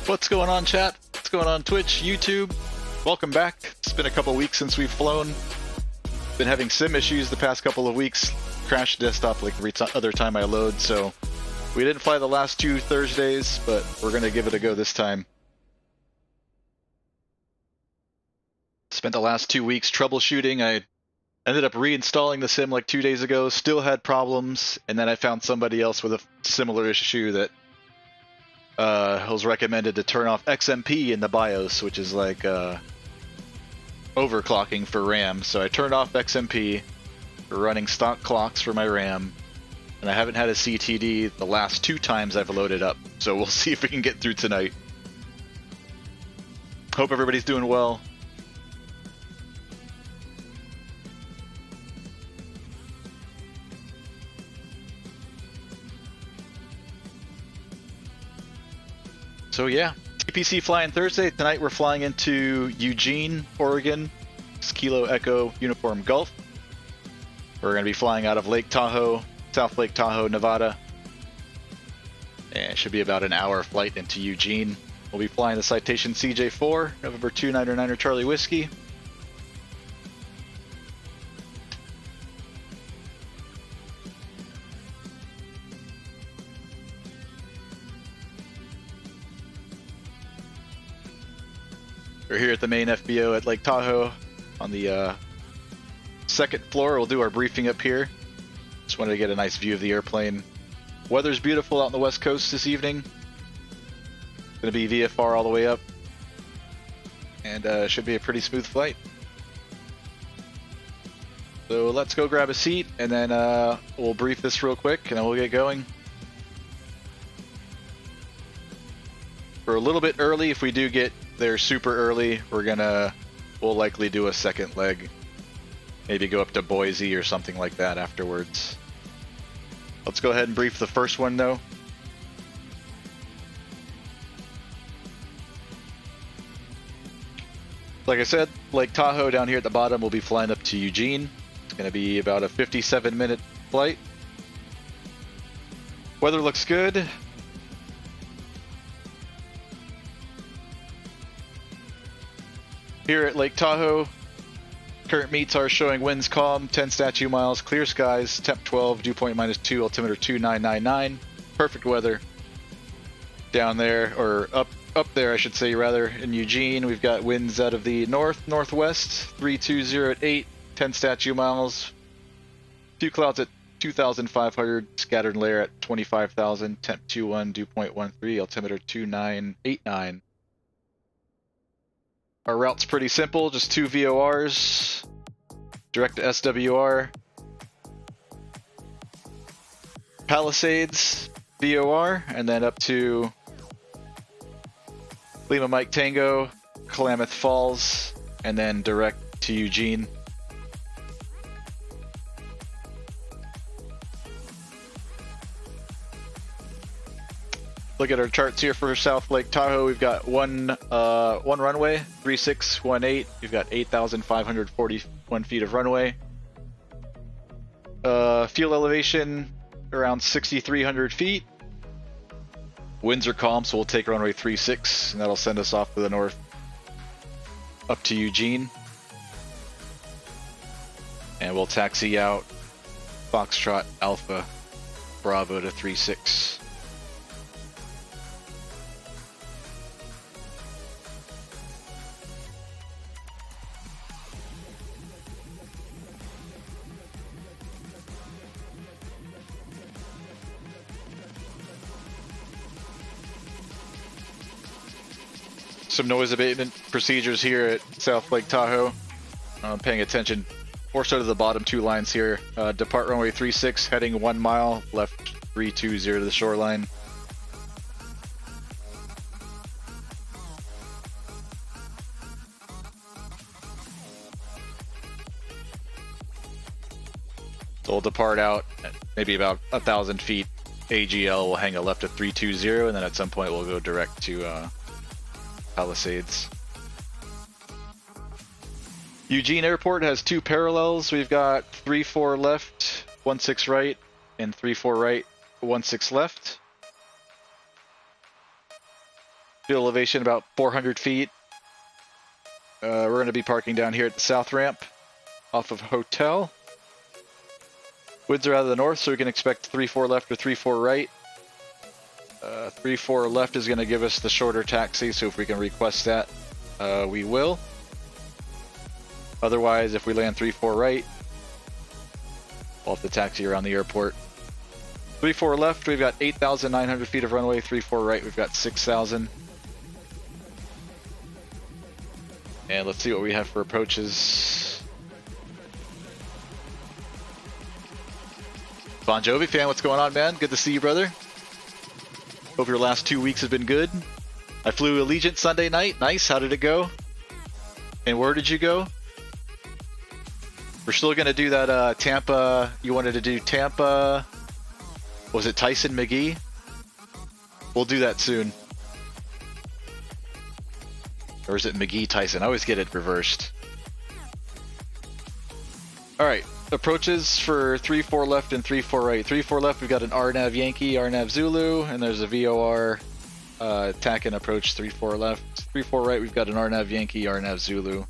What's going on, chat? What's going on, Twitch, YouTube? Welcome back. It's been a couple weeks since we've flown. Been having sim issues the past couple of weeks. Crashed desktop like every other time I load, so we didn't fly the last 2 Thursdays, but we're gonna give it a go this time. Spent the last 2 weeks troubleshooting. I ended up reinstalling the sim like 2 days ago, still had problems, and then I found somebody else with a similar issue that was recommended to turn off XMP in the BIOS, which is like overclocking for RAM. So I turned off XMP, running stock clocks for my RAM, and I haven't had a CTD the last 2 times I've loaded up. So we'll see if we can get through tonight. Hope everybody's doing well. So yeah, TPC flying Thursday. Tonight we're flying into Eugene, Oregon. It's Kilo Echo Uniform Golf. We're going to be flying out of Lake Tahoe, South Lake Tahoe, Nevada. And it should be about an hour flight into Eugene. We'll be flying the Citation CJ4, November 299er Charlie Whiskey. We're here at the main FBO at Lake Tahoe on the second floor. We'll do our briefing up here. Just wanted to get a nice view of the airplane. Weather's beautiful out on the west coast this evening. Going to be VFR all the way up. And should be a pretty smooth flight. So let's go grab a seat and then we'll brief this real quick and then we'll get going. We're a little bit early. If we do get there super early, we'll likely do a second leg. Maybe go up to Boise or something like that afterwards. Let's go ahead and brief the first one though. Like I said, Lake Tahoe down here at the bottom, we'll be flying up to Eugene. It's going to be about a 57-minute flight. Weather looks good. Here at Lake Tahoe, current meets are showing winds calm, 10 statute miles, clear skies, temp 12, dew point -2, altimeter 2999. Perfect weather. Down there, or up there I should say rather, in Eugene, we've got winds out of the northwest, 320 at 8, 10 statute miles. Few clouds at 2,500, scattered layer at 25,000, temp 21, dew point 13, altimeter 2989. Our route's pretty simple, just 2 VORs, direct to SWR, Palisades, VOR, and then up to Lima Mike Tango, Klamath Falls, and then direct to Eugene. Look at our charts here for South Lake Tahoe. We've got one runway, 3618. We've got 8,541 feet of runway. Field elevation around 6,300 feet. Winds are calm, so we'll take runway 36, and that'll send us off to the north up to Eugene. And we'll taxi out Foxtrot Alpha Bravo to 36. Some noise abatement procedures here at South Lake Tahoe. Paying attention more so to the bottom 2 lines here. Depart runway 36, heading 1 mile, left 320 to the shoreline. So we'll depart out at maybe about 1,000 feet. AGL will hang a left at 320, and then at some point we'll go direct to Palisades. Eugene Airport has 2 parallels. We've got 34 left, 16 right, and 34 right, 16 left. Field elevation about 400 feet. We're going to be parking down here at the south ramp off of Hotel. Winds are out of the north, so we can expect 3-4 left or 3-4 right. 3-4 left is going to give us the shorter taxi, so if we can request that, we will. Otherwise, if we land 3-4 right, we'll have to taxi around the airport. 3-4 left, we've got 8,900 feet of runway. 3-4 right, we've got 6,000. And let's see what we have for approaches. Bon Jovi fan, what's going on, man? Good to see you, brother. Hope your last 2 weeks have been good. I flew Allegiant Sunday night. Nice. How did it go? And where did you go? We're still going to do that Tampa. You wanted to do Tampa. Was it Tyson McGee? We'll do that soon. Or is it McGee Tyson? I always get it reversed. Alright. Approaches for 3-4 left and 3-4 right. 3-4 left, we've got an RNAV Yankee, RNAV Zulu, and there's a VOR attack and approach 3-4 left. 3-4 right, we've got an RNAV Yankee, RNAV Zulu.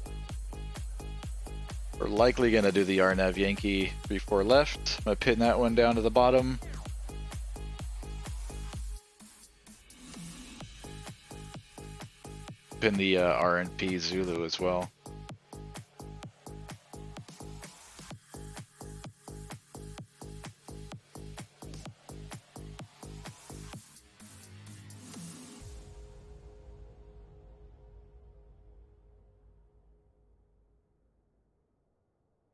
We're likely going to do the RNAV Yankee 3-4 left. I'm going to pin that one down to the bottom. Pin the RNP Zulu as well.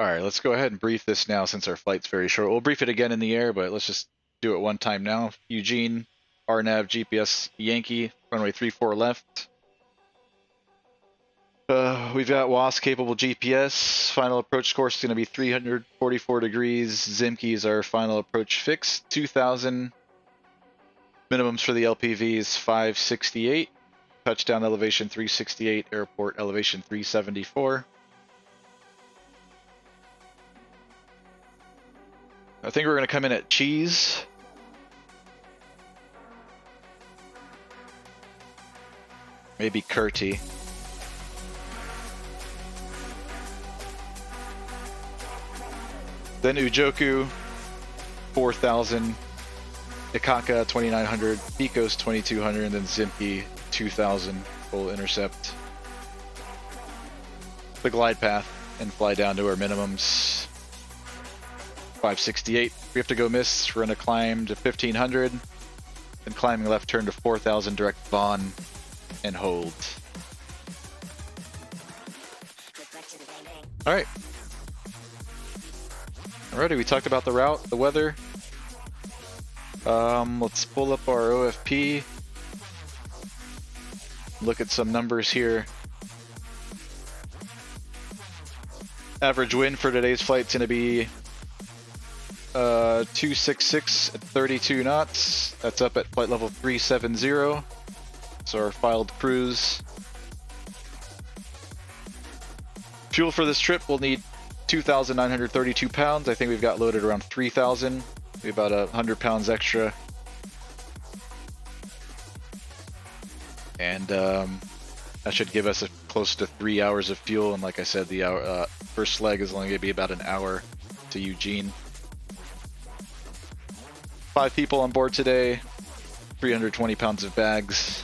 Alright, let's go ahead and brief this now since our flight's very short. We'll brief it again in the air, but let's just do it one time now. Eugene, RNAV, GPS, Yankee, runway 34 left. We've got WASP capable GPS. Final approach course is going to be 344 degrees. Zimke is our final approach fix. 2,000. Minimums for the LPV is 568. Touchdown elevation 368. Airport elevation 374. I think we're going to come in at cheese. Maybe Curti. Then Ujoku, 4,000. Ikaka, 2,900. Picos, 2,200. And then Zimke, 2,000. Full intercept. The glide path and fly down to our minimums. 568. We have to go miss. We're going to climb to 1,500. Then climbing left turn to 4,000 direct Vaughn and hold. Alright. Alrighty, we talked about the route, the weather. Let's pull up our OFP. Look at some numbers here. Average wind for today's flight is going to be 266 at 32 knots. That's up at flight level 370. So our filed cruise. Fuel for this trip will need 2,932 pounds. I think we've got loaded around 3,000. Maybe about 100 pounds extra. And that should give us close to 3 hours of fuel. And like I said, the first leg is only going to be about an hour to Eugene. 5 people on board today. 320 pounds of bags.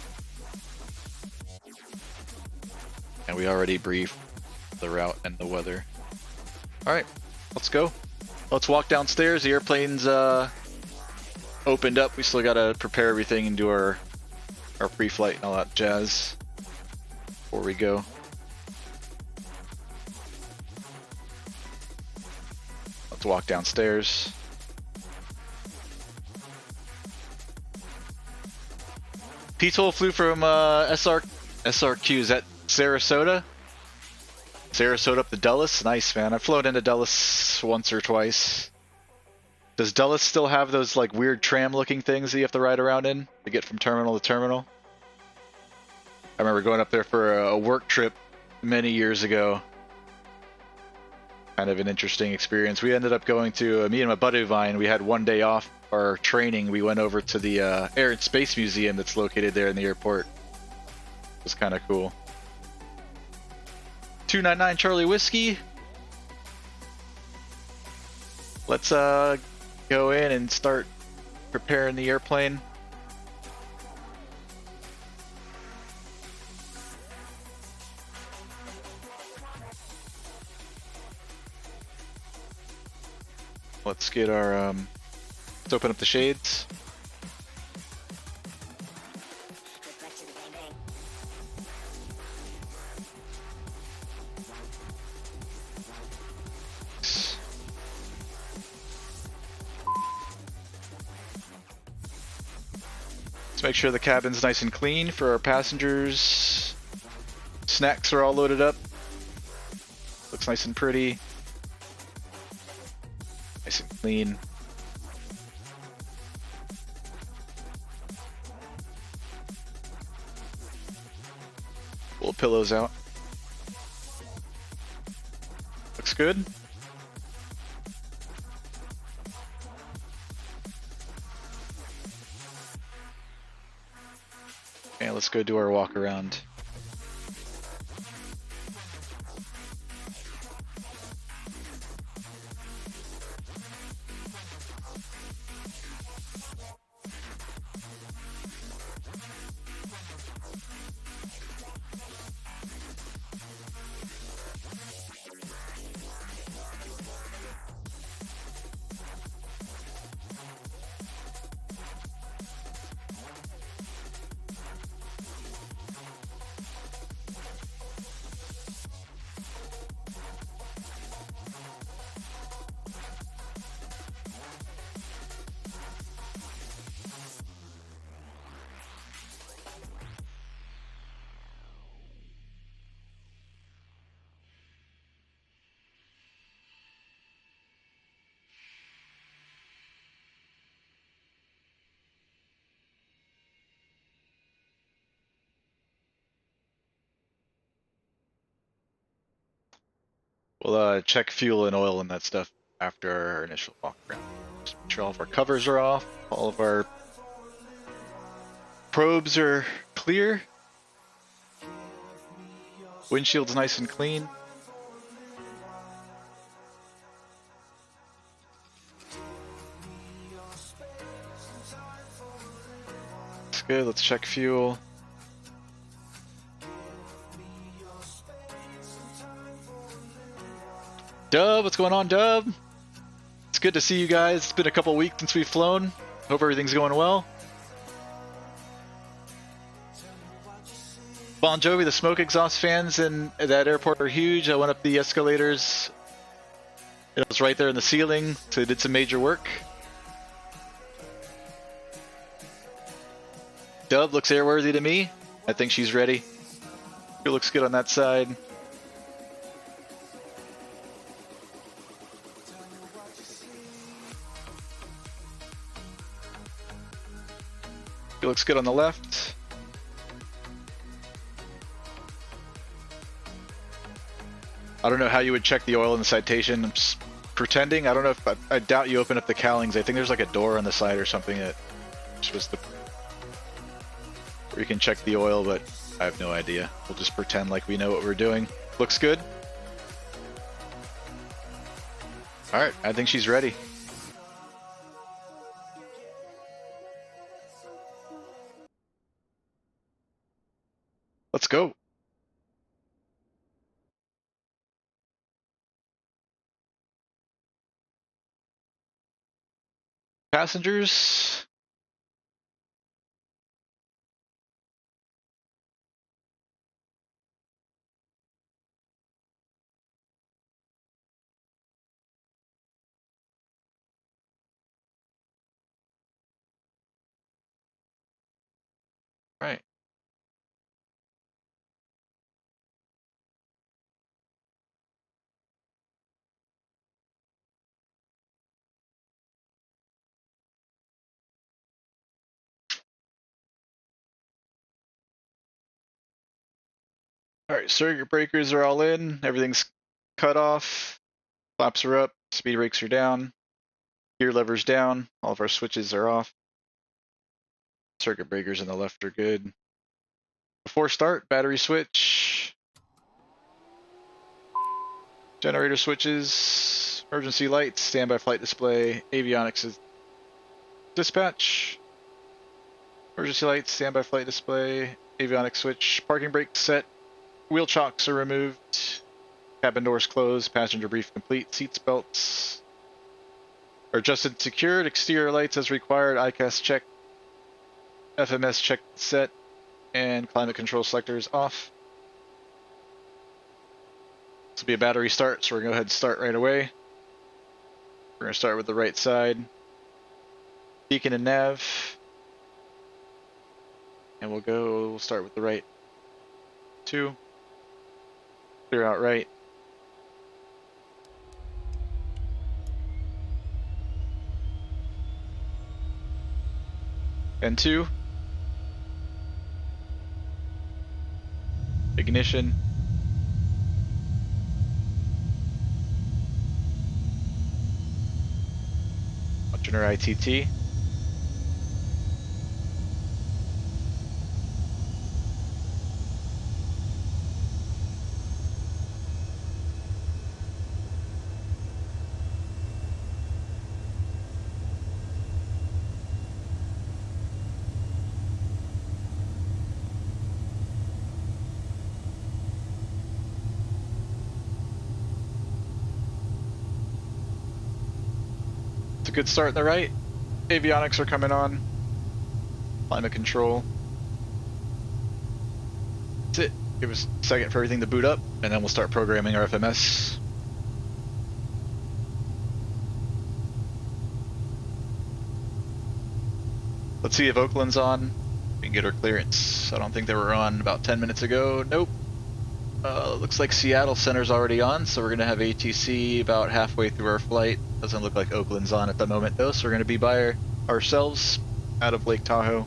And we already briefed the route and the weather. Alright, let's go. Let's walk downstairs. The airplane's opened up. We still gotta prepare everything and do our pre-flight and all that jazz before we go. Let's walk downstairs. P-Toll flew from SRQ. Is that Sarasota? Sarasota up to Dulles? Nice, man. I've flown into Dulles once or twice. Does Dulles still have those like weird tram-looking things that you have to ride around in to get from terminal to terminal? I remember going up there for a work trip many years ago. Kind of an interesting experience. We ended up going to, me and my buddy Vine, we had one day off our training. We went over to the Air and Space Museum that's located there in the airport. was kind of cool. 299 Charlie Whiskey. Let's go in and start preparing the airplane. Let's get our let's open up the shades. Let's make sure the cabin's nice and clean for our passengers. Snacks are all loaded up. Looks nice and pretty. Nice and clean. Pull the pillows out. Looks good. Okay, let's go do our walk around. We'll check fuel and oil and that stuff after our initial walk around. Just make sure all of our covers are off, all of our probes are clear. Windshield's nice and clean. That's good. Let's check fuel. Dub, what's going on, Dub? It's good to see you guys. It's been a couple weeks since we've flown. Hope everything's going well. Bon Jovi, the smoke exhaust fans in that airport are huge. I went up the escalators. It was right there in the ceiling, so they did some major work. Dub looks airworthy to me. I think she's ready. It looks good on that side. It looks good on the left. I don't know how you would check the oil in the Citation. I'm just pretending. I don't know if I doubt you open up the cowlings. I think there's like a door on the side or something that was the where you can check the oil, but I have no idea. We'll just pretend like we know what we're doing. Looks good. All right, I think she's ready. Let's go. Passengers. Right. All right, circuit breakers are all in. Everything's cut off. Flaps are up. Speed brakes are down. Gear levers down. All of our switches are off. Circuit breakers on the left are good. Before start, battery switch, generator switches, emergency lights, standby flight display, avionics dispatch, emergency lights, standby flight display, avionics switch, parking brake set, wheel chocks are removed, cabin doors closed, passenger brief complete, seats belts are adjusted and secured, exterior lights as required, ICAS check, FMS check set, and climate control selectors off. This will be a battery start, so we're going to go ahead and start right away. We're going to start with the right side, beacon and nav, and we'll start with the right. 2, clear out right. And 2. Ignition. Launching our ITT. A good start in the right. Avionics are coming on. Climate control. That's it. Give us a second for everything to boot up, and then we'll start programming our FMS. Let's see if Oakland's on. We can get our clearance. I don't think they were on about 10 minutes ago. Nope. Looks like Seattle Center's already on, so we're going to have ATC about halfway through our flight. Doesn't look like Oakland's on at the moment though, so we're going to be by ourselves out of Lake Tahoe.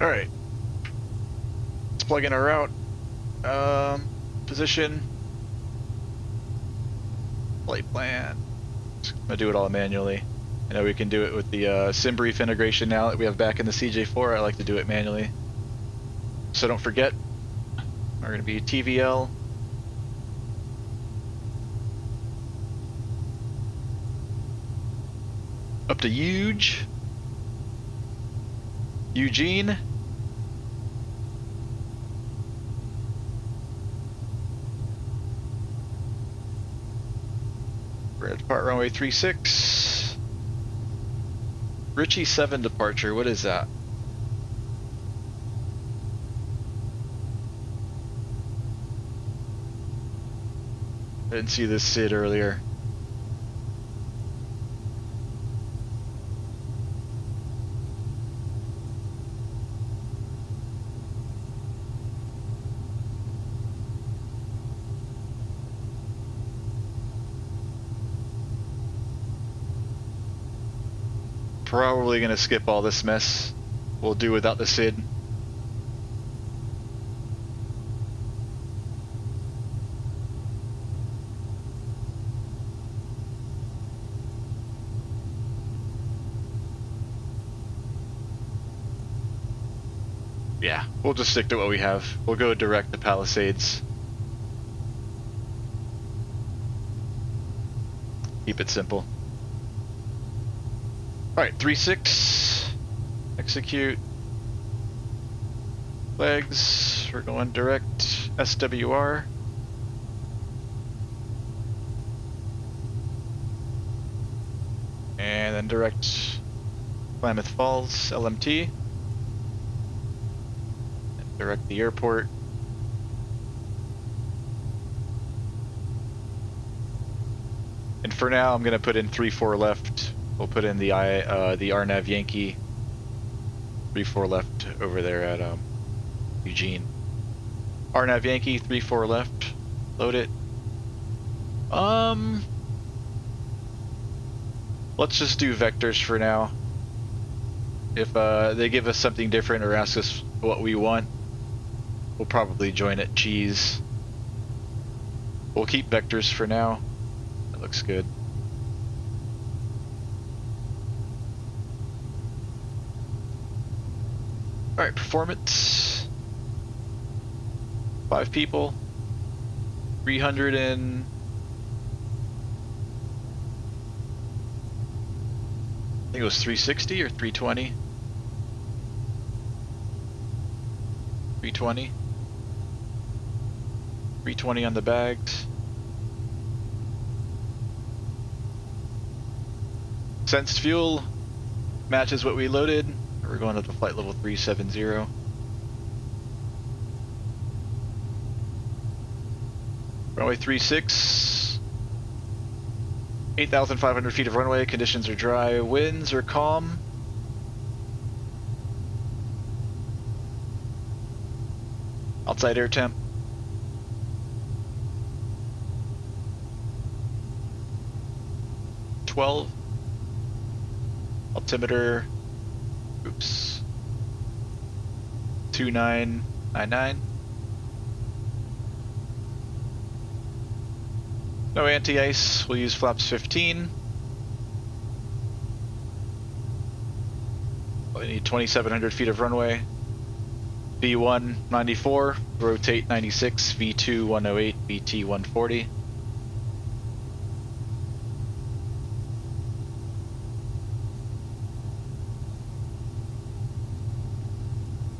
Alright. Let's plug in our route. Position. Flight plan. I'm going to do it all manually. I know we can do it with the SimBrief integration now that we have back in the CJ4. I like to do it manually. So don't forget, we're going to be TVL. Up to Eugene. We're going to depart runway 36. Ritchie 7 departure, what is that? I didn't see this SID earlier. Probably gonna skip all this mess. We'll do without the SID. Yeah, we'll just stick to what we have. We'll go direct to Palisades. Keep it simple. Alright, 3-6. Execute. Legs. We're going direct SWR. And then direct Klamath Falls, LMT. And direct the airport. And for now, I'm going to put in 3-4 left. We'll put in the RNAV Yankee 3-4 left over there at Eugene. RNAV Yankee 3-4 left. Load it. Let's just do vectors for now. If they give us something different or ask us what we want, we'll probably join at cheese. We'll keep vectors for now. That looks good. Alright, performance. 5 people. 300 and... I think it was 360 or 320. 320. 320 on the bags. Sensed fuel matches what we loaded. We're going up to flight level 370. Runway 36. 8,500 feet of runway. Conditions are dry. Winds are calm. Outside air temp. Altimeter, oops, 2999. No anti-ice, we'll use flaps 15. We need 2,700 feet of runway. V1 94, rotate 96, V2 108, VT 140.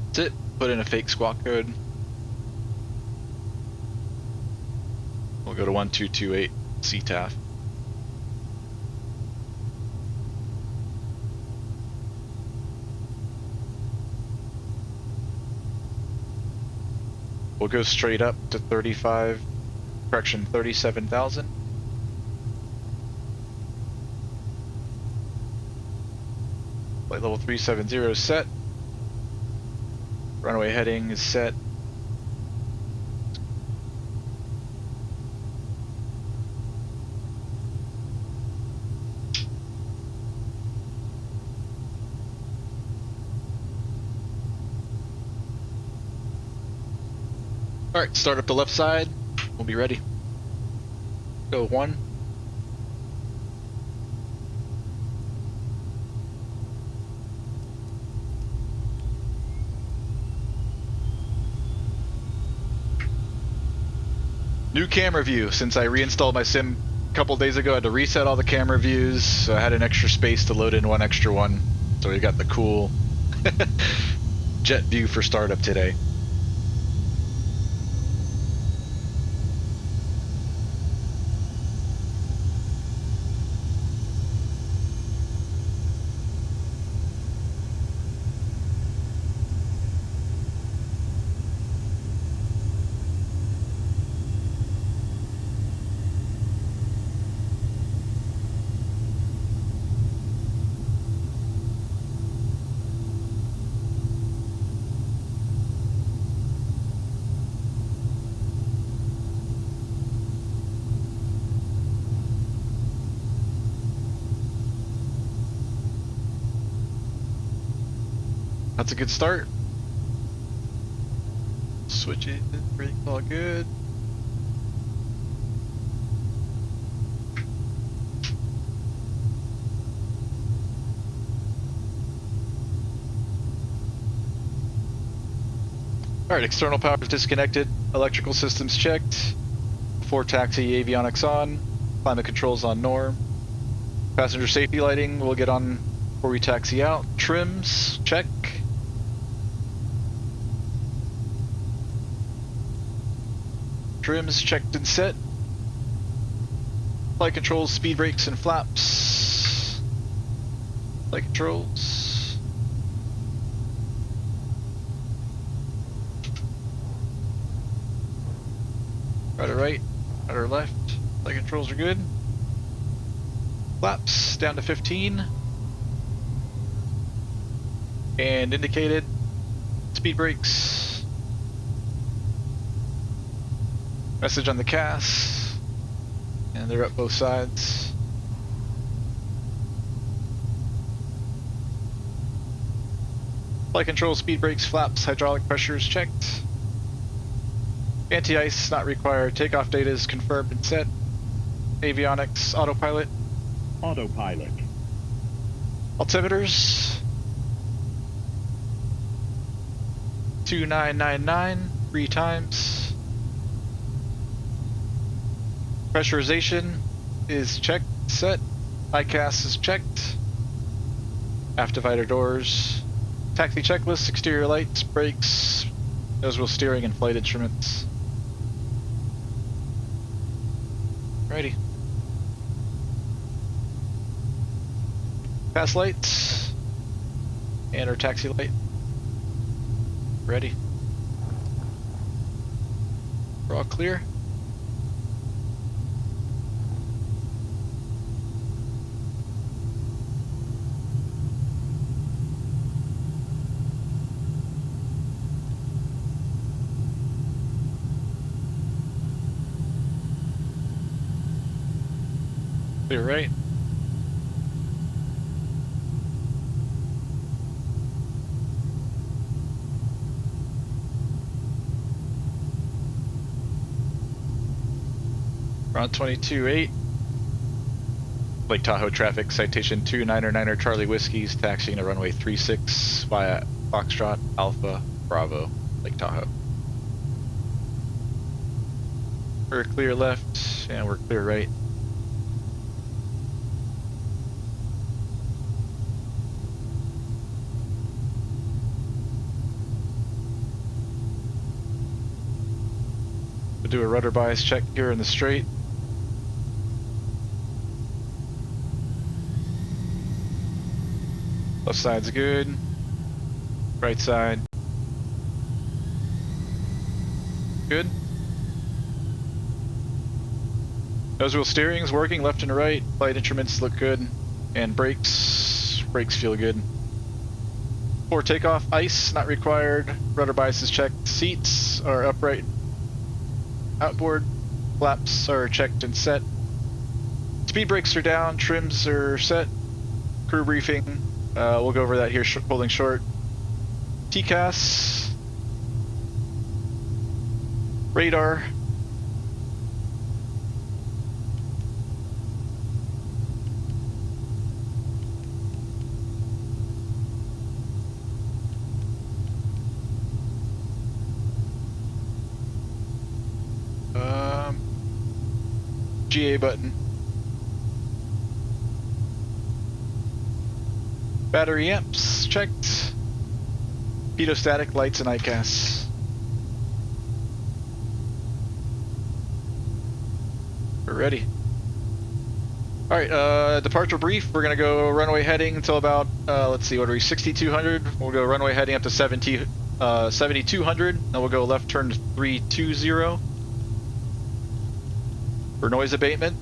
That's it. Put in a fake squawk code. We'll go to 1228 CTAF. We'll go straight up to 37,000. Flight level 370 is set. Runway heading is set. Alright, start up the left side. We'll be ready. Go 1. New camera view. Since I reinstalled my sim a couple days ago, I had to reset all the camera views, so I had an extra space to load in one extra one. So we got the cool jet view for startup today. That's a good start. Switch it, everything's all good. Alright, external power is disconnected, electrical systems checked, before taxi avionics on, climate controls on norm, passenger safety lighting we'll get on before we taxi out, trims, check. Trims checked and set. Flight controls, speed brakes, and flaps. Flight controls. Right or right, right or left. Flight controls are good. Flaps down to 15. And indicated. Speed brakes. Message on the CAS, and they're up both sides. Flight control, speed brakes, flaps, hydraulic pressures checked. Anti-ice not required. Takeoff data is confirmed and set. Avionics, autopilot. Autopilot. Altimeters. 2999 3 times. Pressurization is checked, set. ICAS is checked. Aft divider doors. Taxi checklist, exterior lights, brakes, nose wheel steering, and flight instruments. Righty. Pass lights. And our taxi light. Ready. We're all clear. Clear right. We're on 22.8. Lake Tahoe traffic, citation 299er Charlie Whiskies, taxiing to runway 36 via Foxtrot Alpha Bravo, Lake Tahoe. We're clear left, and we're clear right. We'll do a rudder bias check here in the straight. Left side's good. Right side. Good. Nose wheel steering's working left and right. Flight instruments look good. And brakes feel good. For takeoff, ice not required. Rudder bias is checked. Seats are upright. Outboard flaps are checked and set. Speed brakes are down. Trims are set. Crew briefing. We'll go over that here, holding short. TCAS. Radar. GA button. Battery amps checked. Pedostatic lights and ICAS. We're ready. Alright, departure brief. We're gonna go runway heading until about, let's see, what are we, 6,200? We'll go runway heading up to 7,200, then we'll go left turn to 320 for noise abatement.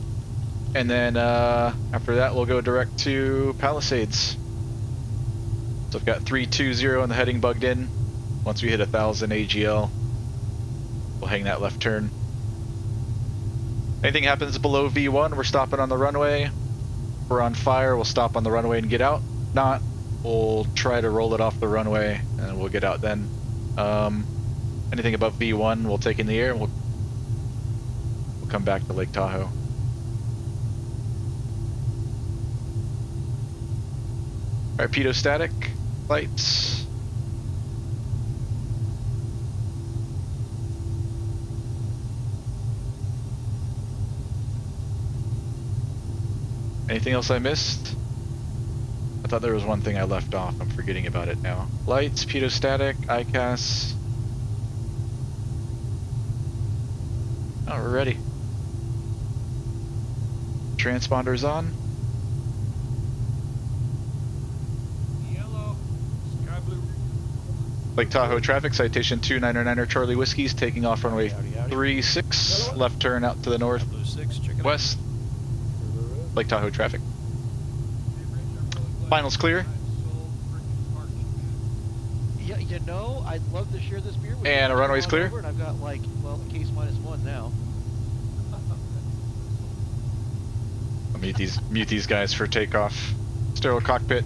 And then after that, we'll go direct to Palisades. So I've got 320 and the heading bugged in. Once we hit 1,000 AGL, we'll hang that left turn. Anything happens below V1, we're stopping on the runway. If we're on fire, we'll stop on the runway and get out. Not, we'll try to roll it off the runway and we'll get out then. Anything above V1, we'll take in the air and we'll come back to Lake Tahoe. Alright, pedostatic lights. Anything else I missed? I thought there was one thing I left off. I'm forgetting about it now. Lights, pedostatic, ICAS. Oh, we're ready. Transponders on. Yellow, sky blue. Lake Tahoe traffic, citation 299er Charlie Whiskies, taking off runway 36, left turn out to the northwest. Lake Tahoe traffic. Finals clear. Yeah, you know, I'd love to share this beer with you. And a runway's clear. And I've got like, well, case -1 now. I'll mute these guys for takeoff. Stereo cockpit.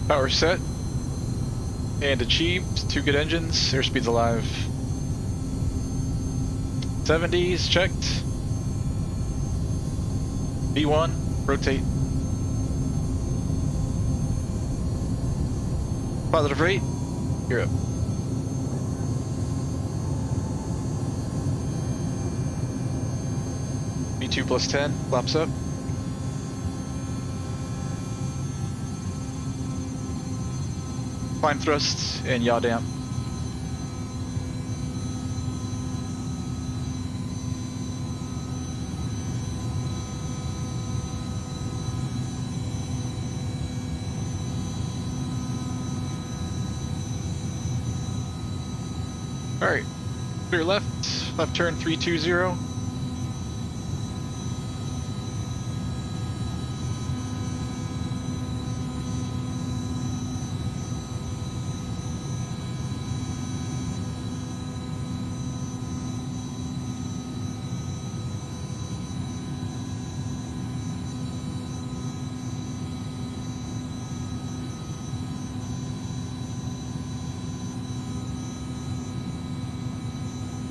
Power set and achieved. 2 good engines. Airspeed's alive. 70s checked. V1, rotate. Positive rate. You're up. V2 plus 10, flaps up. Climb thrusts and yaw damp. Alright, clear left turn 320.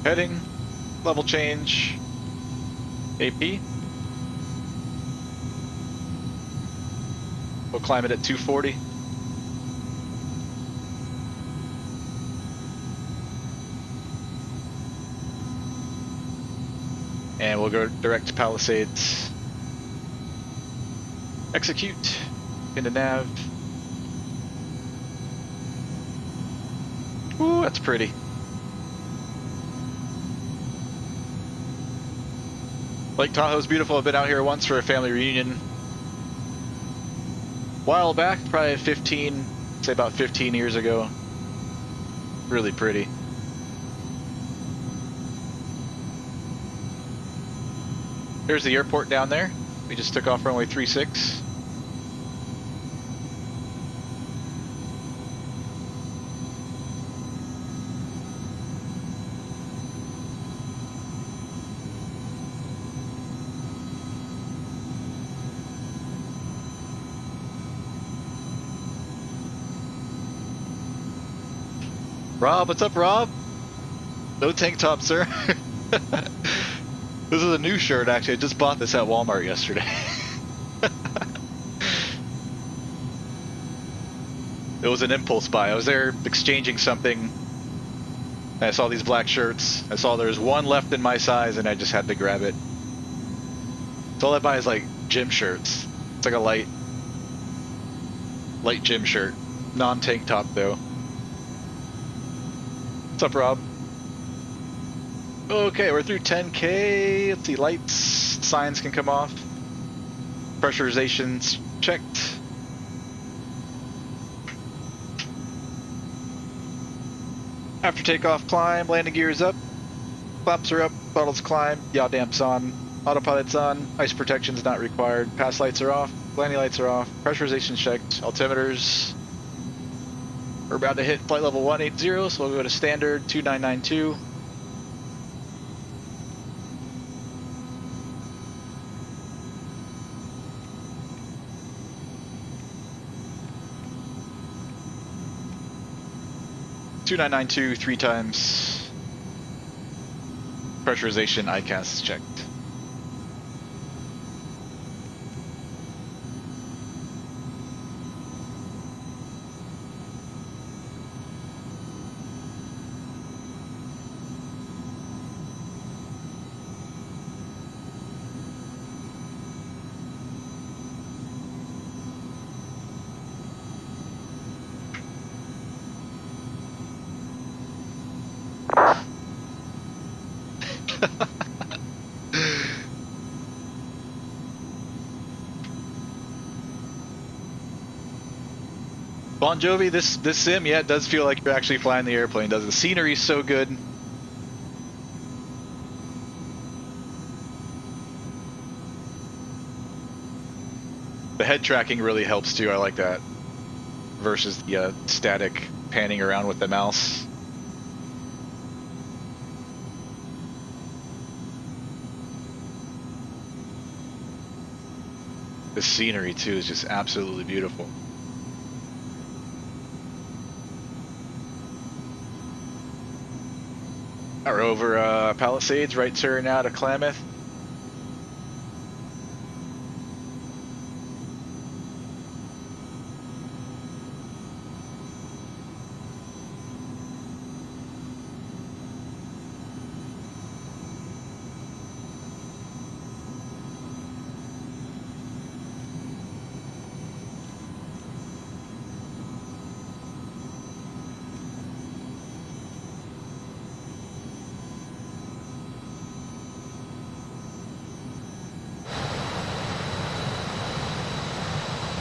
Heading, level change, AP. We'll climb it at 240. And we'll go direct to Palisades. Execute, into nav. Ooh, that's pretty. Lake Tahoe's beautiful. I've been out here once for a family reunion. While back, probably 15, say about 15 years ago. Really pretty. There's the airport down there. We just took off runway 36. Rob, what's up, Rob? No tank top, sir. This is a new shirt, actually. I just bought this at Walmart yesterday. It was an impulse buy. I was there exchanging something, and I saw these black shirts. I saw there was one left in my size, and I just had to grab it. So all I buy is like gym shirts. It's like a light gym shirt. Non-tank top, though. What's up, Rob? Okay, we're through 10K. Let's see, lights, signs can come off. Pressurization's checked. After takeoff, climb, landing gear is up. Flaps are up, throttles climb, yaw damp's on. Autopilot's on, ice protection's not required. Pass lights are off, landing lights are off. Pressurization's checked, altimeters. We're about to hit flight level 180, so we'll go to standard 2992. (2992) 3 times. Pressurization ICAS checked. Bon Jovi, this sim, yeah, it does feel like you're actually flying the airplane, does it? The scenery's so good. The head tracking really helps too, I like that. Versus the static panning around with the mouse. The scenery too is just absolutely beautiful. We're over Palisades, right turn now to Klamath.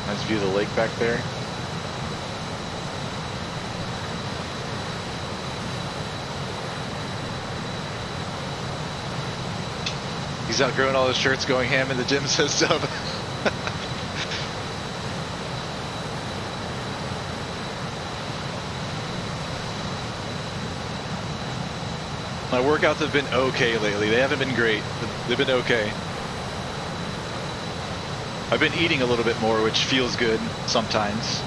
Nice view of the lake back there. He's outgrowing all his shirts, going ham in the gym, says Sub. My workouts have been okay lately. They haven't been great, but they've been okay. I've been eating a little bit more, which feels good sometimes.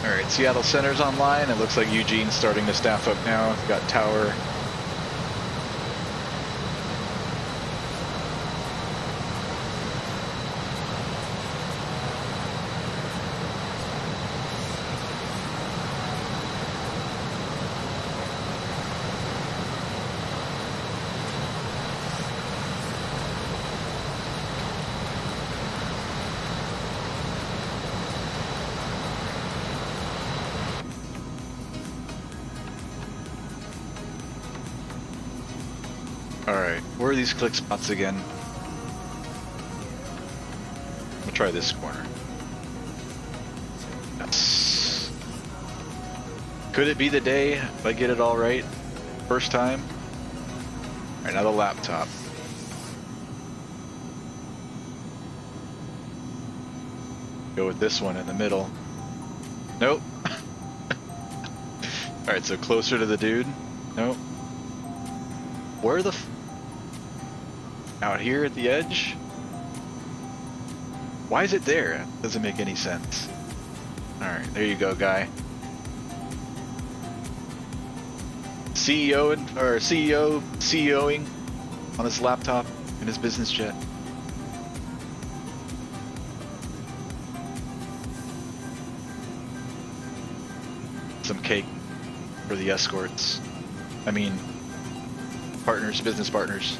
Alright, Seattle Center's online. It looks like Eugene's starting to staff up now. We've got Tower. Alright, where are these click spots again? We'll try this corner. Yes. Could it be the day if I get it all right? First time? Alright, now the laptop. Go with this one in the middle. Nope. Alright, so closer to the dude. Nope. Where the out here at the edge? Why is it there? Doesn't make any sense. Alright, there you go, guy. CEOing on his laptop in his business jet. Some cake for the escorts. I mean, partners, business partners.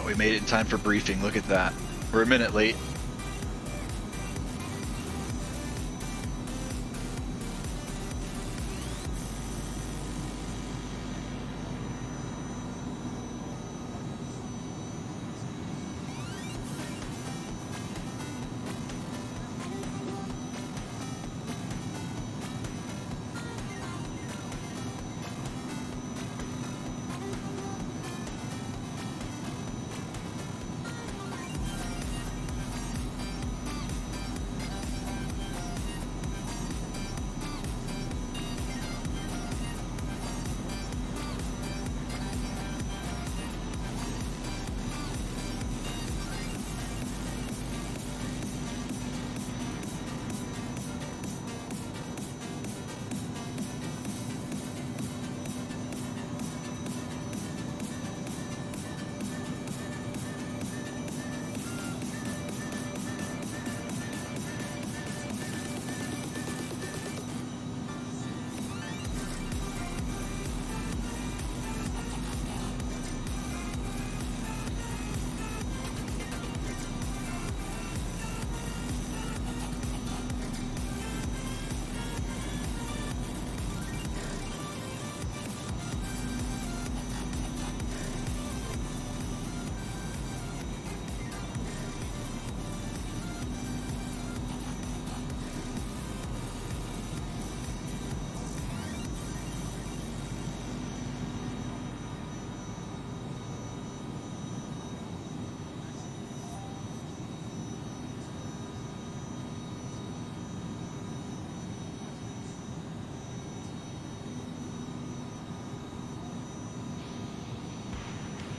We made it in time for briefing. Look at that. We're a minute late.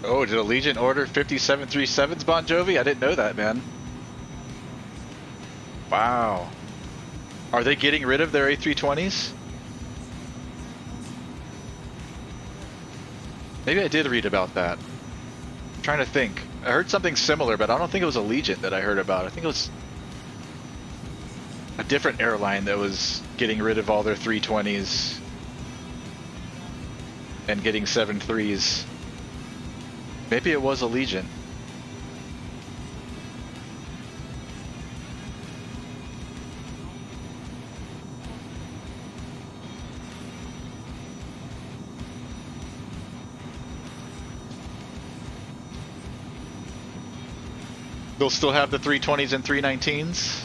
Oh, did Allegiant order 5737s, Bon Jovi? I didn't know that, man. Wow. Are they getting rid of their A320s? Maybe I did read about that. I'm trying to think. I heard something similar, but I don't think it was Allegiant that I heard about. I think it was a different airline that was getting rid of all their 320s and getting 73s. Maybe it was Allegiant. They'll still have the 320s and 319s.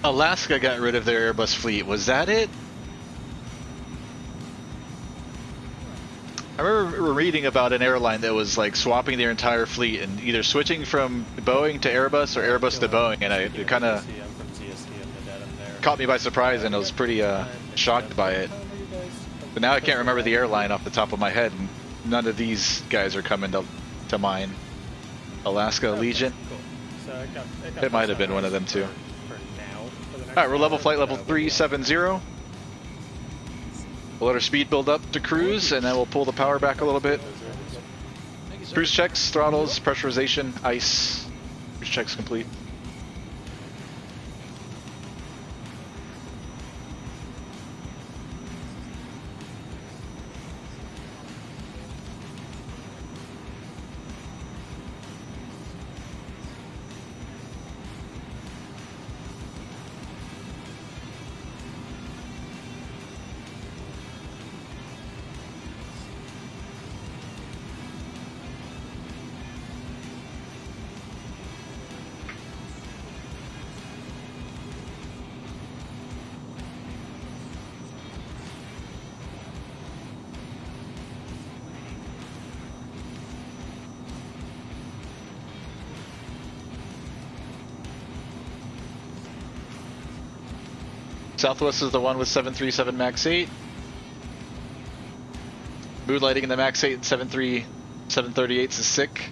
Alaska got rid of their Airbus fleet. Was that it? I remember reading about an airline that was like swapping their entire fleet and either switching from Boeing to Airbus or Airbus to Boeing, and it kind of caught me by surprise, and I was pretty shocked by it. But now I can't remember the airline off the top of my head, and none of these guys are coming to mind. Alaska, Allegiant. Cool. So It might have been one of them too. Alright, we're level flight level 370. We'll let our speed build up to cruise, and then we'll pull the power back a little bit. Cruise checks, throttles, pressurization, ice. Cruise checks complete. Southwest is the one with 737 MAX 8. Moonlighting in the MAX 8 and 738s is sick.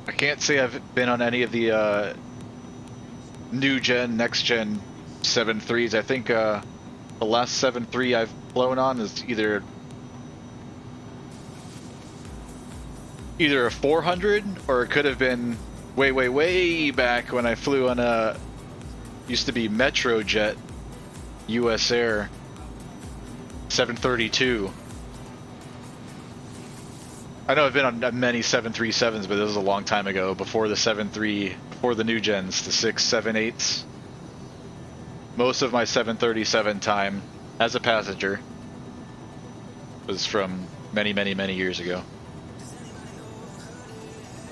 I can't say I've been on any of the new gen, next gen 7.3s. I think the last 7.3 I've flown on is either a 400, or it could have been way back when I flew on a used to be Metrojet US Air 732. I know I've been on many 737s, but this was a long time ago, before the 7.3, before the new gens, the 6, 7, 8s. Most of my 737 time as a passenger was from many years ago.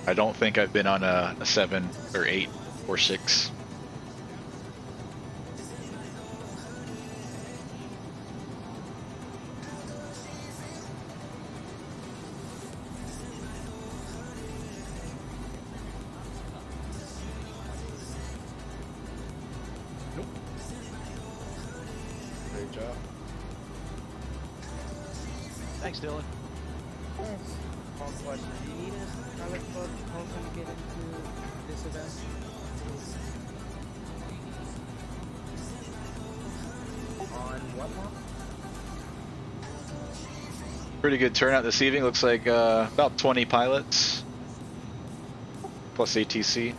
I don't think I've been on a 7 or 8 or 6. Nope. Great job. Thanks, Dylan. Thanks. One question. Do you need a pilot club also to get into this event? On what month? Pretty good turnout this evening. Looks like about 20 pilots plus ATC.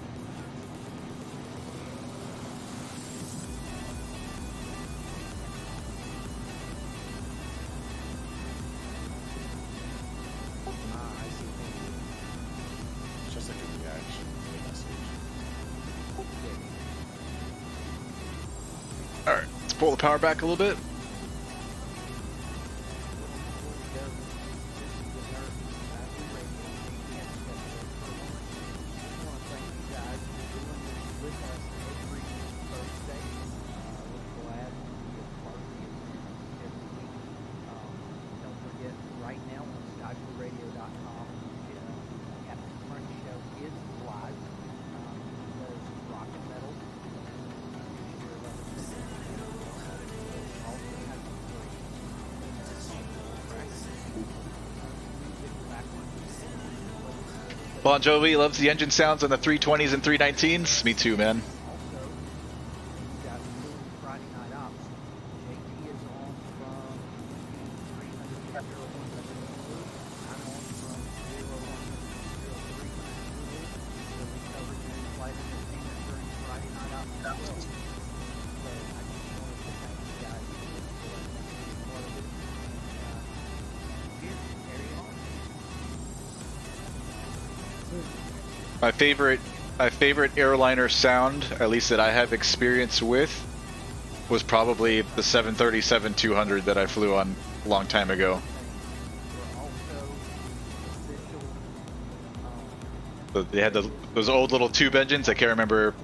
I see. It's just like a reaction to the message. All right, let's pull the power back a little bit. Bon Jovi loves the engine sounds on the 320s and 319s. Me too, man. Also, you got Friday Night Ops. JT is on from 300 I'm on from 0103. So we covered the flight entertainment during Friday Night Ops as well. So I just wanted to thank you guys for letting us be part of it. And here, carry on. My favorite airliner sound, at least that I have experience with, was probably the 737-200 that I flew on a long time ago. We're also official. So they had those old little tube engines. I can't remember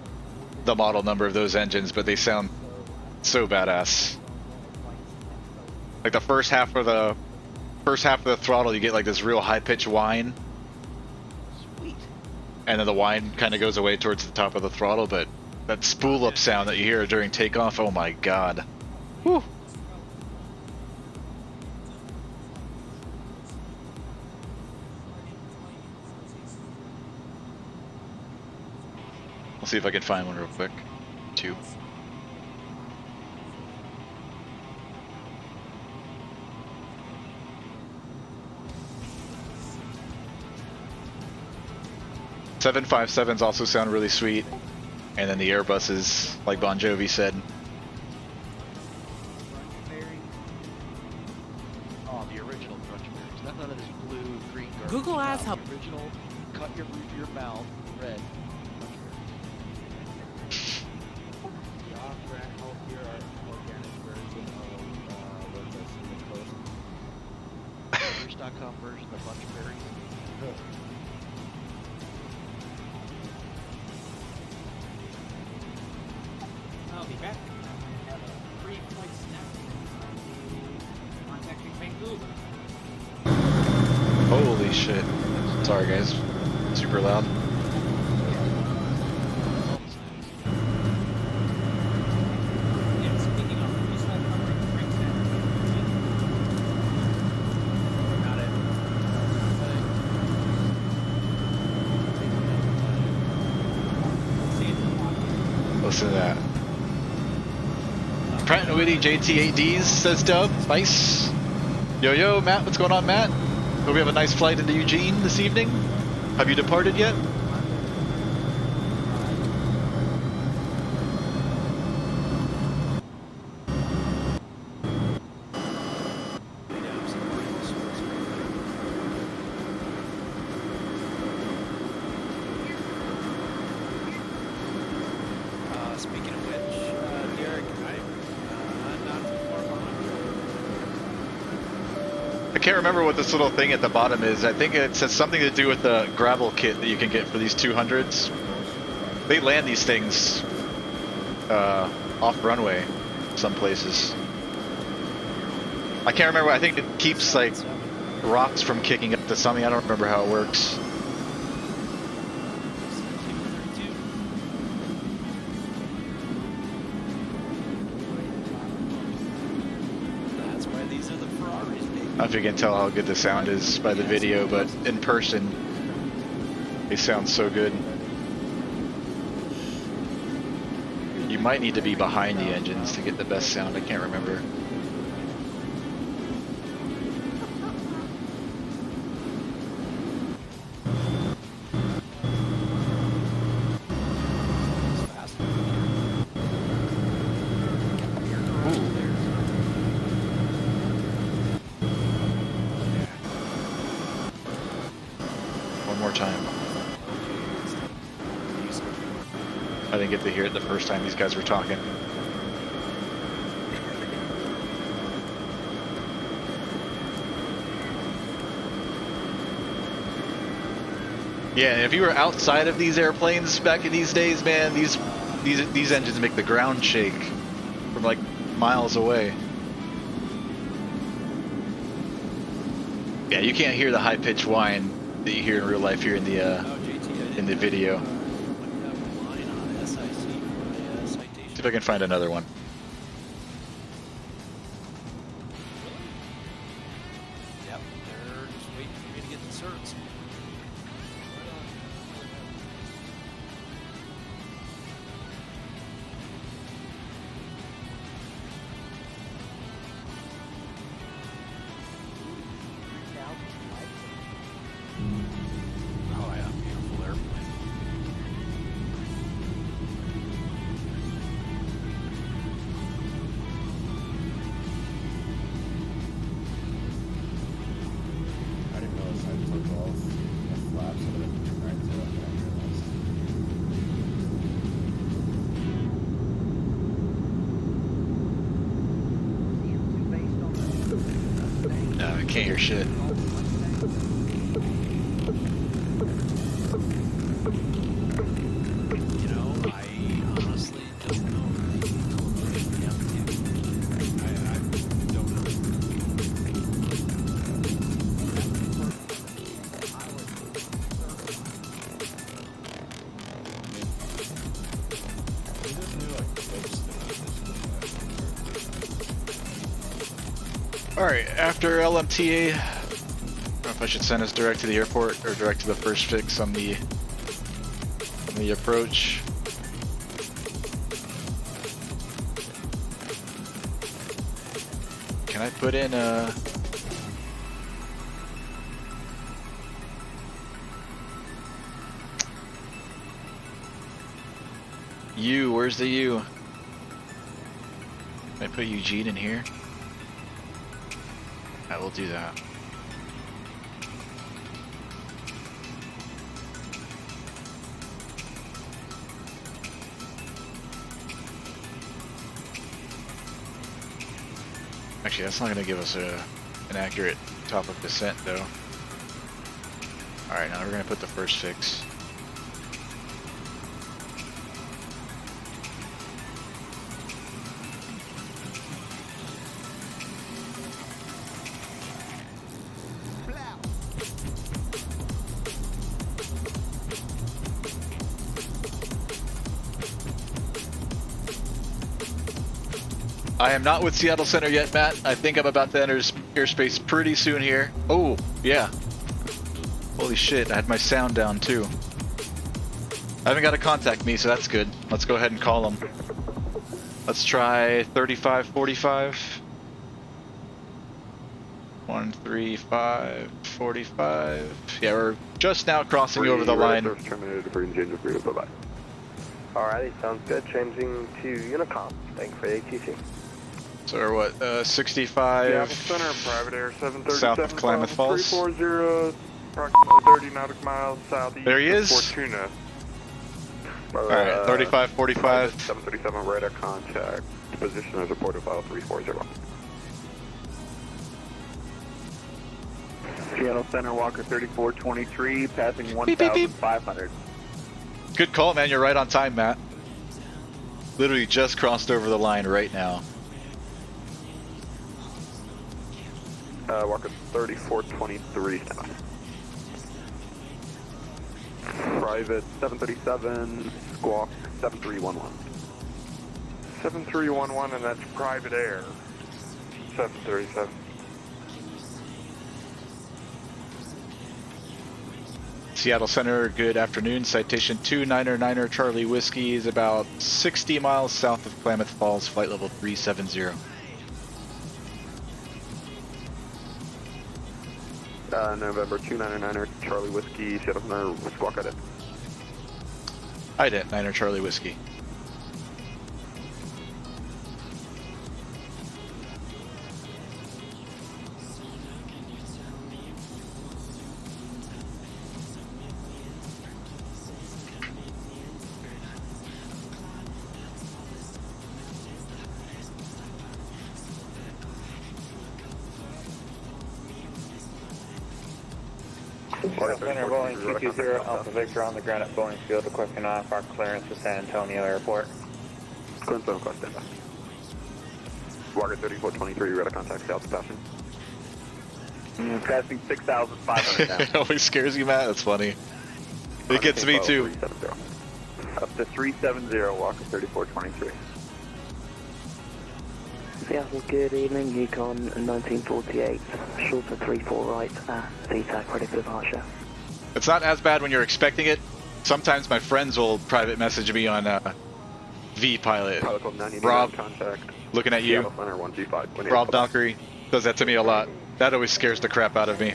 the model number of those engines, but they sound so badass. Like the first half of the throttle, you get like this real high pitched whine. Sweet. And then the whine kind of goes away towards the top of the throttle, but that spool up sound that you hear during takeoff, oh my god. Whew. I'll see if I can find one real quick. Two. Seven 757s also sound really sweet, and then the Airbuses, like Bon Jovi said. Oh, the original Crunch Berries. None of this blue, green, garbage. Google asks how- The original, cut your roof of your mouth, red. Crunch Berries. The off-brand healthier organic version of Lotus in the coast. Berries.com version of Crunch Berries. I'll be back. Have a free flight snack. Contacting Vancouver. Holy shit. Sorry guys. Super loud. Yeah, speaking of, we start covering Frank Sanders. Got it. See it in the pocket. Listen to that. Pratt & Whitney JT8Ds, says Dub. Nice. Yo, yo, Matt. What's going on, Matt? Hope we have a nice flight into Eugene this evening. Have you departed yet? Speaking of which, Derek, I'm not too far behind. I can't remember what this little thing at the bottom is. I think it has something to do with the gravel kit that you can get for these 200s. They land these things off runway some places. I can't remember. I think it keeps like rocks from kicking up to something. I don't remember how it works. That's why these are the Ferraris, baby. I don't know if you can tell how good the sound is by the video, but in person, they sound so good. You might need to be behind the engines to get the best sound. I can't remember. One more time. I didn't get to hear it the first time these guys were talking. Yeah, and if you were outside of these airplanes back in these days, man, these engines make the ground shake from like miles away. Yeah, you can't hear the high-pitched whine that you hear in real life here in the video. See if I can find another one. Yep, they're just waiting for me to get the certs. Can't hear shit. You know, I honestly don't know. I don't know. Alright, after LMTA, I don't know if I should send us direct to the airport or direct to the first fix on the approach. Can I put in a... U, where's the U? Can I put Eugene in here? I will do that. Actually, that's not going to give us an accurate top of descent, though. Alright, now we're going to put the first fix. I am not with Seattle Center yet, Matt. I think I'm about to enter airspace pretty soon here. Oh, yeah. Holy shit, I had my sound down too. I haven't got to contact me, so that's good. Let's go ahead and call them. Let's try 3545. 13545. Yeah, we're just now crossing over the line. Terminated for engine degree. Bye-bye. Alrighty, sounds good. Changing to Unicom. Thanks for the ATC. So we're what, 65 Seattle Center, private air 737. south of Klamath Falls. 340, approximately 30 nautical miles southeast There he of is. Fortuna. Alright, 3545. 737 radar contact. Position as reported file 340. Seattle Center, Walker 3423, passing 1,500. Good call, man. You're right on time, Matt. Literally just crossed over the line right now. Walker 3423, stand by. Private 737, squawk 7311. 7311, and that's private air. 737. Seattle Center, good afternoon. Citation 299er Charlie Whiskey is about 60 miles south of Klamath Falls, flight level 370. November 299er Charlie Whiskey, Seattle Center, squawk at it. IDET 9er Charlie Whiskey. Center Boeing 220 Alpha Victor on the ground at Boeing Field requesting IFR clearance to San Antonio Airport. Clearance on request, stand by. Walker 3423, radar contact, south passing. Passing 6,500 now. It always scares you, Matt. That's funny. It gets me too. 370. Up to 370, Walker 3423. Seattle, good evening, Yukon 1948, short of 34 right, VTAC ready for departure. It's not as bad when you're expecting it. Sometimes my friends will private message me on vPilot. Rob, contact. looking at you. Center 125. Rob Valkyrie does that to me a lot. That always scares the crap out of me.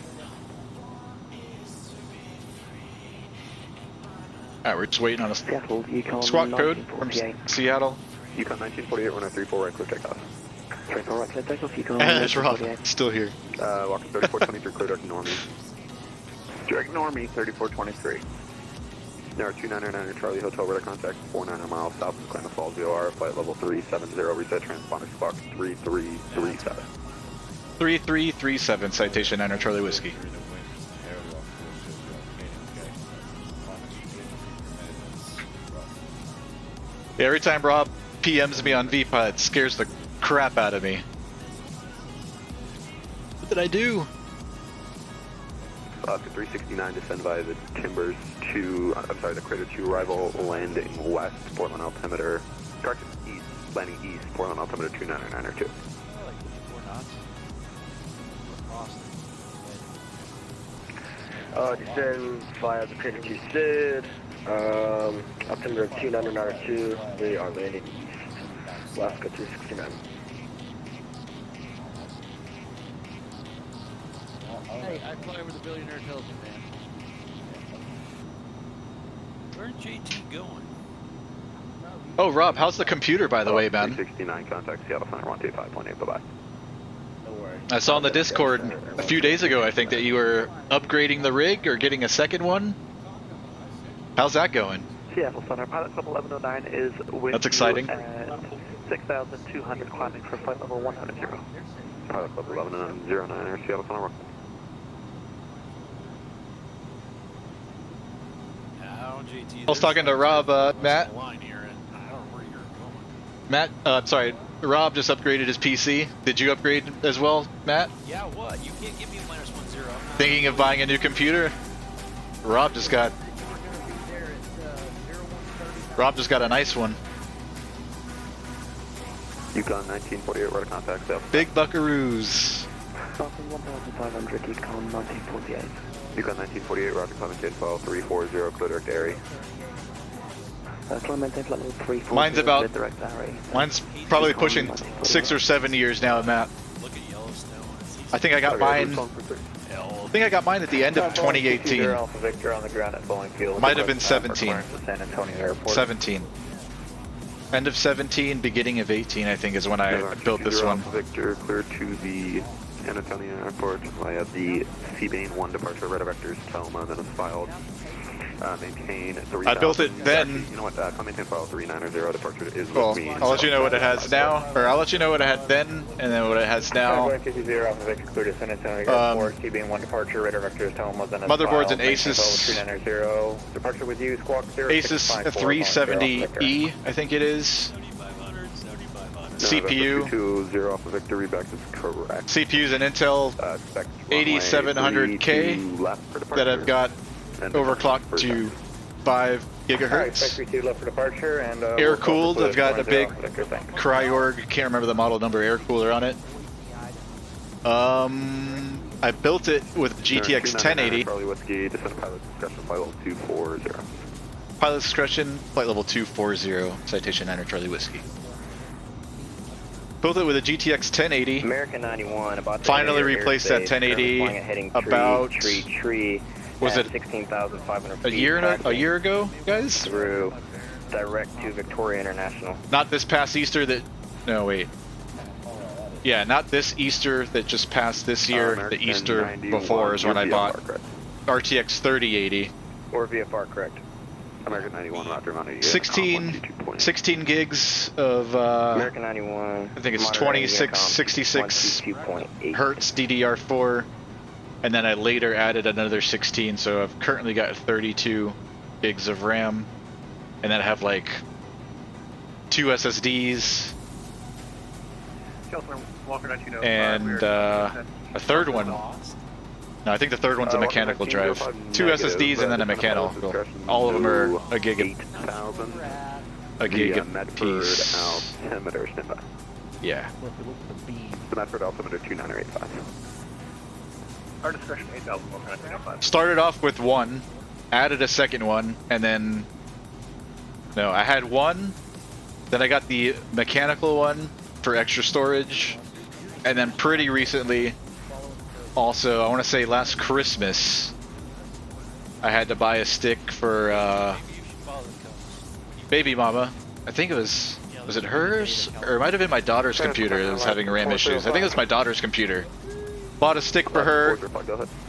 Alright, we're just waiting on a Seattle, Yukon squawk code from Seattle. Yukon 1948, 1034, right clear takeoff. 34 right clear takeoff, Yukon That's Rob, 1948. still here. Walker 3423, clear direct Normie. Direct Normie 3423. Now 299 Charlie Hotel radar contact 49 miles south of Klamath Falls VOR, flight level 370, reset transponder squawk 3337. 3337, Citation 9 Charlie Whiskey. Every time Rob PMs me on vPilot, it scares the crap out of me. What did I do? Oscar 369, descend by the Timbers to, I'm sorry, the Crater 2 arrival, landing west, Portland altimeter, correction, east, landing east, Portland altimeter 2992. I like 54 knots. Descend via the Crater 2 SID, altimeter 2992, we are landing east, Alaska 369. Hey, I fly over the billionaire tells you, man. Where's JT going? Oh, Rob, how's the computer, by the way, man? 369, contact Seattle Center 125.8, bye-bye. No worries. I saw on the Discord a few days ago, I think, that you were upgrading the rig or getting a second one. How's that going? Seattle Center, Pilot Club 1109 is with That's exciting. at 6,200 climbing for flight level 100. Pilot Club 1109 or Seattle Center. I was talking to Rob, Matt. Matt, sorry, Rob just upgraded his PC. Did you upgrade as well, Matt? Yeah, what? You can't give me -10. Thinking of buying a new computer? Rob just got a nice one. Yukon 1948, right of contact, South. Big buckaroos. Falcon 1500, Yukon 1948. Yukon 1948, roger, climate change file 340, clear direct area. Climate change level 340. Mine's about, direct area. mine's probably pushing 6 or 7 years now, Matt. Look at Yellowstone. I think I got mine. I think I got mine at the end of 2018. Alpha Victor on the ground at Bowling Field. Might have been 17. San Antonio Airport. 17. End of 17, beginning of 18, I think, is when I built this one. Victor, clear to the San Antonio Airport via the Seabane 1 departure, red vectors, Thelma, then it's filed. Maintain 3,000. I built it then. You know what, maintain file 390, departure is Well, with me. I'll let you know what it has now, or I'll let you know what it had then, and then what it has now. Alpha Victor, clear to San Antonio Airport, Seabane 1 departure, red vectors, Thelma, then it's Motherboard's an filed. Asus. 390, departure with you, squawk 0. Asus 370E, I think it is. CPU. 220 Alpha Victor, reback is correct. CPU's an Intel 8700K that I've got overclocked to 5 gigahertz. Left for departure and Air cooled. I've got a big KEUG, can't remember the model number, air cooler on it. I built it with GTX 1080. Pilot discretion, flight level 240, Citation 9 Charlie Whiskey. Built it with a GTX 1080. American 91 about finally replaced that 1080 about was it 16,500 a year ago, guys? Through direct to Victoria International. Not this past Easter that no wait. Yeah, not this Easter that just passed this year. The Easter before is when I bought RTX 3080. Or VFR, correct. American 91, Roger, 16 gigs of American 91. I think it's 2666 hertz DDR4, and then I later added another 16, so I've currently got 32 gigs of RAM, and then I have like 2 SSDs and a third one. No, I think the third one's a mechanical drive. 2 SSDs and then a mechanical. All of them are a gig a piece. Altimeter standby. Yeah. The Medford altimeter 2985. Our discretion 8,000. Started off with one, added a second one, and then no, I had one, then I got the mechanical one for extra storage, and then pretty recently, also, I want to say last Christmas, I had to buy a stick for baby mama. I think it was it hers? Or it might have been my daughter's computer that was having RAM issues. I think it was my daughter's computer. Bought a stick for her.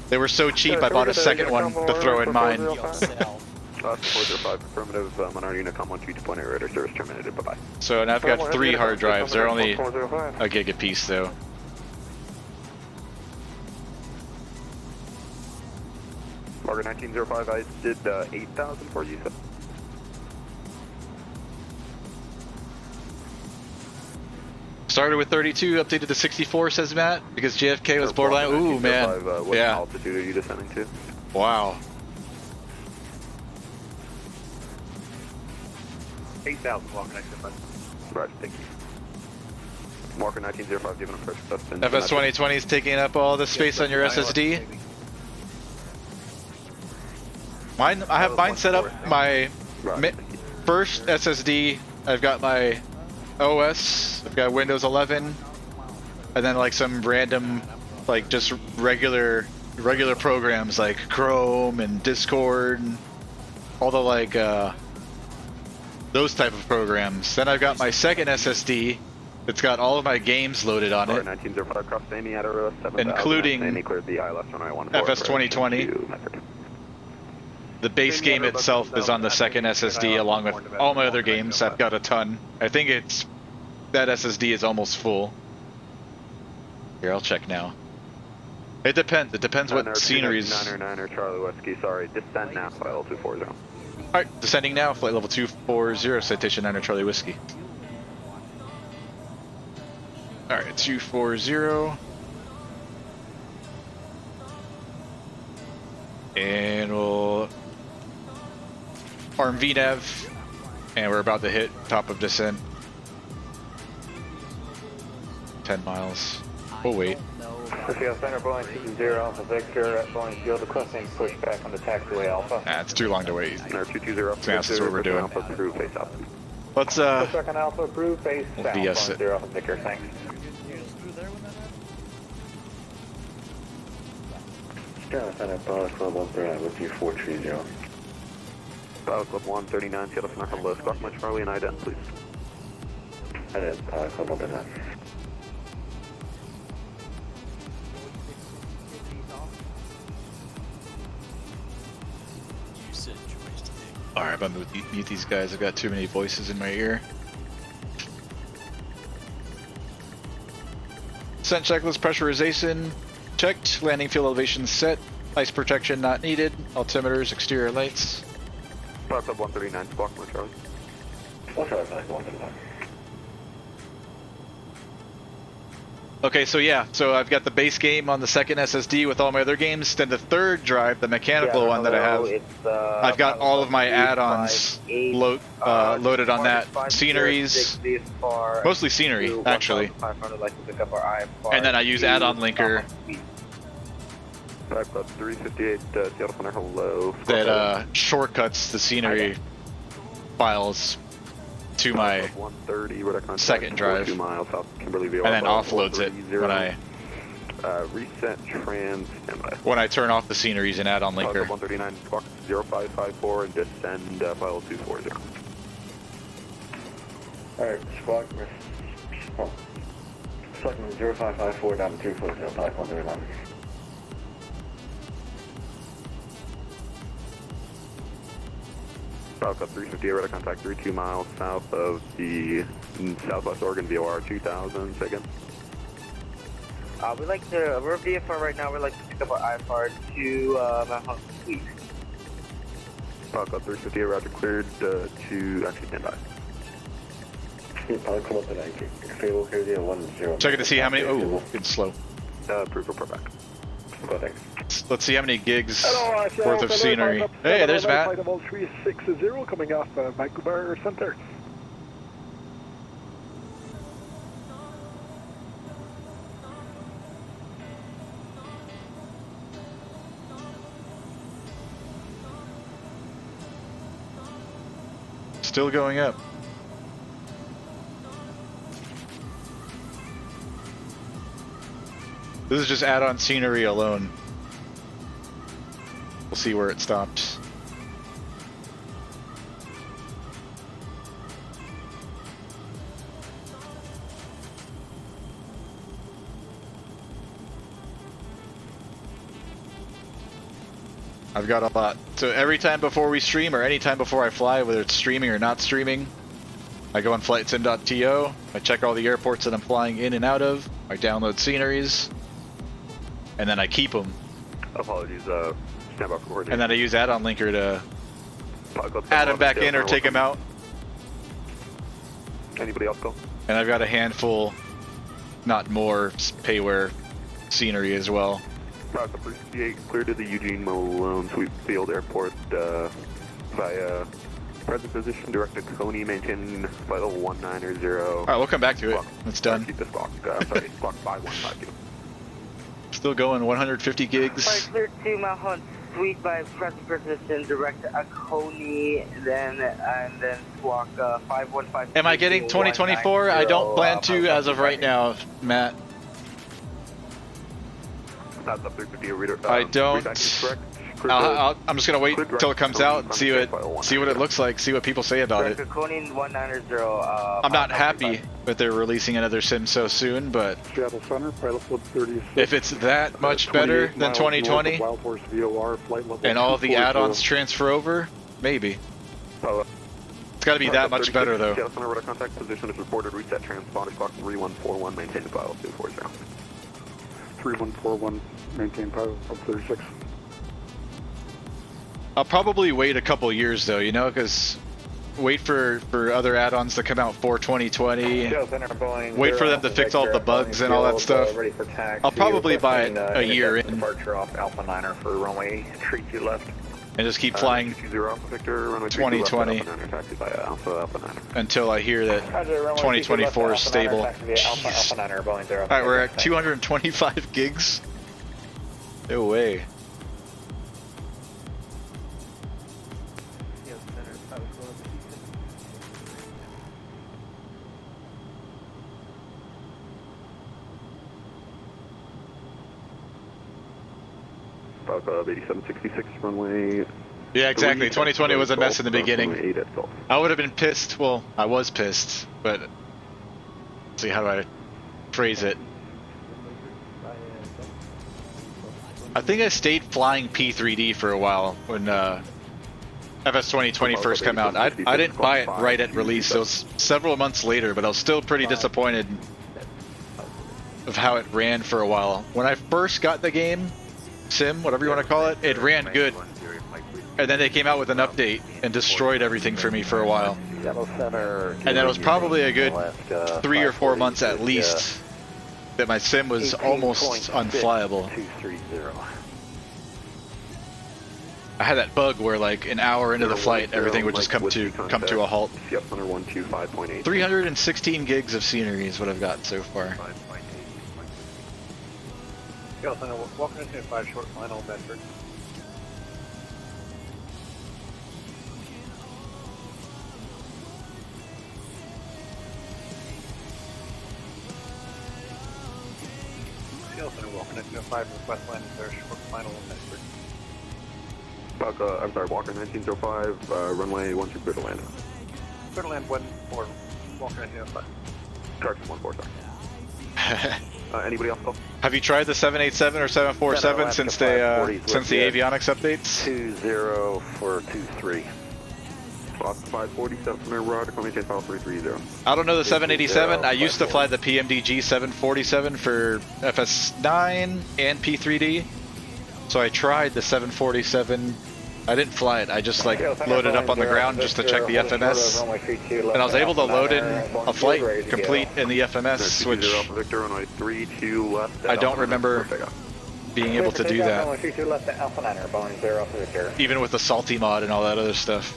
They were so cheap, I bought a second one to throw in mine. 405 affirmative, Minority Unicom 122.8 radar service terminated, bye-bye. So now I've got 3 hard drives. They're only a gig a piece though. Marker 1905, I did 8,000 for you. Started with 32, updated to 64, says Matt, because JFK was borderline. Ooh, man. What Yeah. altitude are you descending to? Wow. 8,000 long connection. Right, thank you. Marker 1905, given a pressure test. FS 2020 is taking up all the space on your SSD. Mine, I have mine set up. My first SSD, I've got my OS, I've got Windows 11, and then like some random, like just regular programs like Chrome and Discord, and all the like those type of programs. Then I've got my second SSD. It's got all of my games loaded on it, including FS 2020. The base game itself is on the second SSD along with all my other games. I've got a ton. I think that SSD is almost full. Here, I'll check now. It depends. It depends what sceneries. Charlie Whiskey, sorry, descend now, flight level 240. Alright, descending now, flight level 240, Citation 9 Charlie Whiskey. Alright, 240. And we'll arm VNAV, and we're about to hit top of descent. 10 miles. We'll wait. Center Boeing 20 Alpha Victor at Boeing Field requesting pushback on the taxiway Alpha. Nah, it's too long to wait. That's what we're doing. Let's Pushback on Alpha approved, face south. VS it. 10 Alpha Victor, thanks. Center Pilot Club 139 with you 430. Pilot Club 139, Seattle Center, hello, squawk my Charlie and ident, please. Ident, Pilot Club 139. Alright, I'm gonna mute these guys. I've got too many voices in my ear. Descent checklist pressurization checked. Landing field elevation set. Ice protection not needed. Altimeters, exterior lights. Pilot Club 139, squawk my Charlie. I'll try 139. Okay, so yeah, so I've got the base game on the second SSD with all my other games. Then the third drive, the mechanical one that I have, I've got all of my add-ons loaded on that. Sceneries, mostly scenery, actually. And then I use add-on linker. Pilot Club 358, Seattle Center, hello. That shortcuts the scenery files to my 130, second drive, miles south Kimberly, and then offloads it when I reset trans standby. When I turn off the sceneries and add on linker. 139, squawk 0554 and descend file 240. Alright, squawk 0554 down to 340, Pilot 139. Pilot Club 358, radar contact 32 miles south of the Southwest Oregon VOR 2000, second. We'd like to, we're VFR right now, we'd like to pick up our IFR to Mount Hunt, please. Pilot Club 358, roger cleared to actually stand by. Pilot Club 190, checking to see how many, oh, it's slow. Approve report back. Go, thanks. Let's see how many gigs worth of scenery. Hey, there's Matt. Flight 360 coming off Vancouver Center. Still going up. This is just add-on scenery alone. We'll see where it stops. I've got a lot. So every time before we stream or any time before I fly, whether it's streaming or not streaming, I go on flightsim.to, I check all the airports that I'm flying in and out of, I download sceneries, and then I keep them. Apologies, Stand by for coordination. And then I use add-on linker to Pilot add him back in or take him out. Anybody else go? And I've got a handful, not more, payware scenery as well. Pilot 368, clear to the Eugene Malone Sweet Field Airport via present position, direct to Coney, maintain vital 190. Alright, we'll come back to it. It's done. Keep this block. Sorry, block 5152. Still going 150 gigs. Flight clear to Mount Hunt Suite by present position, direct to Coney, and then squawk 515. Am I getting 2024? I don't plan to as of right now, Matt. That's up 350 reader. I don't. I'm just gonna wait till it comes out and see what it looks like, see what people say about it. I'm not happy that they're releasing another sim so soon, but Seattle Center, pilot flip 36. if it's that much better than 2020 Wild Horse VOR, flight level and all the add-ons transfer over, maybe. It's got to be that much better though. Seattle Center, radar contact position is reported. Reset transponder clock 3141. Maintain file 240. 3141. Maintain pilot flip 36. I'll probably wait a couple years though, you know, because wait for other add-ons to come out for 2020. Wait for them to fix all the bugs and all that stuff. I'll probably buy it a year in. Departure off Alpha 9er for runway 32 left. And just keep flying 2020 until I hear that 2024 is stable. Alright, we're at 225 gigs. No way. About 8766 runway. Yeah, exactly. 2020 was a mess in the beginning. I would have been pissed. Well, I was pissed, but let's see, how do I phrase it? I think I stayed flying P3D for a while when FS 2020 first came out. I didn't buy it right at release, so it's several months later, but I was still pretty disappointed of how it ran for a while. When I first got the game, sim, whatever you want to call it, it ran good. And then they came out with an update and destroyed everything for me for a while. And that was probably a good 3 or 4 months at least that my sim was almost unflyable. I had that bug where like an hour into the flight, everything would just come to a halt. 316 gigs of scenery is what I've got so far. Welcome to 5 short final Bedford. Seattle Center, welcome to 5 request landing there, short final Bedford. I'm sorry, Walker 1905, runway 12 clear to land. Clear to land 14, Walker 1905. Correction 14, sorry. Anybody else go? Have you tried the 787 or 747 since the avionics updates? 20423. Fox 547 from Roger, maintain file 330. I don't know the 787. I used to fly the PMDG 747 for FS9 and P3D. So I tried the 747. I didn't fly it. I just like loaded up on the ground just to check the FMS. And I was able to load in a flight complete in the FMS, which I don't remember being able to do that. Even with the salty mod and all that other stuff.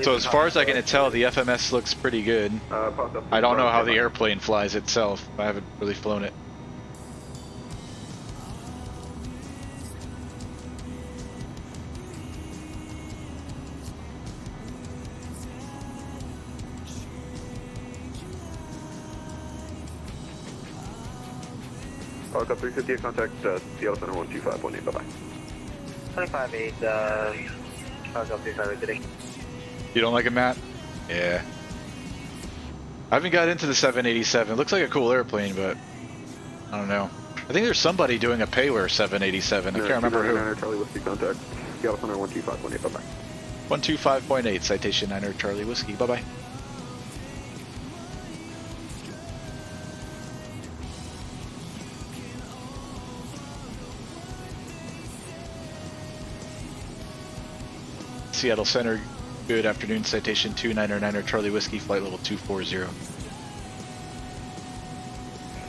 So as far as I can tell, the FMS looks pretty good. I don't know how the airplane flies itself. I haven't really flown it. Got 358 contact Seattle Center 125.8, bye-bye. 25.8, I'll go 358 today. You don't like it, Matt? Yeah. I haven't got into the 787. It looks like a cool airplane, but I don't know. I think there's somebody doing a payware 787. I can't remember who. Charlie Whiskey contact Seattle Center 125.8, bye-bye. 125.8, Citation 9 Charlie Whiskey, bye-bye. Seattle Center. Good afternoon. Citation 299er Charlie Whiskey, flight level 240.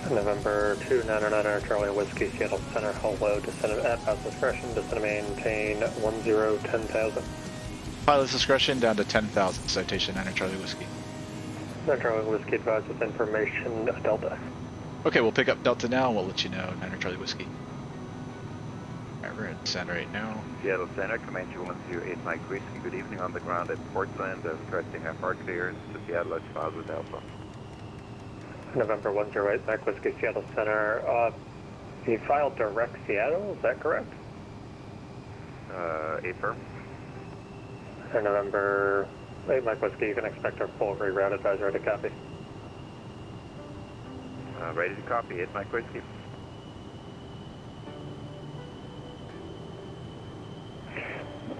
November 299er Charlie Whiskey, Seattle Center, hello, descend at pilot's discretion, descend to maintain 10,000. Pilot's discretion down to 10,000, Citation 9er Charlie Whiskey. 9er Charlie Whiskey advised with information, Delta. Okay, we'll pick up Delta now and we'll let you know, 9er Charlie Whiskey. Alright, we're at center right now. Seattle Center, Command 218 Mike Whiskey, good evening on the ground at Portland, requesting FR clearance to Seattle at Plaza Delta. November 108 Mike Whiskey, Seattle Center. You filed direct Seattle, is that correct? Affirm. And November 8 Mike Whiskey, you can expect our full reroute advisor to copy. Ready to copy, 8 Mike Whiskey.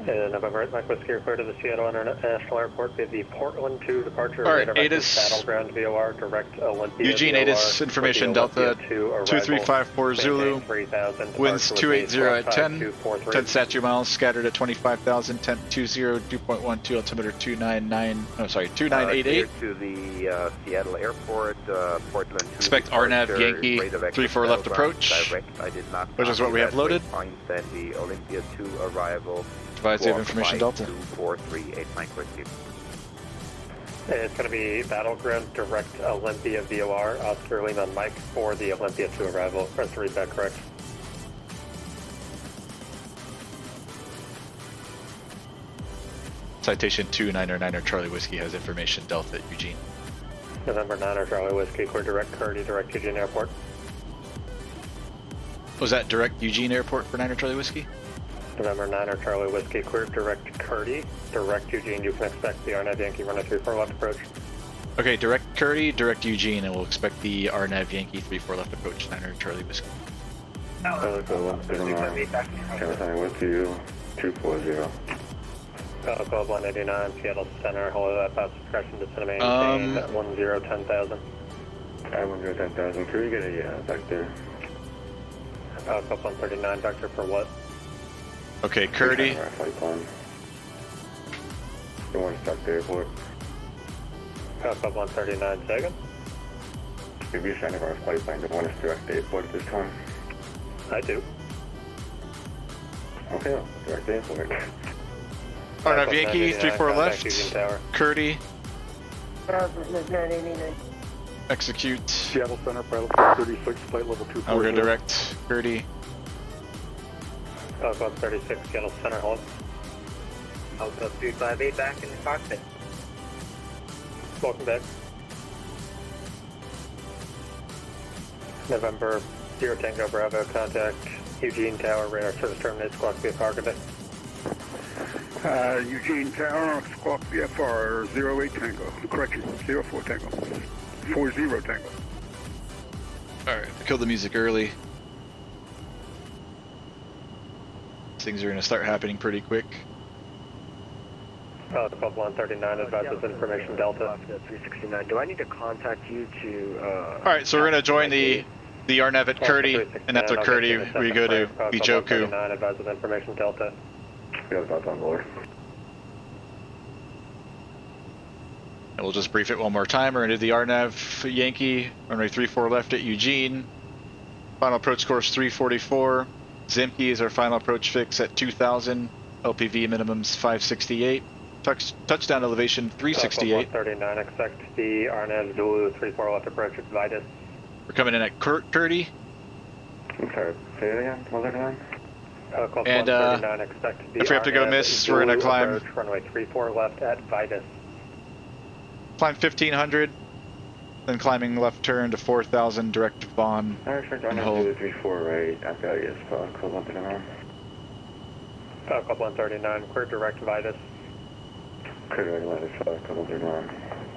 November 8 Mike Whiskey, clear to the Seattle International Airport via the Portland 2 departure. Alright, ATIS. Battleground VOR, direct Olympia. Eugene, VOR, ATIS, information Delta 2354 Zulu. Winds 280 at 10. 10 statute miles, scattered at 25,000. Temp 20, dew point 12, altimeter 299. No, sorry, 2988. To the Seattle Airport, Portland 2. Expect RNAV Yankee 34 left approach. Direct, I did not which is what we have loaded. Point and the Olympia 2 arrival. Advise you have information Delta. 2438 Mike Whiskey. It's going to be Battleground direct Olympia VOR, Oscar Lima Mike for the Olympia 2 arrival. Press to read that correct. Citation 299er Charlie Whiskey has information Delta at Eugene. November 9er Charlie Whiskey, clear direct Curdy, direct Eugene Airport. Was that direct Eugene Airport for 9er Charlie Whiskey? November 9er Charlie Whiskey, clear direct Curdy, direct Eugene. You can expect the RNAV Yankee runner 34 left approach. Okay, direct Curdy, direct Eugene, and we'll expect the RNAV Yankee 34 left approach, 9er Charlie Whiskey. With you, 240. Club 189, Seattle Center, hello, that pass discretion to maintain 10,000. 10,000. Can we get a vector? Club 139, vector for what? Okay, Curdy. Flight plan. You want to start the airport? Club 139, second. Maybe you're trying to our flight plan. Don't want us to direct the airport at this time? I do. Okay, direct the airport. RNAV Yankee 34 left. Curdy. Execute. Seattle Center, pilot 36, flight level 240. We're going to direct Curdy. Club 36, Seattle Center, hold. Alpha 358 back in the cockpit. Welcome back. November 0 Tango Bravo, contact Eugene Tower, radar service terminates, squawk VFR, good day. Eugene Tower, squawk VFR 08 Tango. Correction, 04 Tango. 40 Tango. Alright, I killed the music early. Things are going to start happening pretty quick. Club 139 advises information Delta. 369. Do I need to contact you to... Alright, so we're going to join the RNAV at Curdy, and after Curdy we go to Bijoku. 139 advises information Delta. We have thoughts on board. And we'll just brief it one more time. We're going to do the RNAV Yankee, runway 34 left at Eugene. Final approach course 344. Zimke is our final approach fix at 2,000. LPV minimums 568. Touchdown elevation 368. 139, expect the RNAV Zulu 34 left approach at Vitus. We're coming in at Curdy. I'm sorry, say it again, 139? And expect the if we have to go miss, we're going to climb. Runway 34 left at Vitus. Climb 1,500. Then climbing left turn to 4,000 direct to Vaughn. And hold. 34 right, I've got you, Club 139. Club 139, clear direct Vitus. Clear direct Vitus, Club 139.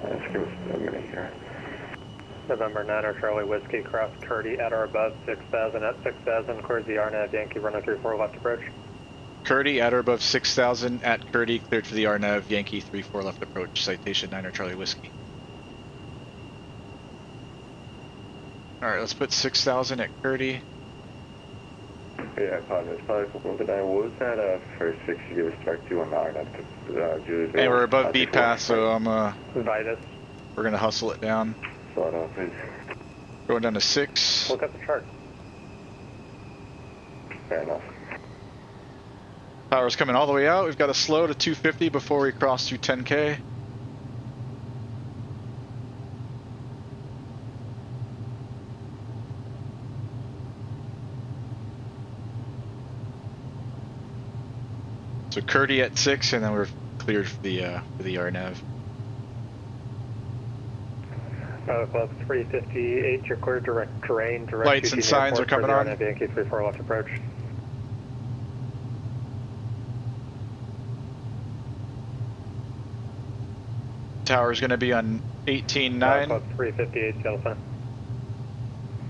Let's give us a minute here. November 9er Charlie Whiskey, cross Curdy at or above 6,000 at 6,000, clears the RNAV Yankee, runway 34 left approach. Curdy at or above 6,000 at Curdy, cleared for the RNAV Yankee 34 left approach, citation 9er Charlie Whiskey. Alright, let's put 6,000 at Curdy. Yeah, apologize. Pilot 119, what was that first fix you gave us direct to on the RNAV to And we're above beat path, so I'm Vitus. we're gonna hustle it down. Slow down, please. Going down to 6. Look at the chart. Fair enough. Power's coming all the way out. We've got to slow to 250 before we cross through 10K. So Curdy at 6, and then we're cleared for the RNAV. Club 358, you're clear direct terrain. Direct Lights and signs are coming on. Yankee 34 left approach. Tower's going to be on 18.9. Club 358, Seattle Center.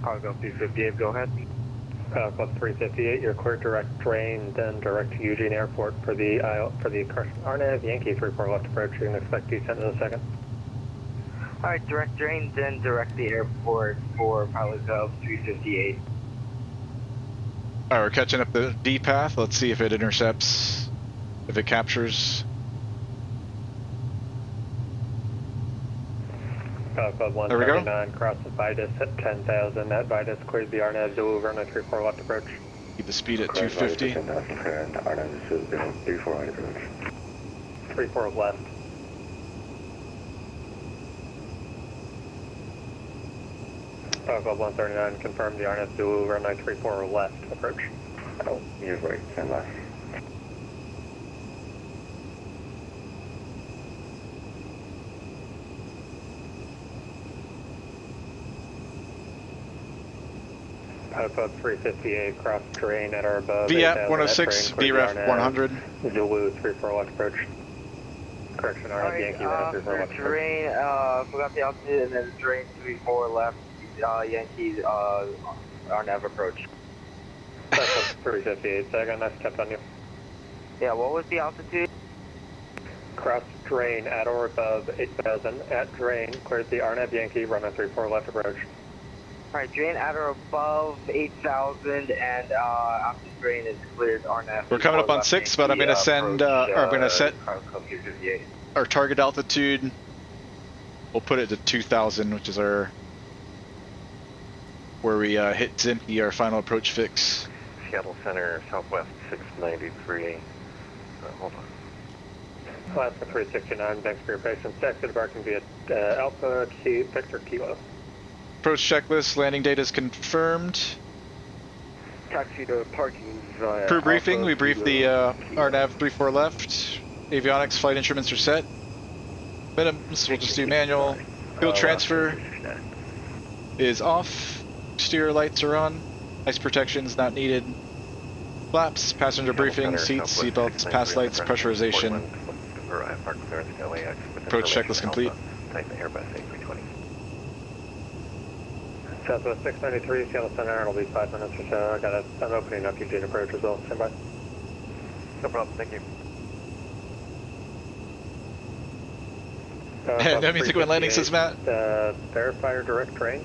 Cargo 358, go ahead. Club 358, you're clear direct terrain, then direct to Eugene Airport for the RNAV Yankee 34 left approach. You can expect descent in a second. Alright, direct drain, then direct the airport for Pilot Gov 358. Alright, we're catching up the D path. Let's see if it intercepts, if it captures. Club 139, cross the Vitus at 10,000. That Vitus cleared the RNAV Zulu, runway 34 left approach. Keep the speed at 250. 34 left. Club 139, confirm the RNAV Zulu, runway 34 left approach. Oh, you're right, 10 left. Club 358, cross terrain at or above. VAP 106, VREF 100. Zulu 34 left approach. Correction, RNAV Yankee 134 left approach. Terrain, forgot the altitude, and then terrain 34 left, Yankee, RNAV approach. That's 358, second, I stepped on you. Yeah, what was the altitude? Cross terrain at or above 8,000. At drain, cleared the RNAV Yankee, runway 34 left approach. Alright, drain at or above 8,000, and after drain is cleared RNAV. We're coming up on 6, but I'm going to send, or I'm going to set our target altitude. We'll put it to 2,000, which is our, where we hit Zimpy, our final approach fix. Seattle Center, Southwest 693. Hold on. Alaska 369, thanks for your patience. Taxi debarking via Alpha Victor Kilo. Approach checklist, landing data is confirmed. Taxi to parking. Crew briefing, we briefed the RNAV 34 left. Avionics flight instruments are set. Minimums, we'll just do manual. Fuel transfer is off. Exterior lights are on. Ice protection is not needed. Flaps, passenger briefing, seats, seatbelts, pass lights, pressurization. Approach checklist complete. Southwest 693, Seattle Center, it'll be 5 minutes or so. I'm opening up Eugene approach as well. Stand by. No problem, thank you. That means to go in landing, says Matt. Verify your direct train.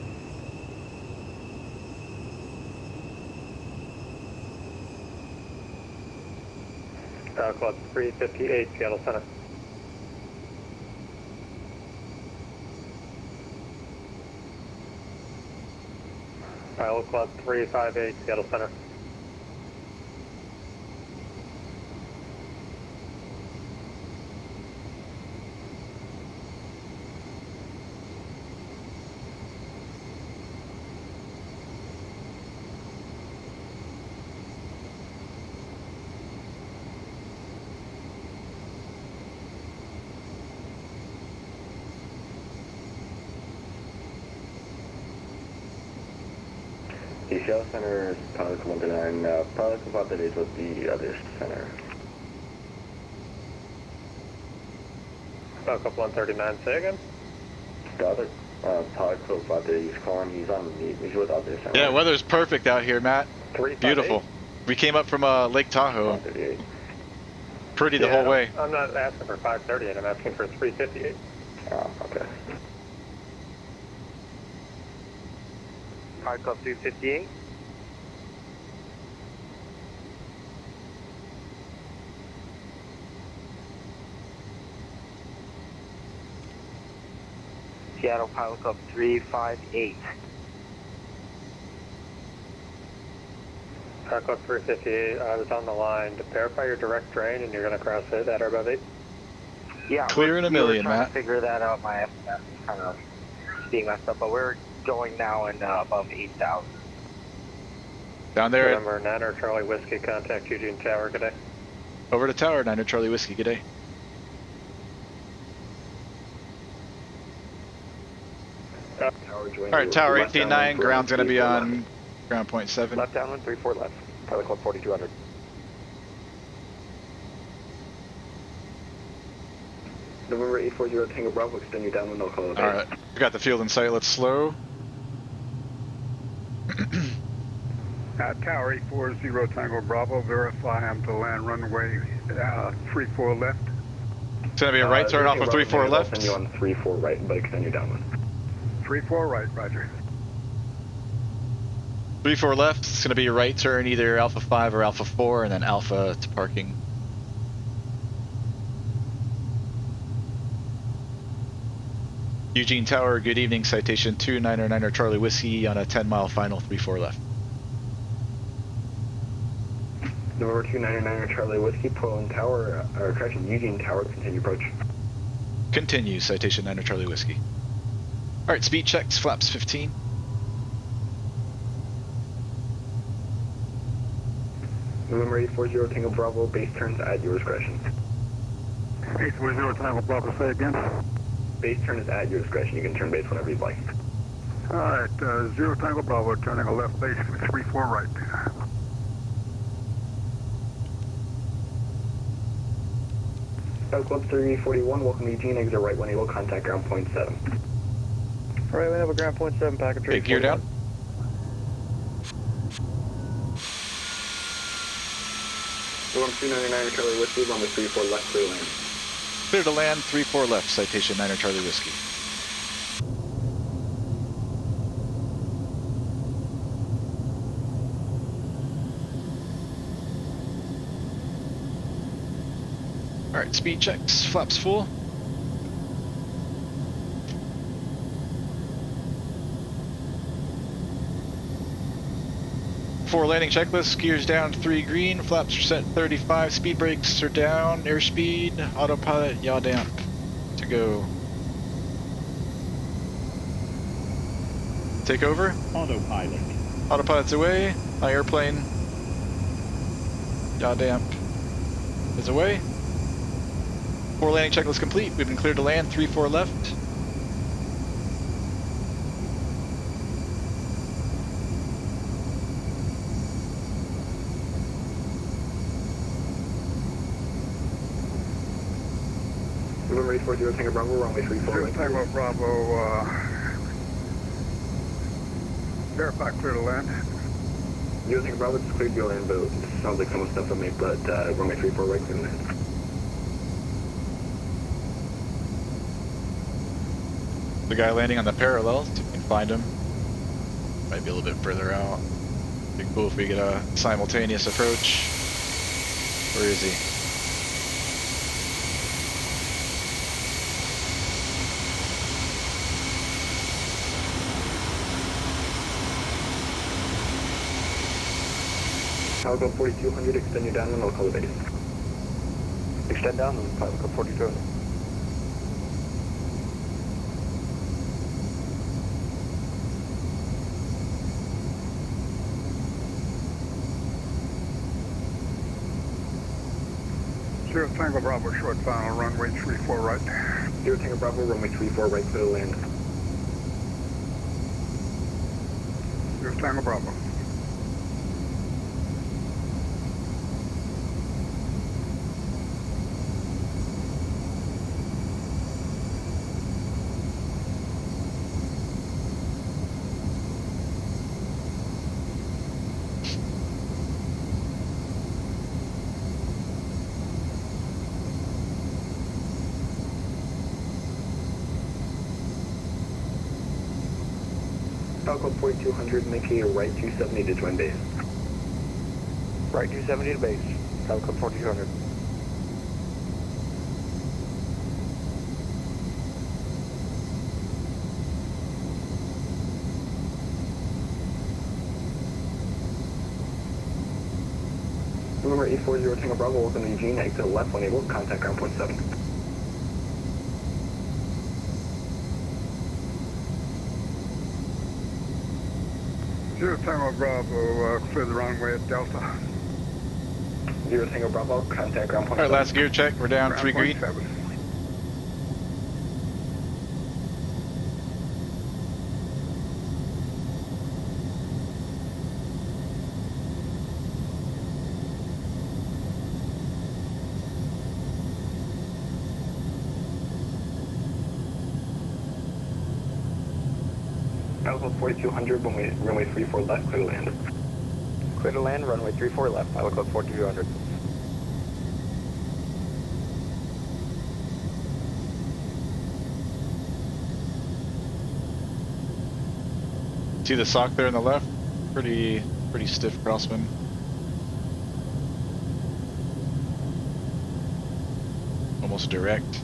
Club 358, Seattle Center. Pilot Club 358, Seattle Center. Seattle Center, Pilot 129, Pilot about the days with the other center. Pilot 139, say again? The other Pilot about the he's calling, he's with other center. Yeah, weather's perfect out here, Matt. Beautiful. We came up from Lake Tahoe. Pretty the whole way. I'm not asking for 538, I'm asking for 358. Oh, okay. Pilot Club 358. Seattle Pilot Club 358. Pilot Club 358, I was on the line to verify your direct drain and you're going to cross it at or above 8? Yeah, Clear in a million, we were trying Matt. to figure that out. My FSLTL is kind of being messed up, but we're going now and above 8,000. Down there. November 9 Charlie Whiskey, contact Eugene Tower, good day. Over to Tower, 9 Charlie Whiskey, good day. Alright, Tower 189, ground's gonna be on ground point 7. Left downwind, 34 left. Pilot Club 4200. November 840 Tango Bravo, extend your downwind, I'll call it. Alright, we got the field in sight, let's slow. Tower 840 Tango Bravo, verify I'm to land runway 34 left. It's gonna be a right turn off of 34 left. I'll send you on 34 right, but extend your downwind. 34 right, roger. 34 left, it's gonna be a right turn, either Alpha 5 or Alpha 4, and then Alpha to parking. Eugene Tower, good evening, citation 299 Charlie Whiskey on a 10-mile final, 34 left. November 299 Charlie Whiskey, Poland Tower, or correction, Eugene Tower, continue approach. Continue, citation 9 Charlie Whiskey. Alright, speed checks, flaps 15. November 840 Tango Bravo, base turns at your discretion. 840 Tango Bravo, say again. Base turn is at your discretion, you can turn base whenever you'd like. Alright, 0 Tango Bravo, turning a left base, 34 right. Pilot Club 341, welcome to Eugene, exit right when able, contact ground point 7. Alright, we have a ground point 7, packet 341. Big gear down. November 299 Charlie Whiskey, runway 34 left, clear land. Clear to land, 34 left, citation 9 Charlie Whiskey. Alright, speed checks, flaps full. Four landing checklist, gears down 3 green, flaps are set 35, speed brakes are down, airspeed, autopilot, yaw damp to go. Take over. Autopilot. Autopilot's away, my airplane, yaw damp is away. 4 landing checklist complete, we've been cleared to land, 3-4 left. November 840 Tango Bravo, runway 34 right. Tango Bravo, verify clear to land. 0 Tango Bravo, just cleared your land, but it sounds like someone stepped on me, but runway 34 right, clear to land. The guy landing on the parallel, see if we can find him. Might be a little bit further out. Be cool if we get a simultaneous approach. Where is he? Pilot Club 4200, extend your downwind, I'll call the base. Extend downwind, Pilot Club 4200. Zero Tango Bravo, short final, runway 34 right. 0 Tango Bravo, runway 34 right, clear to land. Zero Tango Bravo. Pilot Club 4200, making a right 270 to join base. Right 270 to base. Pilot Club 4200. 840 Tango Bravo, welcome to Eugene, exit left when able, contact ground point 7. Zero Tango Bravo, clear the runway at Delta. 0 Tango Bravo, contact ground point 7. Alright, last gear check, we're down 3 green. 7. Pilot 4200, runway 34 left, clear to land. Clear to land, runway 34 left, Pilot Club 4200. See the sock there on the left? Pretty stiff crosswind. Almost direct.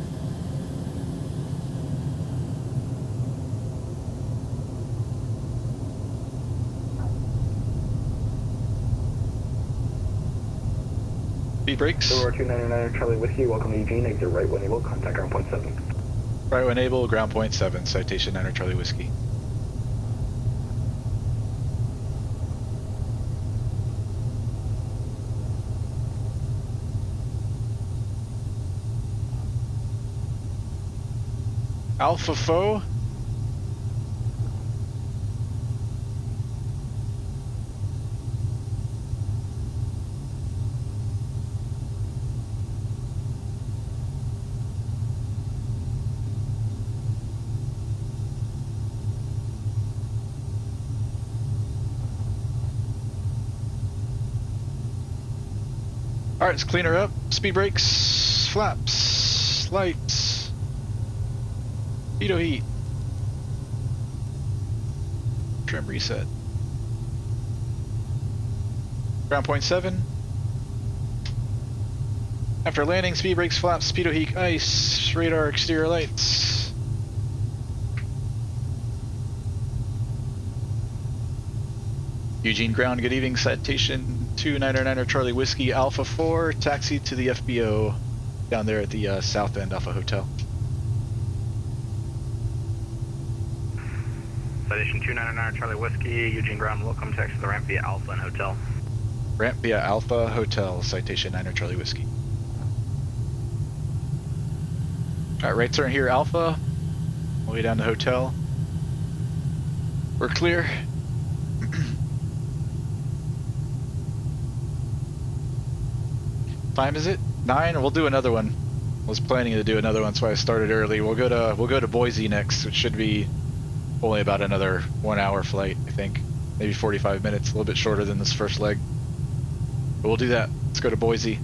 Speed brakes. Door 299 Charlie Whiskey, welcome to Eugene, exit right when able, contact ground point 7. Right when able, ground point 7, Citation 9 Charlie Whiskey. Alpha Foe. Alright, let's clean her up. Speed brakes, flaps, lights, speedo heat, trim reset. Ground point 7. After landing, speed brakes, flaps, speedo heat, ice, radar, exterior lights. Eugene ground, good evening. Citation 299 Charlie Whiskey Alpha 4, taxi to the FBO down there at the South End Alpha Hotel. Citation 299 Charlie Whiskey, Eugene ground, welcome, taxi to the ramp via Alpha and Hotel. Ramp via Alpha Hotel, Citation 9 Charlie Whiskey. Alright, right turn here, Alpha, all the way down to Hotel. We're clear. Time is it? 9? We'll do another one. I was planning to do another one, so I started early. We'll go to Boise next, which should be only about another 1 hour flight, I think. Maybe 45 minutes, a little bit shorter than this first leg. But we'll do that. Let's go to Boise.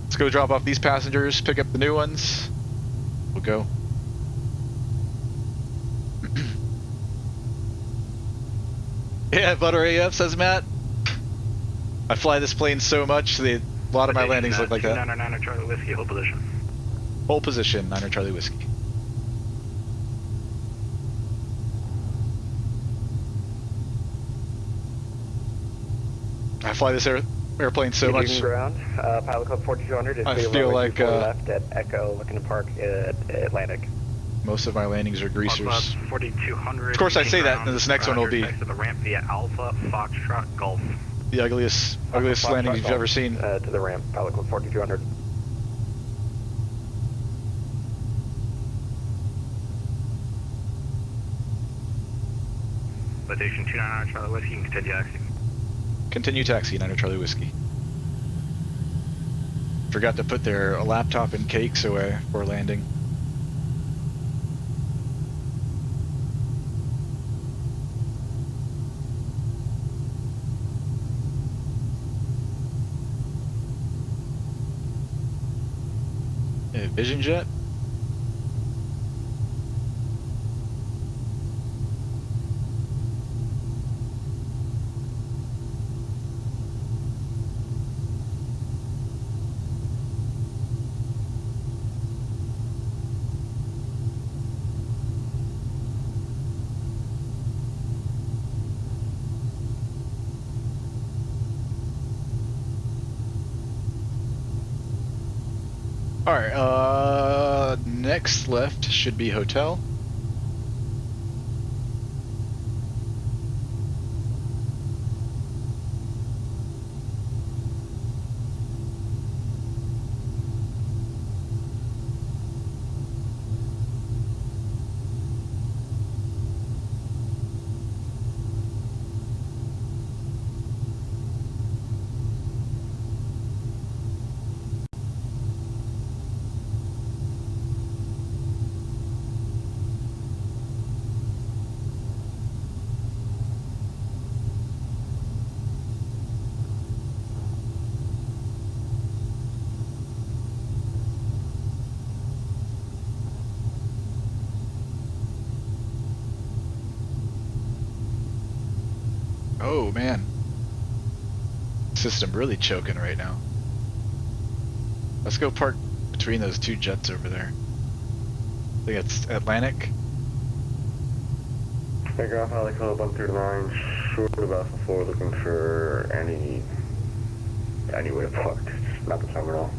Let's go drop off these passengers, pick up the new ones. We'll go. Yeah, Butter AF, says Matt. I fly this plane so much, a lot of my landings look like that. 299 Charlie Whiskey, hold position. Hold position, 9 Charlie Whiskey. I fly this airplane so much. Ground, Pilot Club 4200 is I feel like left at Echo, looking to park at Atlantic. Most of my landings are greasers. 4200. Of course I say that, and this next one will be to the ramp via Alpha, Foxtrot, Golf. The ugliest landing you've ever seen. To the ramp, Pilot Club 4200. Citation 299 Charlie Whiskey, you can continue taxi. Continue taxi, 9 Charlie Whiskey. Forgot to put their laptop and cakes away before landing. Vision jet. Alright, next left should be hotel. Oh man, system really choking right now. Let's go park between those two jets over there. I think it's Atlantic. Navigraph, Alley Club 139, short of Alpha 4, looking for any way to park, not the terminal.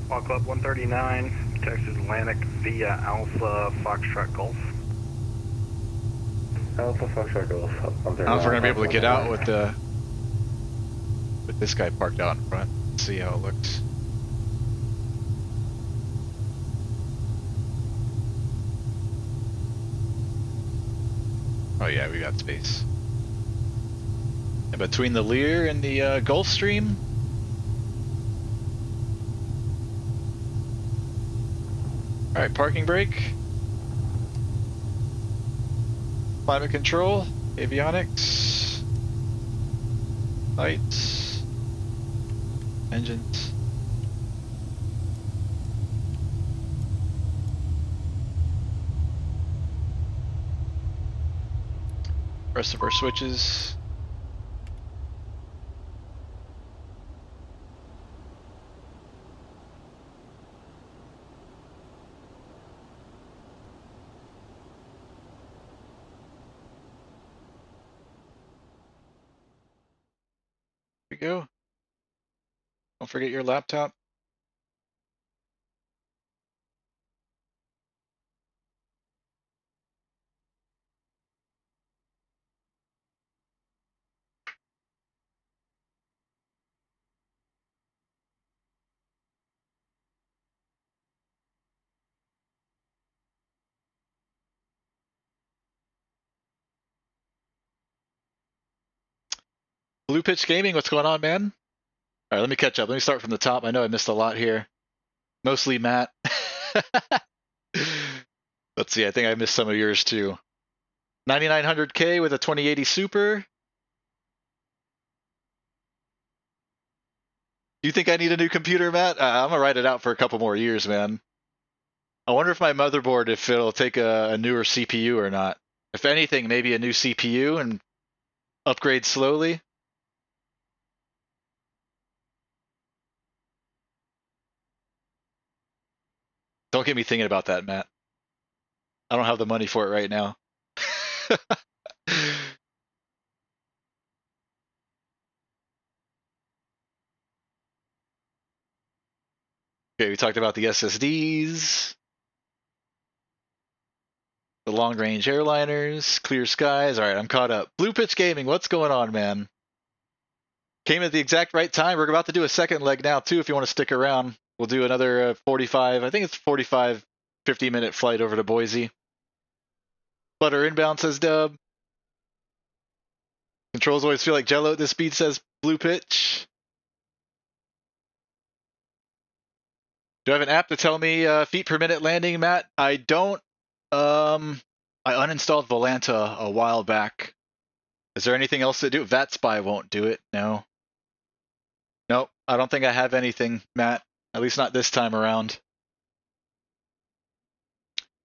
All Club 139, Texas Atlantic via Alpha Foxtrot Golf. Alpha Foxtrot Golf. I don't know if we're gonna be able to get out with this guy parked out in front. Let's see how it looks. Oh yeah, we got space. And between the Lear and the Gulfstream. All right, parking brake. Climate control, avionics, lights, engines. Rest of our switches. Here we go. Don't forget your laptop. Blue Pitch Gaming, what's going on, man? All right, let me catch up. Let me start from the top. I know I missed a lot here. Mostly Matt. Let's see, I think I missed some of yours too. 9900K with a 2080 Super. You think I need a new computer, Matt? I'm gonna ride it out for a couple more years, man. I wonder if my motherboard, if it'll take a newer CPU or not. If anything, maybe a new CPU and upgrade slowly. Don't get me thinking about that, Matt. I don't have the money for it right now. Okay, we talked about the SSDs, the long-range airliners, clear skies. All right, I'm caught up. Blue Pitch Gaming, what's going on, man? Came at the exact right time. We're about to do a second leg now, too, if you want to stick around. We'll do another 45, I think it's 45, 50-minute flight over to Boise. Flutter inbound, says Dub. Controls always feel like Jello at this speed, says Blue Pitch. Do I have an app to tell me feet per minute landing, Matt? I don't. I uninstalled Volanta a while back. Is there anything else to do? VATSIM won't do it. No. Nope. I don't think I have anything, Matt. At least not this time around.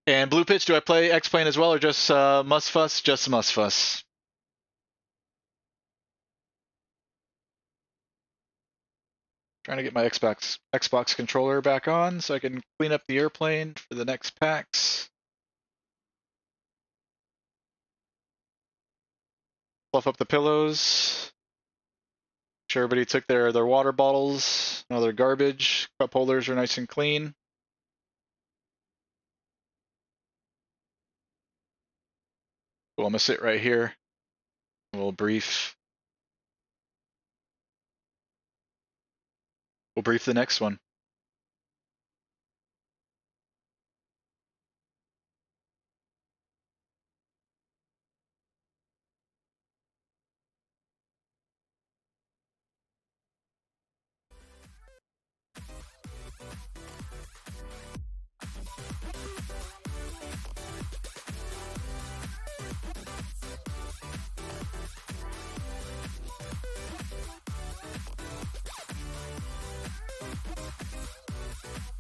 And Blue Pitch, do I play X-Plane as well, or just MSFS? Just MSFS. Trying to get my Xbox controller back on so I can clean up the airplane for the next packs. Fluff up the pillows. Sure, everybody took their water bottles, no other garbage. Cup holders are nice and clean. Cool, I'm gonna sit right here. A little brief. We'll brief the next one.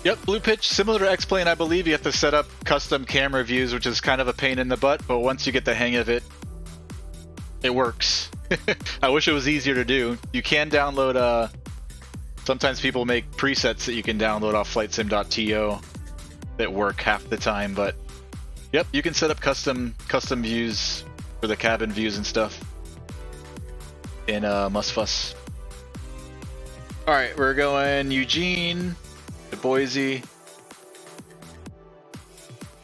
Yep, Blue Pitch, similar to X-Plane, I believe you have to set up custom camera views, which is kind of a pain in the butt, but once you get the hang of it, it works. I wish it was easier to do. You can download, sometimes people make presets that you can download off flightsim.to that work half the time, but yep, you can set up custom views for the cabin views and stuff in MSFS. Alright, we're going Eugene to Boise.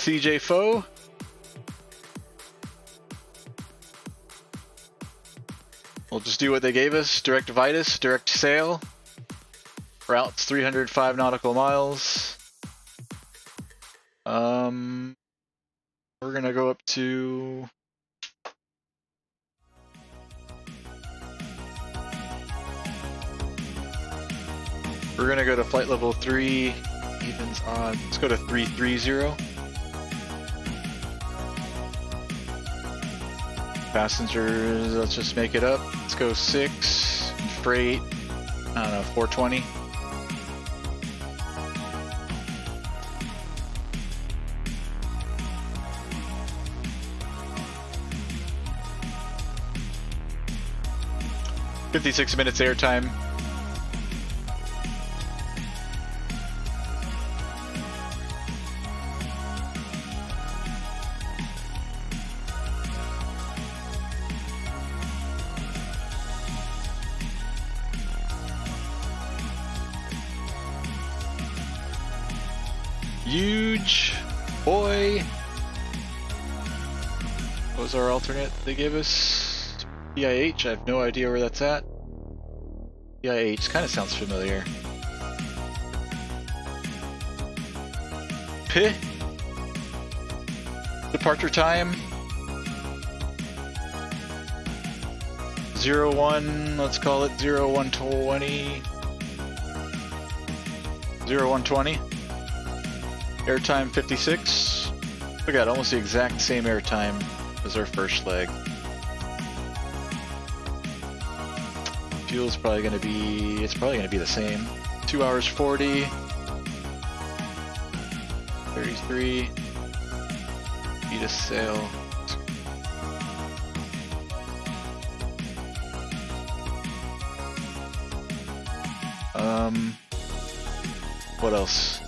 CJ4. We'll just do what they gave us. Direct Vitus, direct sail. Routes 305 nautical miles. We're gonna go up to flight level 3, evens on. Let's go to 330. Passengers, let's just make it up. Let's go 6. Freight, I don't know, 420. "56 minutes airtime." Huge boy. What was our alternate they gave us? PIH, I have no idea where that's at. PIH kind of sounds familiar. P. Departure time 01, let's call it 0120. 0120. Airtime 56. We got almost the exact same airtime as our first leg. Fuel's probably gonna be, it's probably gonna be the same. 2 hours 40. 33. Speed of sail. What else?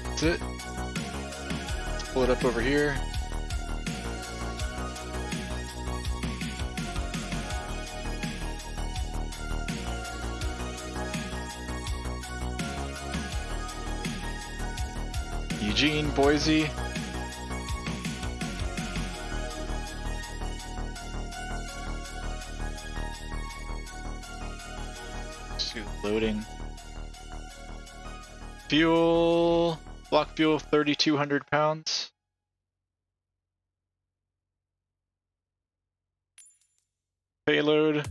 That's it. Let's pull it up over here. Eugene, Boise. Loading. Fuel, block fuel 3,200 pounds. Payload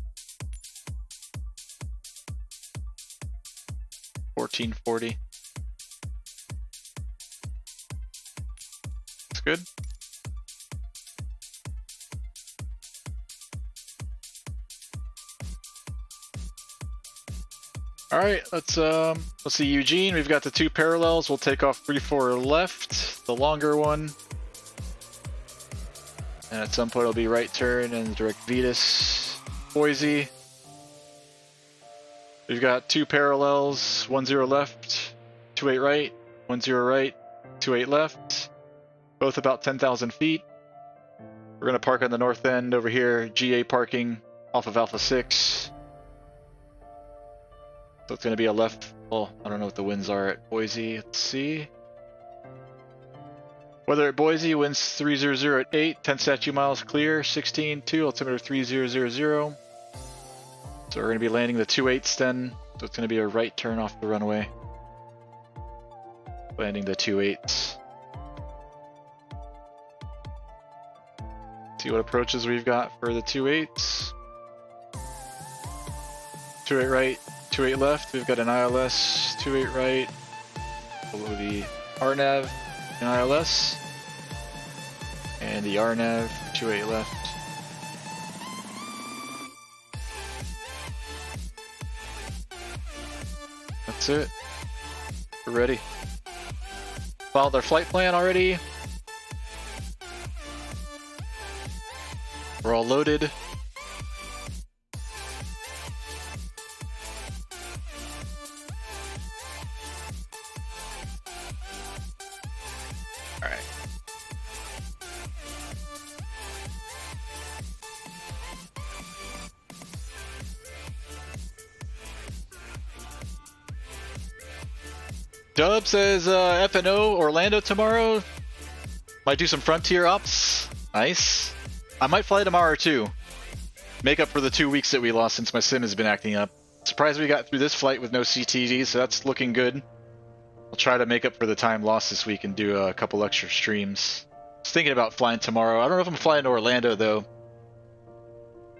1440. That's good. All right, let's see Eugene. We've got the 2 parallels. We'll take off 34 left, the longer one. And at some point it'll be right turn and direct Vetus, Boise. We've got 2 parallels, 10 left, 28 right, 10 right, 28 left. Both about 10,000 feet. We're gonna park on the north end over here, GA parking off of Alpha 6. So it's going to be a left. Well, I don't know what the winds are at Boise. Let's see. Weather at Boise, winds 300 at 8, 10 statute miles clear, 16-2, altimeter 3000. So we're going to be landing the 2/8s then. So it's going to be a right turn off the runway. Landing the 2/8s. See what approaches we've got for the 2/8s. 2/8 right, 2/8 left. We've got an ILS, 2/8 right, below the RNAV and ILS, and the RNAV, 2/8 left. That's it. We're ready. Followed our flight plan already. We're all loaded. All right. Dub says FNO Orlando tomorrow. Might do some frontier ops. Nice. I might fly tomorrow too. Make up for the 2 weeks that we lost since my sim has been acting up. Surprised we got through this flight with no CTD, so that's looking good. I'll try to make up for the time lost this week and do a couple extra streams. I was thinking about flying tomorrow. I don't know if I'm flying to Orlando though.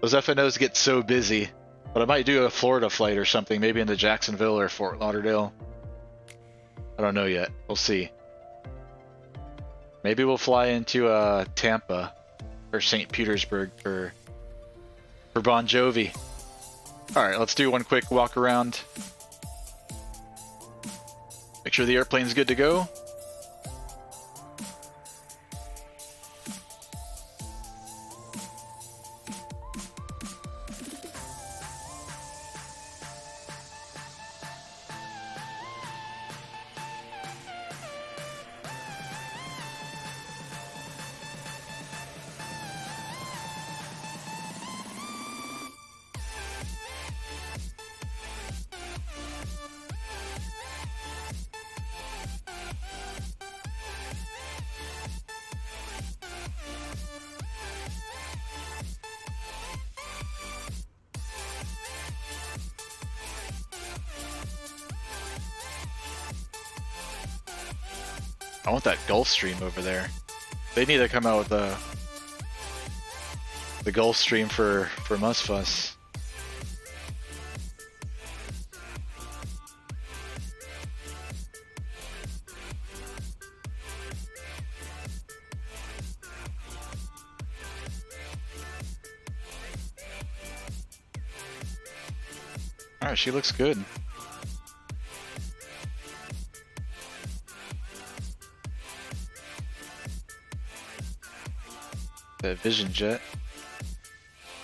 Those FNOs get so busy. But I might do a Florida flight or something, maybe into Jacksonville or Fort Lauderdale. I don't know yet. We'll see. Maybe we'll fly into Tampa or St. Petersburg for Bon Jovi. All right, let's do one quick walk around. Make sure the airplane's good to go. I want that Gulfstream over there. They need to come out with the Gulfstream for MSFS. Alright, she looks good. The Vision Jet.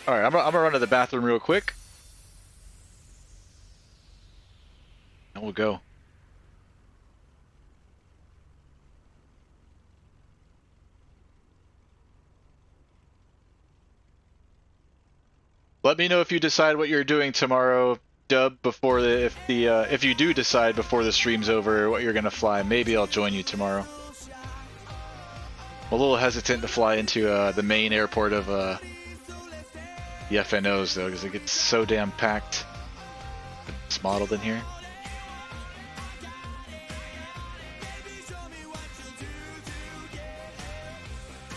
Alright, I'm gonna run to the bathroom real quick. And we'll go. Let me know if you decide what you're doing tomorrow, Dub, before if you do decide before the stream's over what you're gonna fly. Maybe I'll join you tomorrow. I'm a little hesitant to fly into the main airport of the FNOs though, because it gets so damn packed. It's modeled in here.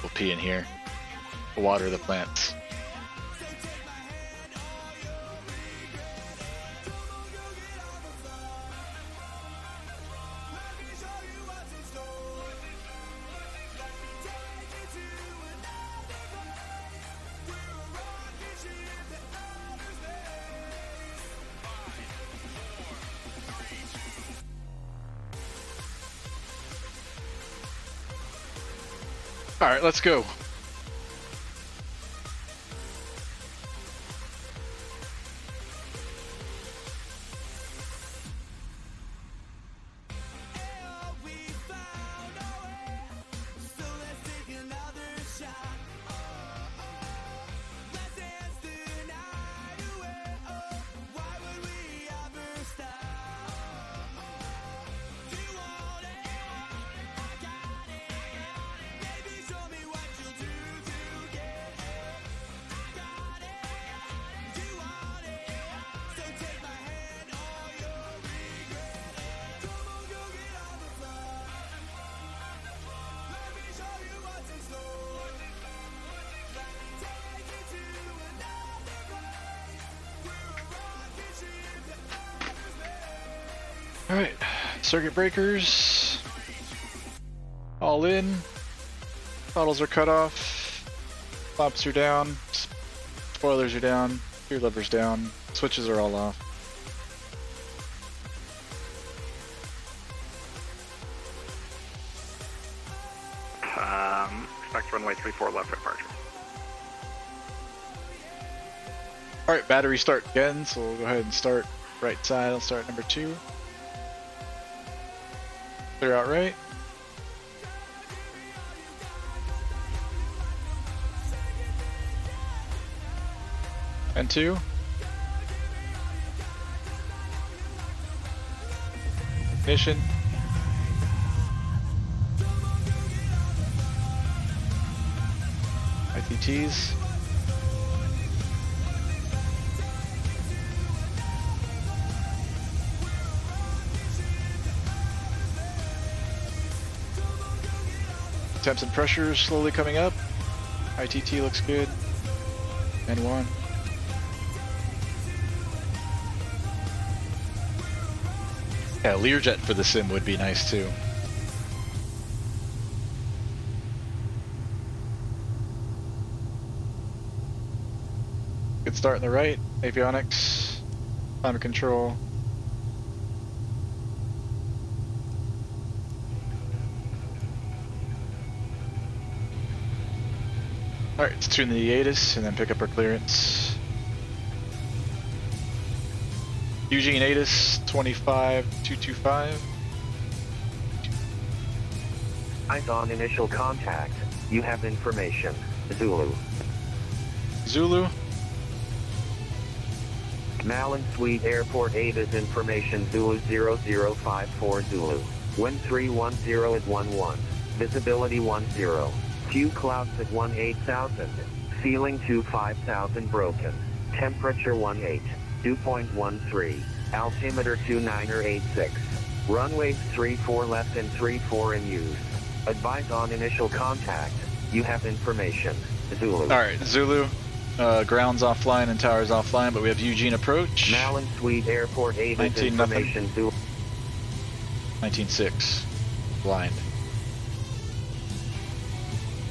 We'll pee in here. We'll water the plants. All right, let's go. Alright, circuit breakers. All in. Bottles are cut off. Flaps are down. Spoilers are down. Gear levers down. Switches are all off. Expect runway 34 left for departure. Alright, battery start again, so we'll go ahead and start right side. I'll start number 2. Clear out right. And 2. Ignition. ITTs. Temps and pressures slowly coming up. ITT looks good. N1. Yeah, Learjet for the sim would be nice too. Good start in the right. Avionics. Climate control. Alright, let's tune the ATIS and then pick up our clearance. Eugene ATIS 25225. Eyes on initial contact. You have information. Zulu. Zulu. Malin Suite Airport ATIS information Zulu 0054 Zulu. Wind 310 at 11. Visibility 10. Few clouds at 18,000. Ceiling 25,000 broken. Temperature 18. Dew point 13. Altimeter 2986. Runways 34 left and 34 in use. Advise on initial contact. You have information. Zulu. Alright, Zulu. Ground's offline and tower's offline, but we have Eugene approach. Malin Suite Airport ATIS information Zulu. 19.6. Blind.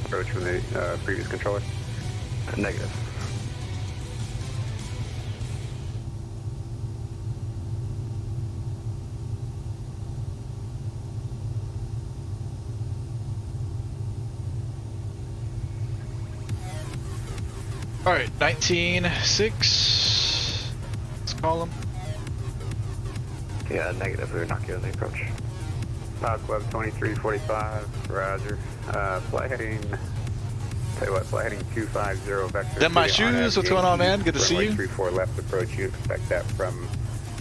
Approach from the previous controller. Negative. Alright, 19.6. Let's call him. Yeah, negative. We're not getting the approach. Pilot Club 2345, roger. Fly heading, tell you what, fly heading 250 vector. Them my shoes, what's going on, man? Good to see you. 34 left approach, you expect that from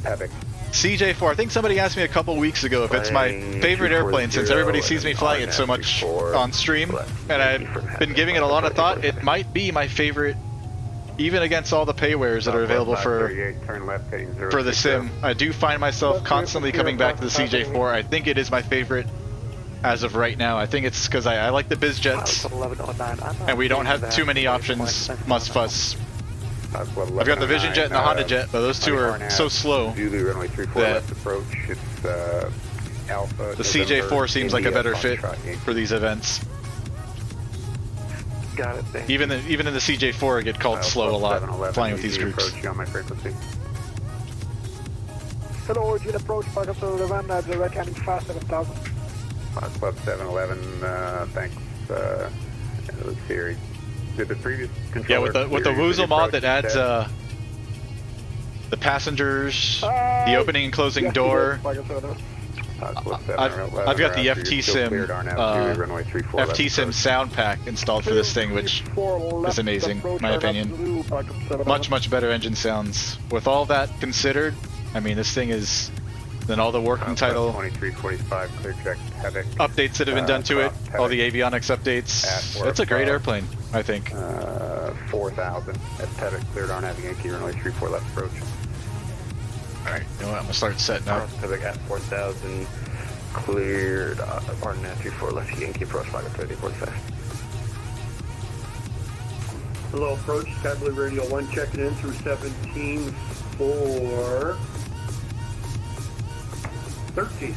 Epic. CJ4, I think somebody asked me a couple weeks ago if it's my favorite airplane since everybody sees me flying it so much on stream, and I've been giving it a lot of thought. It might be my favorite, even against all the paywares that are available for the sim. I do find myself constantly coming back to the CJ4. I think it is my favorite as of right now. I think it's because I like the biz jets, and we don't have too many options, must fuss. I've got the Vision Jet and the Honda Jet, but those two are so slow that the CJ4 seems like a better fit for these events. Got it, even in the CJ4 I get called slow a lot flying with these groups. Hello, Eugene approach, back up to the van, direct heading fast 7,000. Club 711, thanks. Let's see. Did the previous controller, yeah, with the Woozle mod that adds the passengers, the opening and closing door. I've got the FTSIM sound pack installed for this thing, which is amazing, in my opinion. Much better engine sounds. With all that considered, I mean, this thing is then all the working title updates that have been done to it, all the avionics updates. It's a great airplane, I think. 4,000 at Tevic, cleared on having Yankee runway 34 left approach. Alright, you know what, I'm gonna start setting up. Tevic at 4,000, cleared, pardon that, 34 left Yankee approach, 5:30:45. Hello, approach, Sky Blue Radio 1 checking in through 17-4. 13.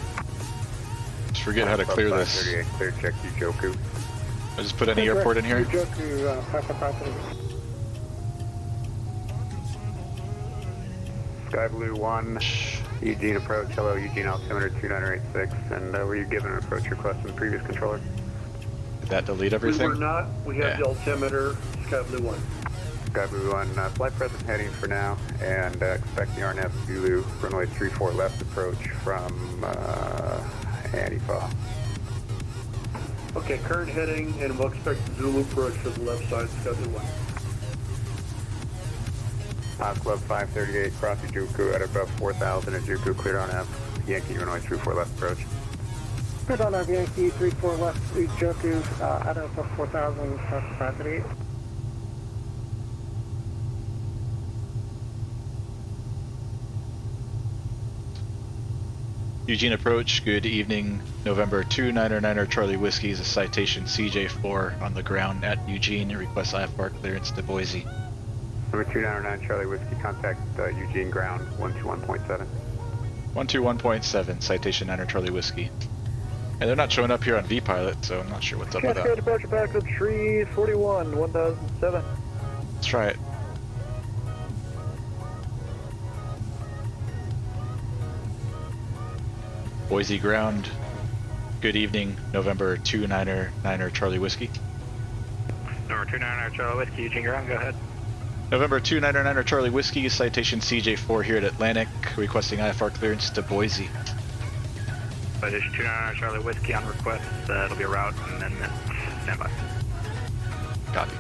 Just forget how to clear this. 38, clear check Ujoku. I just put any airport in here. Ujoku, 5538. Sky Blue 1, Eugene approach. Hello, Eugene altimeter 2986. And were you given an approach request from the previous controller? Did that delete everything? We were not. We have the altimeter, Sky Blue 1. Sky Blue 1, flight present heading for now, and expect the RNF Zulu, runway 34 left approach from Antifa. Okay, current heading, and we'll expect Zulu approach for the left side, Sky Blue 1. Club 538, cross Ujoku at above 4,000 at Juku, clear on F. Yankee runway 34 left approach. Cleared on F, Yankee 34 left, Ujoku at above 4,000, cross 538. Eugene approach, good evening. November 299er Charlie Whiskey is a citation CJ4 on the ground at Eugene. Request IFR clearance to Boise. Number 299 Charlie Whiskey, contact Eugene ground 121.7. 121.7, citation 9er Charlie Whiskey. And they're not showing up here on vPilot, so I'm not sure what's up with that. Departure package 341, 1007. Let's try it. Boise ground, good evening. November 299er Charlie Whiskey. Number 299er Charlie Whiskey, Eugene ground, go ahead. November 299er Charlie Whiskey, citation CJ4 here at Atlantic, requesting IFR clearance to Boise. Citation 299er Charlie Whiskey on request, it'll be a route and then stand by. Copy.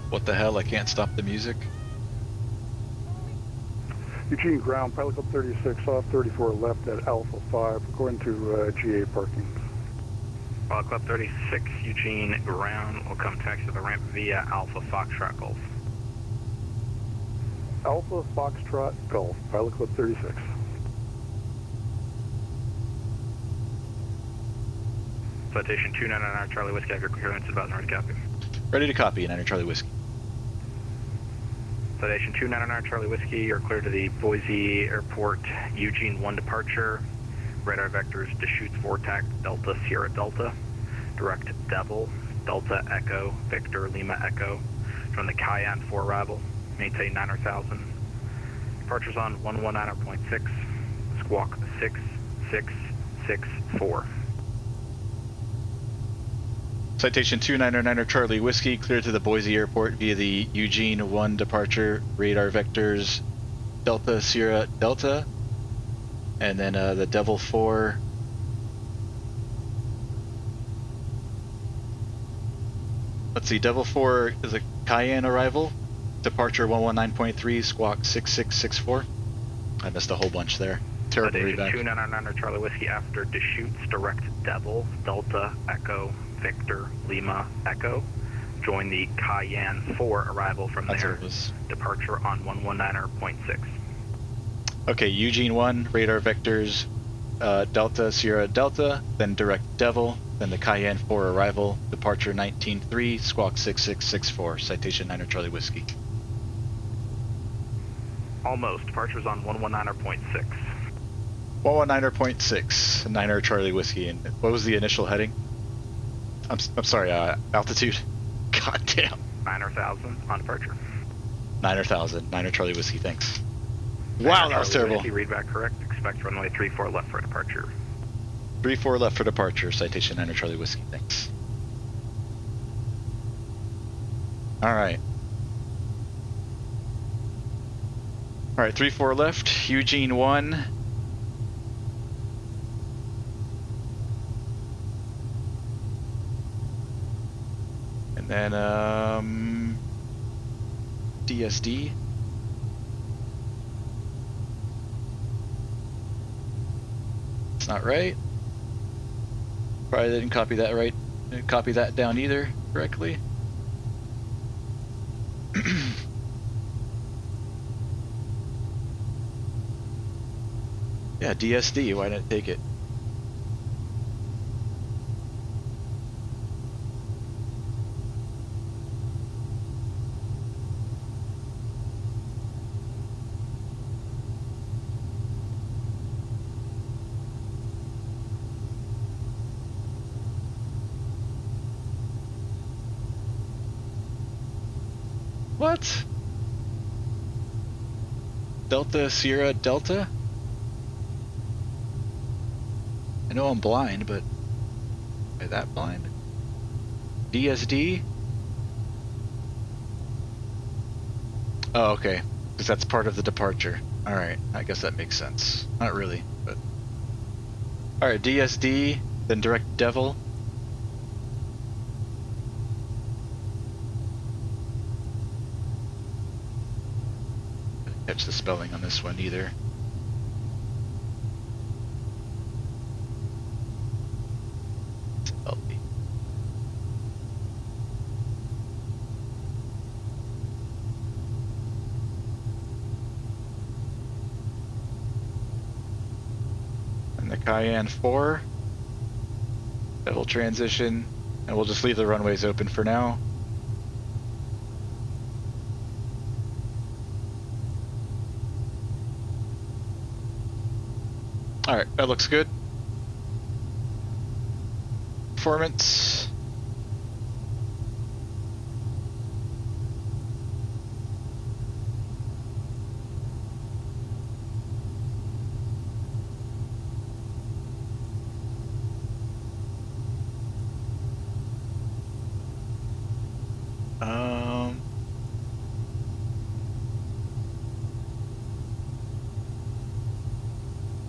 What the hell? I can't stop the music. Eugene ground, Pilot Club 36 off 34 left at Alpha 5, according to GA parking. Pilot Club 36, Eugene ground, will come taxi to the ramp via Alpha Foxtrot Golf. Alpha Foxtrot Golf, Pilot Club 36. Citation 299er Charlie Whiskey, after clearance about ready to copy. Ready to copy, 9er Charlie Whiskey. Citation 299er Charlie Whiskey, you're clear to the Boise Airport, Eugene 1 departure. Radar vectors Deschutes Vortex, Delta Sierra Delta. Direct DEVLE, Delta Echo, Victor Lima Echo. From the Cayenne 4 arrival, maintain 9,000. Departures on 119.6, squawk 6664. Citation 299er Charlie Whiskey, clear to the Boise Airport via the Eugene 1 departure, radar vectors Delta Sierra Delta, and then the DEVLE 4. Let's see, DEVLE 4 is a Cayenne arrival, departure 119.3, squawk 6664. I missed a whole bunch there. Terrible readback. 299er Charlie Whiskey after Deschutes, direct DEVLE, Delta Echo, Victor Lima Echo. Join the Cayenne 4 arrival from there. Departure on 119.6. Okay, Eugene 1, radar vectors Delta Sierra Delta, then direct DEVLE, then the Cayenne 4 arrival, departure 19.3, squawk 6664, citation 9er Charlie Whiskey. Almost. Departures on 119.6. 119.6, 9er Charlie Whiskey. And what was the initial heading? I'm sorry, altitude. God damn. 9,000 on departure. 9,000, 9er Charlie Whiskey, thanks. Wow, that was terrible. Whiskey, readback correct. Expect runway 34 left for departure. 34 left for departure, citation 9er Charlie Whiskey, thanks. Alright. Alright, 34 left, Eugene 1. And then, DSD. It's not right. Probably didn't copy that right Didn't copy that down either correctly. Yeah, DSD, why didn't it take it? What? Delta Sierra Delta? I know I'm blind, but am I that blind? DSD? Oh, okay. Because that's part of the departure. Alright, I guess that makes sense. Not really, but... Alright, DSD, then direct DEVLE. Catch the spelling on this one either. And the Cayenne 4. DEVLE transition, and we'll just leave the runways open for now. Alright, that looks good. Performance.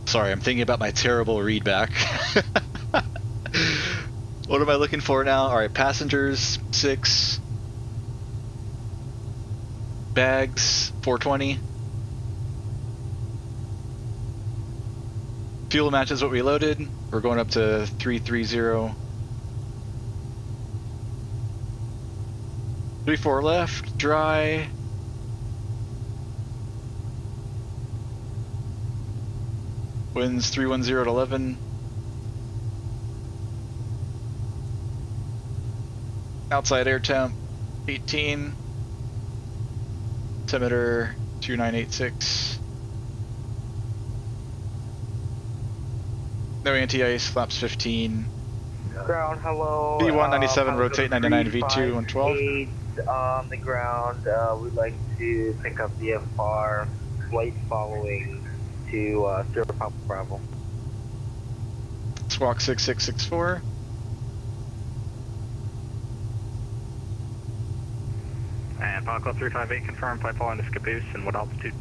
Sorry, I'm thinking about my terrible readback. What am I looking for now? Alright, passengers, 6. Bags, 420. Fuel matches what we loaded. We're going up to 330. 34 left, dry. Winds 310 at 11. Outside air temp 18. Altimeter 2986. No anti-ice, flaps 15. Ground, hello. B197, rotate 99, V2 112. On the ground, we'd like to pick up the FR flight following to Sierra Papa Bravo. Squawk 6664. And Falco 358, confirm flight following to Caboose, and what altitude?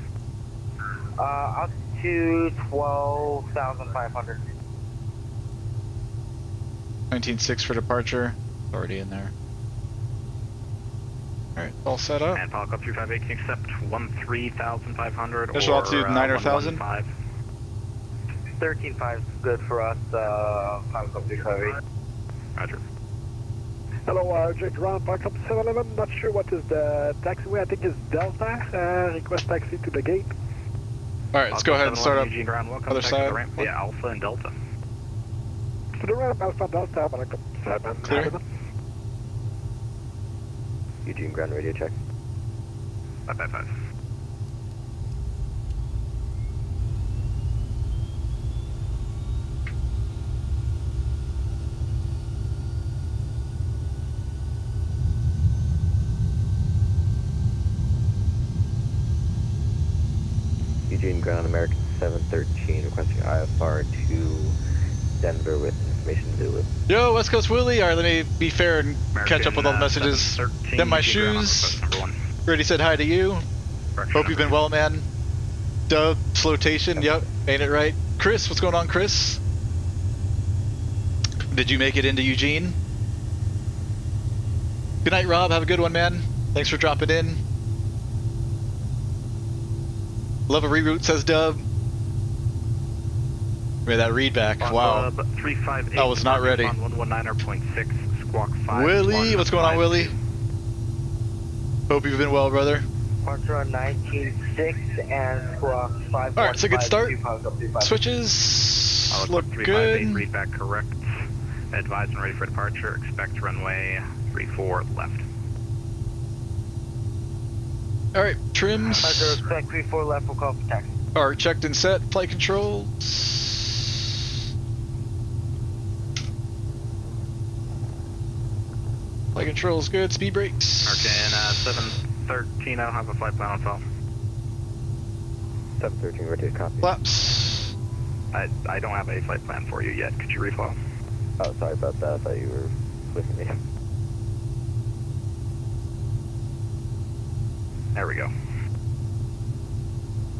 Altitude 12,500. 19.6 for departure. Already in there. Alright, all set up. And Falco 358, can you accept 13,500 or Initial altitude 9,000? 13.5 is good for us, Falco 358. Roger. Hello, Jake Ground, Park up 711, not sure what is the taxiway, I think it's Delta, request taxi to the gate. Alright, let's go ahead and start up Eugene Ground, welcome other back side. to the ramp. Yeah, Alpha and Delta. To the ramp, Alpha Delta, Park up 7. Clear. Eugene Ground radio check. 555. Eugene Ground, American 713, requesting IFR to Denver with information Zulu. Yo, West Coast Willie! Alright, let me be fair and catch up with all the messages. Then my shoes. Already said hi to you. Hope you've been well, man. Dub, flotation, yep, ain't it right? Chris, what's going on, Chris? Did you make it into Eugene? Good night, Rob. Have a good one, man. Thanks for dropping in. Love a reroute, says Dub. Made that read back. Wow. Dub 358. I was not ready. 119.6 Squawk 5. Willie, what's going on, Willie? Hope you've been well, brother. Departure on 19.6 and squawk 5. All right, so good start. Switches look good. Readback correct. Advise and ready for departure. Expect runway 34 left. All right, trims. Expect 34 left. We'll call for taxi. All right, checked and set. Flight controls. Flight controls good. Speed brakes. Arcane 713. I don't have a flight plan on file. 713, ready to copy. Flaps. I don't have a flight plan for you yet. Could you reflow? Oh, sorry about that. I thought you were with me. There we go.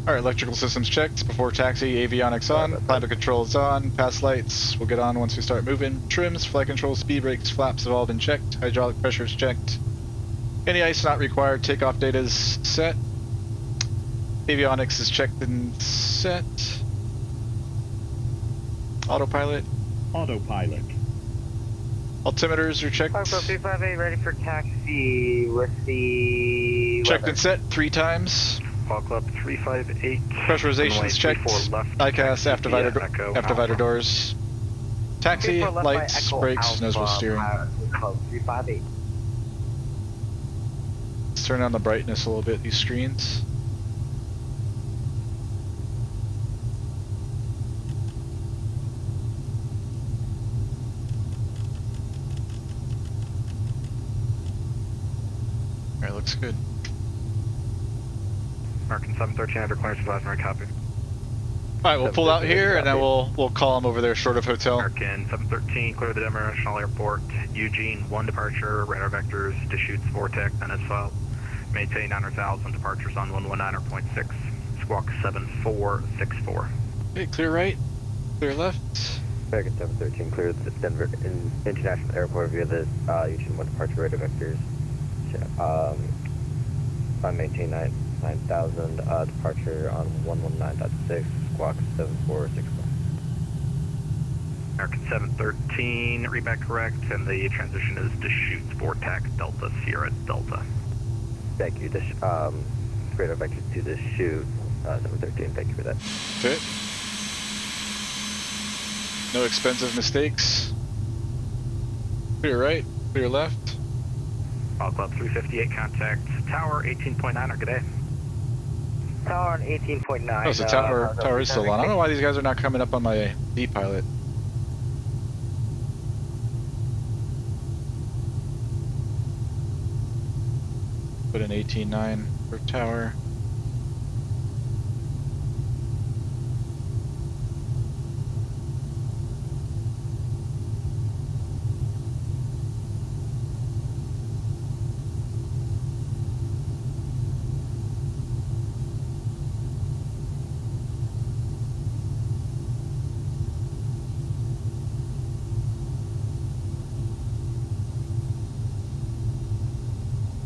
All right, electrical systems checked. Before taxi, avionics on. Climate controls on. Pass lights. We'll get on once we start moving. Trims, flight controls, speed brakes, flaps have all been checked. Hydraulic pressure is checked. Any ice not required. Takeoff data is set. Avionics is checked and set. Autopilot. Autopilot. Altimeters are checked. 358 ready for taxi with the checked and set 3 times. Paul Club 358. Pressurization is checked. ICAS, after doors. Taxi, lights, brakes, nose wheel steering. 358. Let's turn on the brightness a little bit, these screens. Alright, looks good. American 713 under clearance, last night copy. Alright, we'll pull out here and then we'll call him over there short of hotel. American 713, clear the Denver International Airport. Eugene, 1 departure, radar vectors, deschutes, vortex, and as filed. Maintain 900,000 departures on 119.6. Squawk 7464. Okay, clear right, clear left. American 713, clear the Denver International Airport via the Eugene 1 departure radar vectors. Maintain 9,000 departure on 119.6, squawk 7464. American 713, readback correct, and the transition is Deschutes, Vortex, Delta, Sierra, Delta. Thank you. Radar vector to Deschutes, 713, thank you for that. Okay. No expensive mistakes. Clear right, clear left. All Club 358, contact Tower 18.9, or good day. Tower on 18.9. Oh, so tower is still on. I don't know why these guys are not coming up on my vPilot. Put in 18.9 for tower.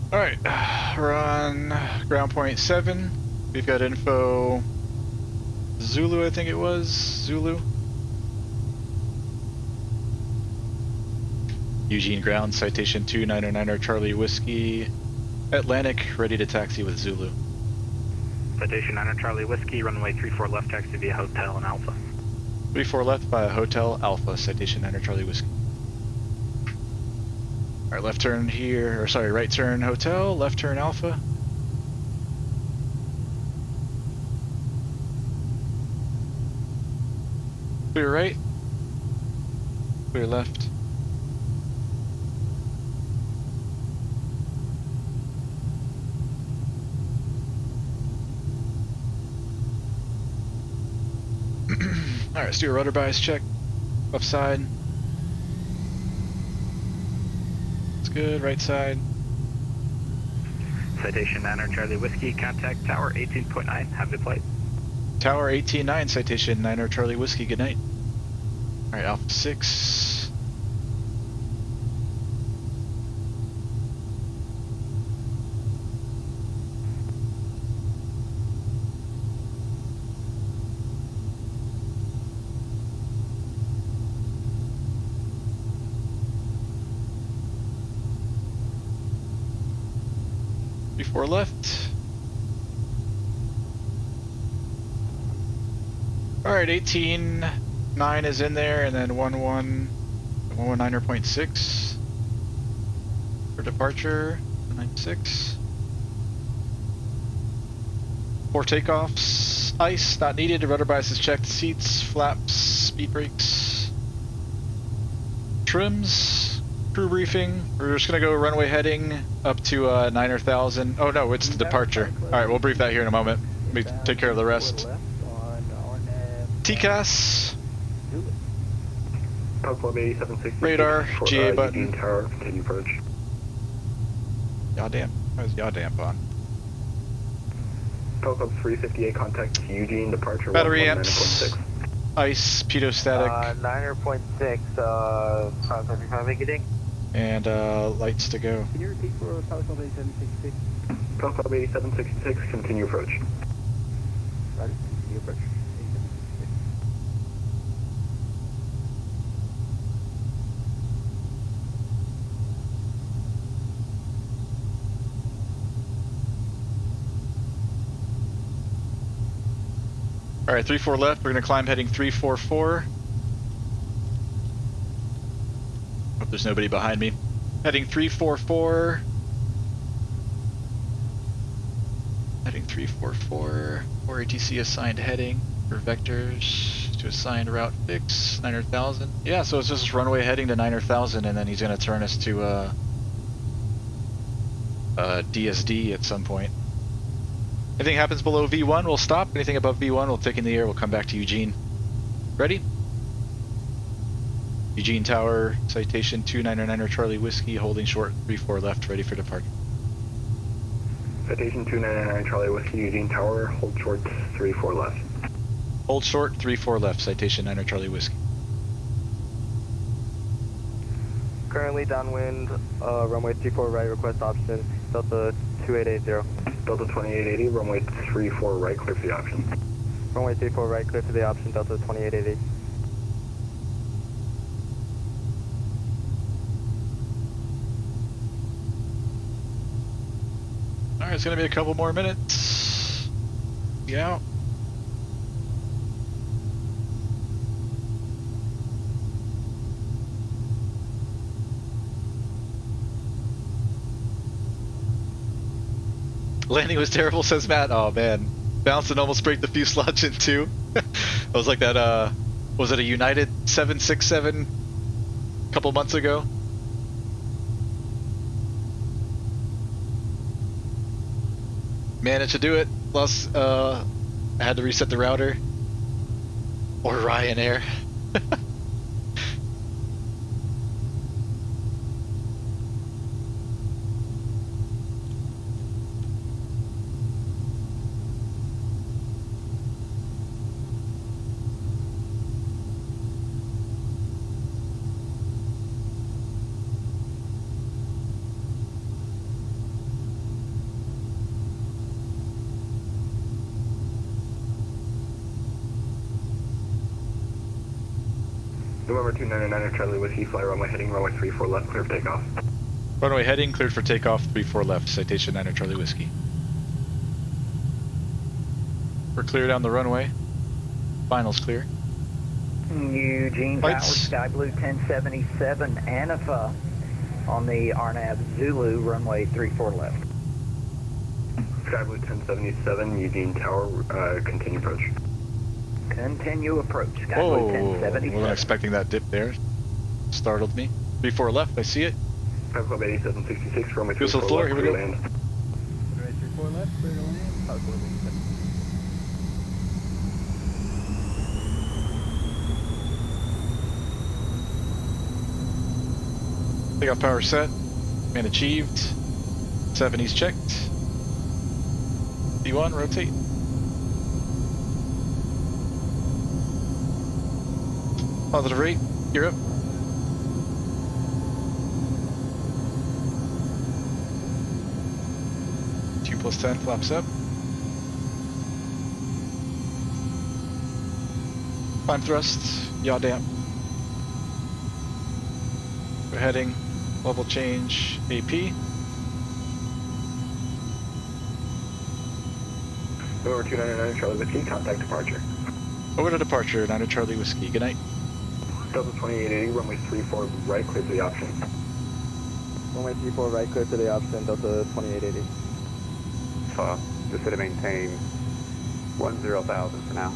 Alright, we're on ground point 7. We've got info Zulu, I think it was. Zulu. Eugene ground, citation 2909 Charlie Whiskey. Atlantic, ready to taxi with Zulu. Citation 9 Charlie Whiskey, runway 34 left, taxi via Hotel and Alpha. 34 left via Hotel Alpha, citation 9 Charlie Whiskey. Alright, left turn here, or sorry, right turn Hotel, left turn Alpha. Clear right, clear left. Alright, let's do a rudder bias check. Left side. Good, right side. Citation 9 Charlie Whiskey, contact Tower 18.9, have a good flight. Tower 18.9, citation 9 Charlie Whiskey, good night. Alright, Alpha 6. 3-4 left. Alright, 18.9 is in there, and then 119.6 for departure, 96. 4 takeoffs, ice, not needed, rudder biases checked, seats, flaps, speed brakes, trims, crew briefing. We're just gonna go runway heading up to 9,000. Oh no, it's the departure. Alright, we'll brief that here in a moment. Let me take care of the rest. TCAS, radar, GA button. Eugene Tower, continue approach. Yaw damp. Why is yaw damp on? Telcom 358, contact Eugene, departure Battery 119.6. amps, ice, pedostatic, 9.6, contact navigating. and lights to go. Can you repeat for Telcom 8766? Telcom 8766, continue approach. Roger, continue approach. Alright, 3-4 left, we're gonna climb heading 344. Hope there's nobody behind me. Heading 344. Heading 344. 4 ATC assigned heading for vectors to assigned route fix, 900,000. Yeah, so it's just runway heading to 900,000, and then he's gonna turn us to DSD at some point. Anything happens below V1, we'll stop. Anything above V1, we'll take in the air. We'll come back to Eugene. Ready? Eugene Tower, citation 299er Charlie Whiskey, holding short 3-4 left, ready for departure. Citation 299 Charlie Whiskey, Eugene Tower, hold short 3-4 left. Hold short 3-4 left, citation 9er Charlie Whiskey. Currently downwind, runway 34 right, request option, Delta 2880. Delta 2880, runway 34 right, clear for the option. Runway 34 right, clear for the option, Delta 2880. Alright, it's gonna be a couple more minutes. Yeah. Landing was terrible, says Matt. Oh man, bounced and almost break the fuselage in two. I was like that. Was it a United 767 a couple months ago? Managed to do it. Plus, I had to reset the router. Or Ryanair. November 299 Charlie Whiskey, fly runway heading, runway 34 left, clear for takeoff. Runway heading, cleared for takeoff, 34 left, citation 9er Charlie Whiskey. We're clear down the runway. Finals clear. Eugene Tower, Sky Blue 1077, Anifa on the RNAV Zulu, runway 34 left. Sky Blue 1077, Eugene Tower, continue approach. Continue approach, Sky Blue Whoa, 1077. wasn't expecting that dip there. Startled me. 3-4 left, I see it. Club 8766, runway 34 Goes to the floor, left, here we go. land. Runway 34 left, clear to land. Telcom 87. Takeoff power set. Man achieved. 70's checked. D1, rotate. Positive rate, gear up. +10, flaps up. Climb thrust, yaw damp. We're heading, level change, AP. Over 299 Charlie Whiskey, contact departure. Over to departure, 9 Charlie Whiskey. Good night. Delta 2880, runway 34 right, clear to the option. Runway 34 right, clear to the option, Delta 2880. Just to maintain 10,000 for now.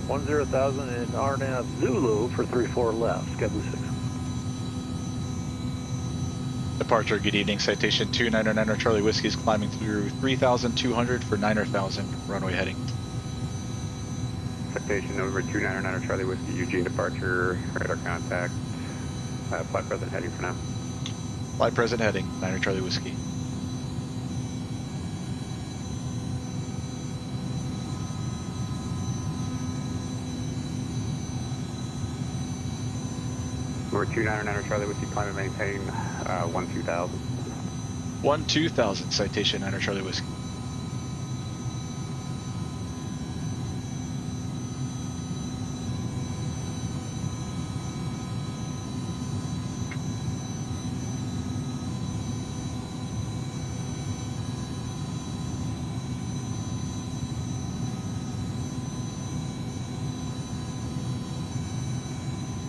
10,000 in RNAV Zulu for 34 left, Skyblue 6. Departure, good evening. Citation 299 Charlie Whiskey is climbing through 3,200 for 9,000. Runway heading. Citation over 299 Charlie Whiskey, Eugene departure, radar contact. Flight present heading for now. Flight present heading, 9 Charlie Whiskey. Over 299 Charlie Whiskey, climb and maintain 12,000. 12,000, citation 9 Charlie Whiskey.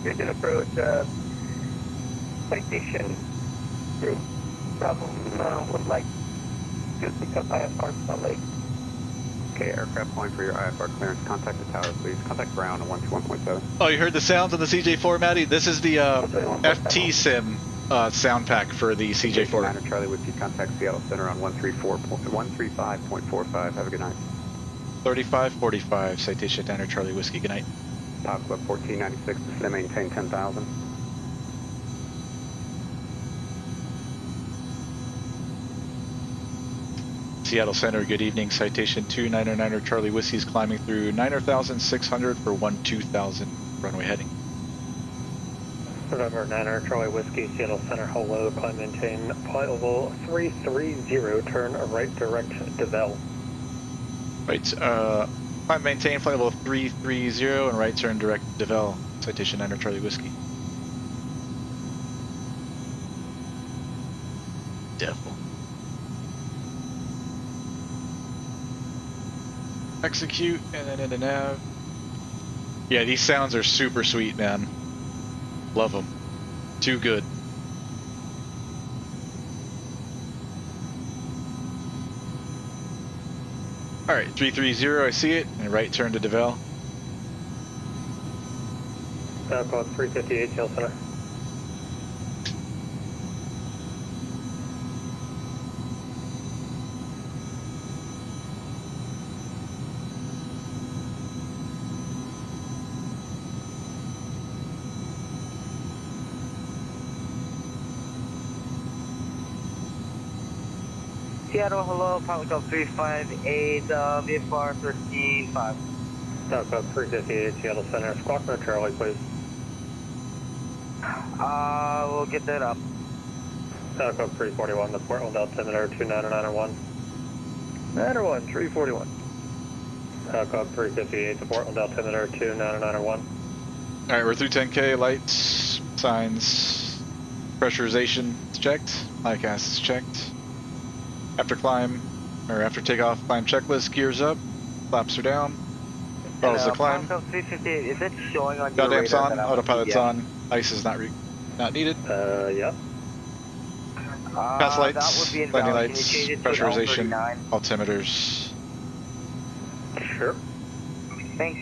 Vision approach, citation group. Problem would like to pick up IFR Salt Lake. Okay, aircraft calling for your IFR clearance. Contact the tower, please. Contact ground on 121.7. Oh, you heard the sounds on the CJ4, Maddie? This is the FT-SIM sound pack for the CJ4. 9 Charlie Whiskey, contact Seattle Center on 135.45. Have a good night. 3545, citation 9 Charlie Whiskey. Good night. Top Club 1496, to maintain 10,000. Seattle Center, good evening. Citation 299 Charlie Whiskey is climbing through 9,600 for 12,000. Runway heading. November 9 Charlie Whiskey, Seattle Center, hello, climb maintain, flight level 330, turn right direct DEVLE. Right, climb maintain, flight level 330, and right turn direct DEVLE. Citation 9 Charlie Whiskey. Devil. Execute, and then into nav. Yeah, these sounds are super sweet, man. Love them. Too good. Alright, 330, I see it, and right turn to DEVLE. Code 358, Seattle Center. Seattle, hello, pilot code 358, VFR 13.5. Code 358, Seattle Center, Squawk Charlie, please. We'll get that up. Code 341, the Portland altimeter 29901. 901, 341. Code 358, the Portland altimeter 29901. Alright, we're through 10K, lights, signs, pressurization is checked, ICAS is checked. After climb, or after takeoff, climb checklist, gears up, flaps are down, follows the climb. Code 358, is it showing on your Goddamn's radar on, that autopilot's on, ice is not needed. Yeah. Pass lights, that would be landing invalid. lights, Can you change it to an pressurization, L39? altimeters. Sure. Thanks.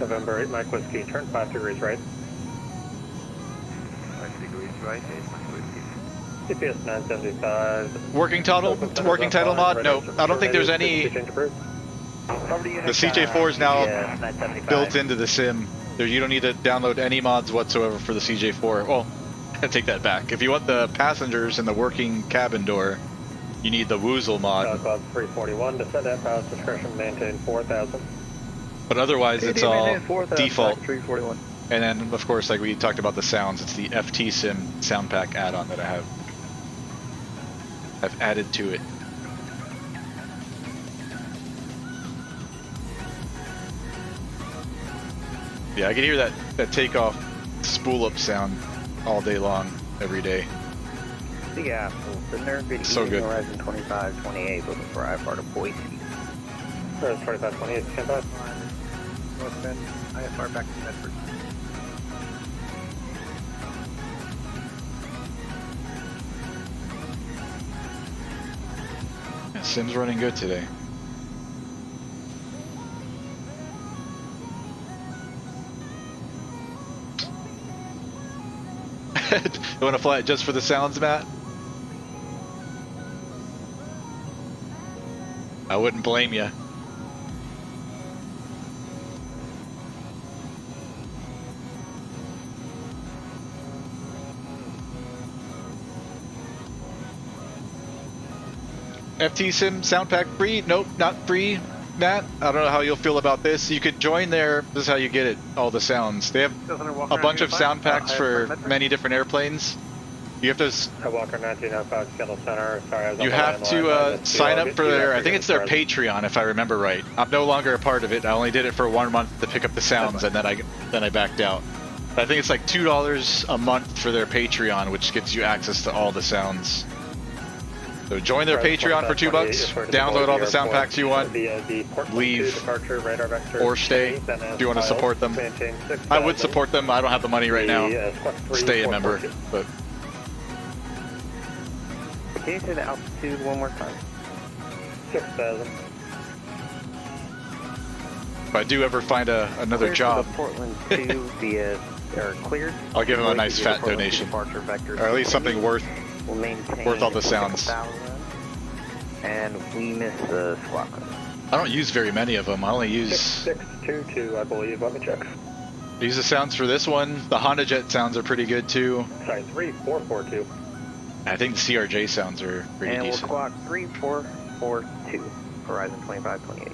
November 8 Mike Whiskey, turn 5 degrees right. 5 degrees right, 8 Whiskey. CPS 975. Working title mod? No, I don't think there's any. The CJ4 is now built into the sim. You don't need to download any mods whatsoever for the CJ4. Well, I take that back. If you want the passengers and the working cabin door, you need the Woozle mod. Club 341, descend at house discretion, maintain 4,000. But otherwise, it's all 4,000, default. 341. And then, of course, like we talked about the sounds, it's the FT-SIM sound pack add-on that I have. I've added to it. Yeah, I can hear that takeoff spool up sound all day long, every day. Yeah, the nerve good So good. Horizon 2528 looking for IFR to Boise. Horizon 2528, Campout. North Bend, IFR back to Medford. Yeah, Sim's running good today. You want to fly it just for the sounds, Matt? I wouldn't blame you. FT Sim sound pack free? Nope, not free, Matt. I don't know how you'll feel about this. You could join there. This is how you get it, all the sounds. They have a bunch of sound packs for many different airplanes. You have to. Walker 1905 Seattle Center. Sorry, I was You have to sign up for their. I think it's their Patreon, if I remember right. I'm no longer a part of it. I only did it for 1 month to pick up the sounds, and then I backed out. I think it's like $2 a month for their Patreon, which gets you access to all the sounds. So join their Patreon for $2. Download all the sound packs you want. Leave or stay if you want to support them. I would support them. I don't have the money right now. Stay a member, but. Can you say the altitude one more time? 6,000. If I do ever find another job, Portland 2 via or cleared. I'll give him a nice fat donation, or at least something worth all the sounds. And we miss the squawk. I don't use very many of them. I only use 6622, I believe. Let me check. Use the sounds for this one. The Honda Jet sounds are pretty good too. Sorry, 3442. I think the CRJ sounds are pretty decent. decent. And we'll squawk 3442, Horizon 2528.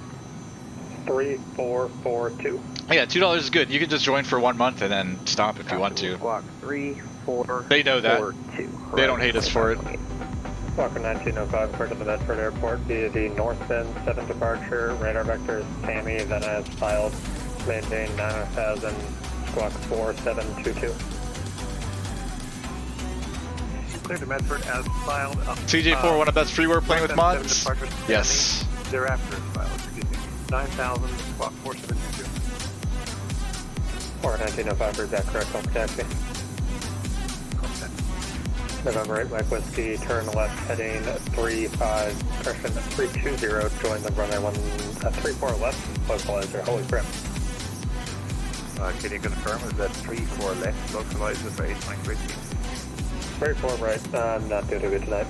3442. Yeah, $2 is good. You can just join for 1 month and then stop if you want to. Squawk 3442. They know that. They don't hate us for it. Walker 1905, clear to the Medford Airport via the North Bend 7 departure. Radar vector is Tammy, then as filed. Maintain 9000, squawk 4722. Clear to Medford as filed. CJ4, one of best freeware playing with mods? Yes. Thereafter filed, excuse me. 9000, squawk 4722. Or 1905, is that correct? Don't taxi. November 8, Mike Whiskey, turn left heading 35, correction 320, join the runway 34 left, localizer, holy crap. Can you confirm, is that 34 left, localizer for 8 Mike Whiskey? 34 right, not doing too good tonight.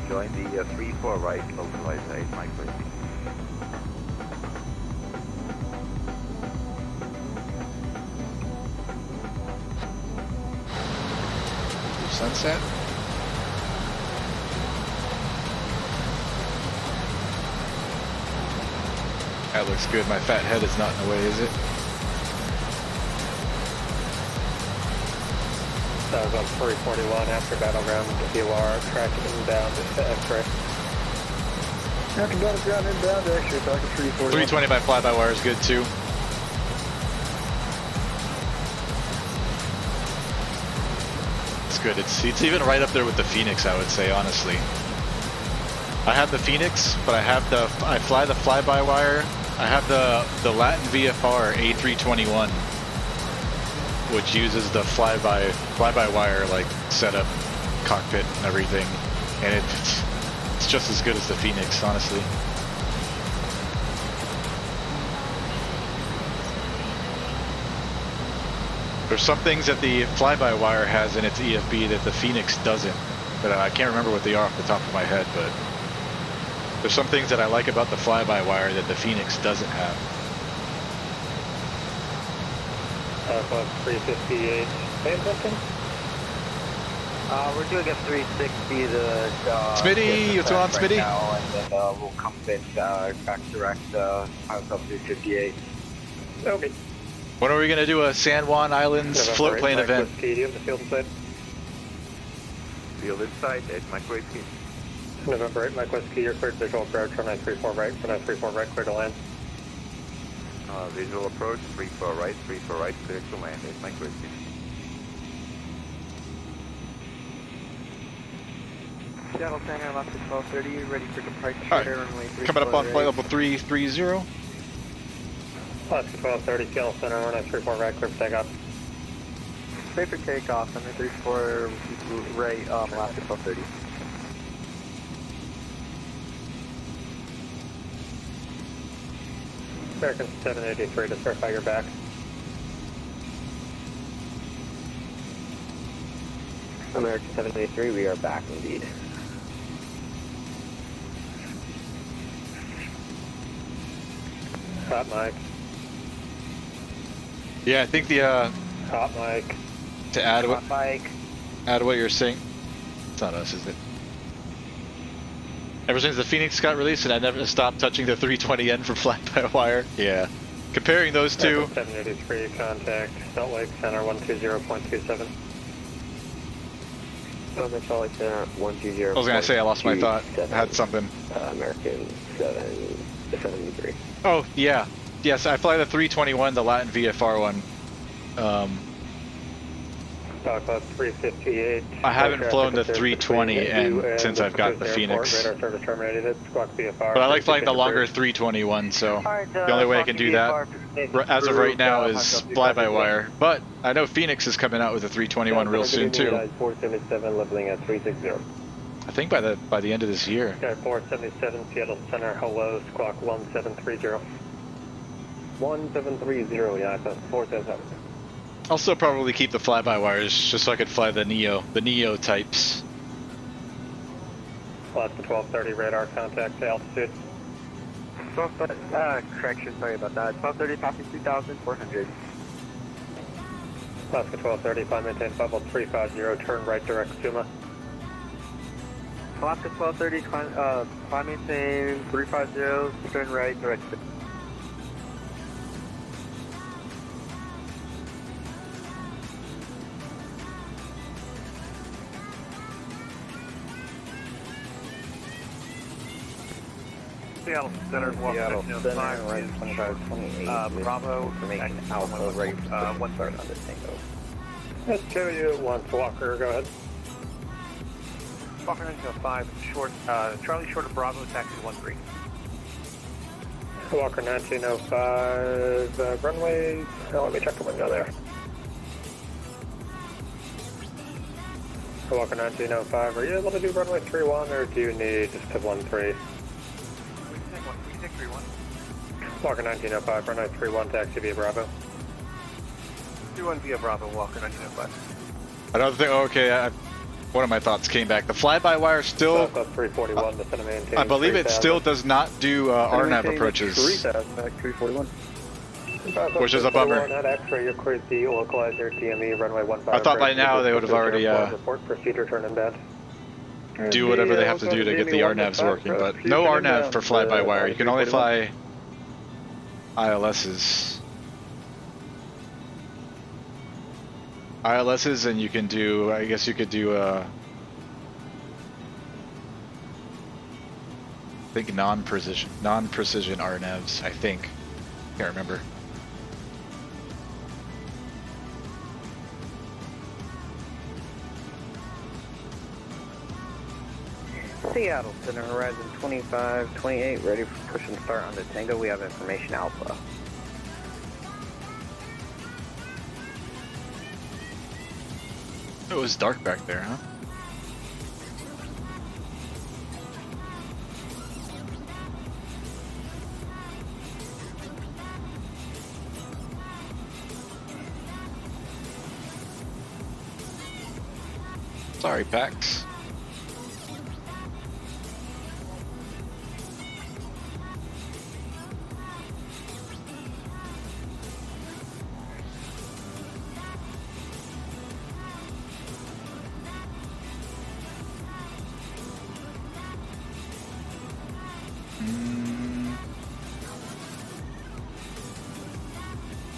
Join the 34 right, localizer 8 Mike Whiskey. Sunset. That looks good. My fat head is not in the way, is it? That was on 341 after Battleground WR, tracking inbound to X-ray. Tracking Battleground inbound, actually, talking 341. 320 by fly-by-wire is good too. Good. It's even right up there with the Phoenix, I would say, honestly. I have the Phoenix, but I fly the fly-by-wire. I have the Latin VFR A321, which uses the fly-by-wire like setup, cockpit, and everything, and it's just as good as the Phoenix, honestly. There's some things that the fly-by-wire has in its EFB that the Phoenix doesn't. But I can't remember what they are off the top of my head, but there's some things that I like about the fly-by-wire that the Phoenix doesn't have. 358. Pay attention? We're doing F360, the Smitty, what's going on, Smitty? Now, and then we'll come back direct out of 358. Okay. When are we going to do a San Juan Islands float plane event? Field inside, edge Mike Whiskey. November 8, Mike Whiskey, you're cleared visual approach, 1934 right, 1934 right, clear to land. Visual approach, 34 right, 34 right, clear to land, edge Mike Whiskey. Seattle Center, left at 12:30, ready for departure. Alright, Runway 3 coming up on flight level 330. Left at 12:30, Seattle Center, 1934 right, clear for takeoff. Ready for takeoff, runway 34 right, left at 12:30. American 783 to certify your back. American 783, we are back indeed. Hot mic. Yeah, I think the Hot mic. to add what Mike. add what you're saying. It's not us, is it? Ever since the Phoenix got released, and I never stopped touching the 320N from fly-by-wire. Yeah, comparing those two. 783 contact Salt Lake Center 120.27. Salt Lake Center 120. I was gonna say I lost my thought. I had something. American 773. Oh yeah, yes. I fly the 321, the Latin VFR one. About 358. I haven't flown the 320 and since I've got the Phoenix. Radar service terminated. Squawk VFR. But I like flying the longer 321, so the only way I can do that as of right now is fly-by-wire. But I know Phoenix is coming out with a 321 real soon too. 477 leveling at 360. I think by the end of this year. Okay, 477 Seattle Center. Hello, Squawk 1730. 1730. Yeah, that's 477. I'll still probably keep the fly-by-wires just so I could fly the Neo types. Last to 1230 radar contact to altitude. Correction, sorry about that. 1230, passing 2,400. Last to 1230, climb maintain level 350, turn right direct Suma. Alaska 1230, climb maintain 350, turn right direct Suma. Seattle Center, Seattle Center, right 2528. Bravo, information Alpha, right, 1 start on the Tango. Let's show you one to Walker, go ahead. Walker 1905, short, Charlie short of Bravo, taxi 13. Walker 1905, runway, let me check the window there. Walker 1905, are you able to do runway 31 or do you need just to 13? Walker 1905, runway 31, taxi via Bravo. 31 via Bravo, Walker 1905. Another thing, okay, one of my thoughts came back. The fly-by-wire still, 341, the center maintain. I believe it still does not do RNAV approaches, 341. which is a bummer. At X-ray, you're cleared the localizer, DME, runway 15. I thought by now they would have already report procedure, turn in bed. do whatever they have to do to get the RNAVs working, but no RNAV for fly-by-wire. You can only fly ILSs. And you can do, I guess you could do I think non-precision RNAVs, I think. Can't remember. Seattle Center, Horizon 2528, ready for push and start on the Tango. We have information Alpha. It was dark back there, huh? Sorry, Pax.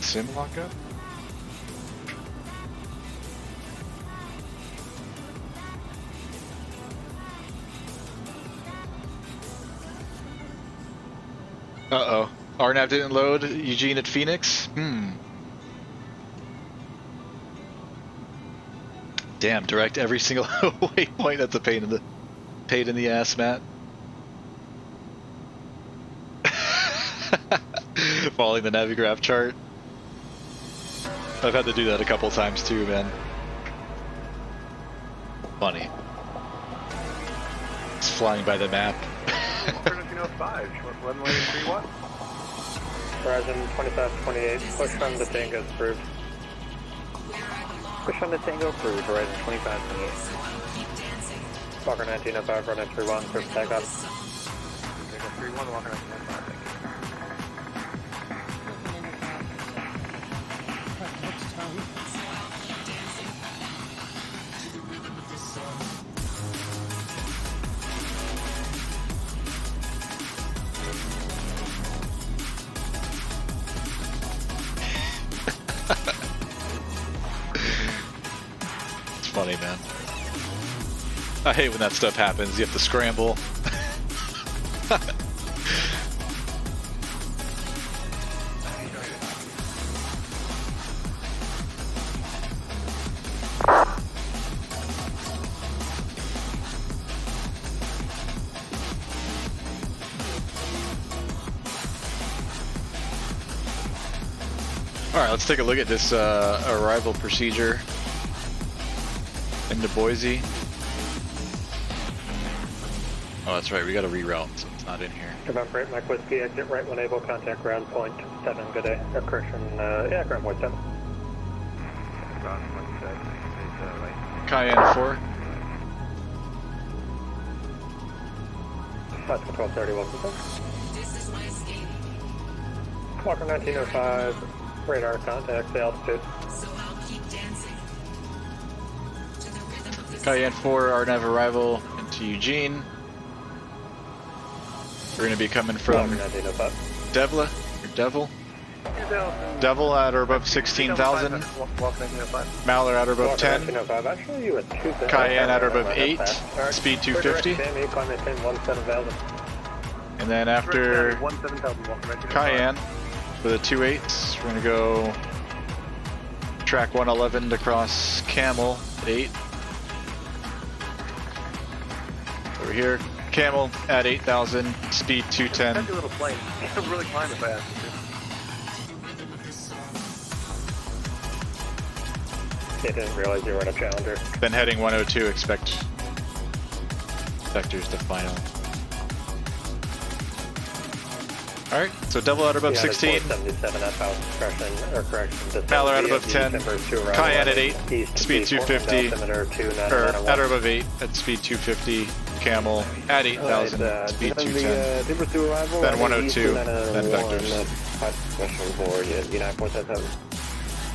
Sim lockup? Uh-oh. RNAV didn't load. Eugene at Phoenix? Damn, direct every single waypoint. That's a pain in the ass, Matt. Following the Navigraph chart. I've had to do that a couple times too, man. Funny. It's flying by the map. 1305, short runway 31. Horizon 2528, push on the Tango approved. Push on the Tango approved, Horizon 2528. Walker 1905, runway 31, first takeoff. Tango 31, Walker 1905, thank you. It's funny, man. I hate when that stuff happens. You have to scramble. Alright, let's take a look at this arrival procedure into Boise. Oh, that's right, we got to reroute, so it's not in here. November 8, Mike Whiskey, exit right when able, contact ground point 7, good day. Correction, yeah, ground point 7. Ground point 7, right. Cayenne 4. That's 1231%. Walker 1905, radar contact, the altitude. Cayenne 4, RNAV arrival into Eugene. We're going to be coming from DEVLE, or DEVLE. DEVLE at or above 16,000. Mallard at or above 10. Cayenne at or above 8. Speed 250. And then after Cayenne, for the 2.8s, we're going to go track 111 to cross Camel at 8. Over here, Camel at 8,000, speed 210. That's a little plane. It's really climbing fast. They didn't realize you were in a Challenger. Then heading 102, expect vectors to final. Alright, so DEVLE at above 16. Mallard at above 10. Cayenne at 8, speed 250. Or at or above 8 at speed 250. Camel at 8,000, speed 210. Then 102, then vectors.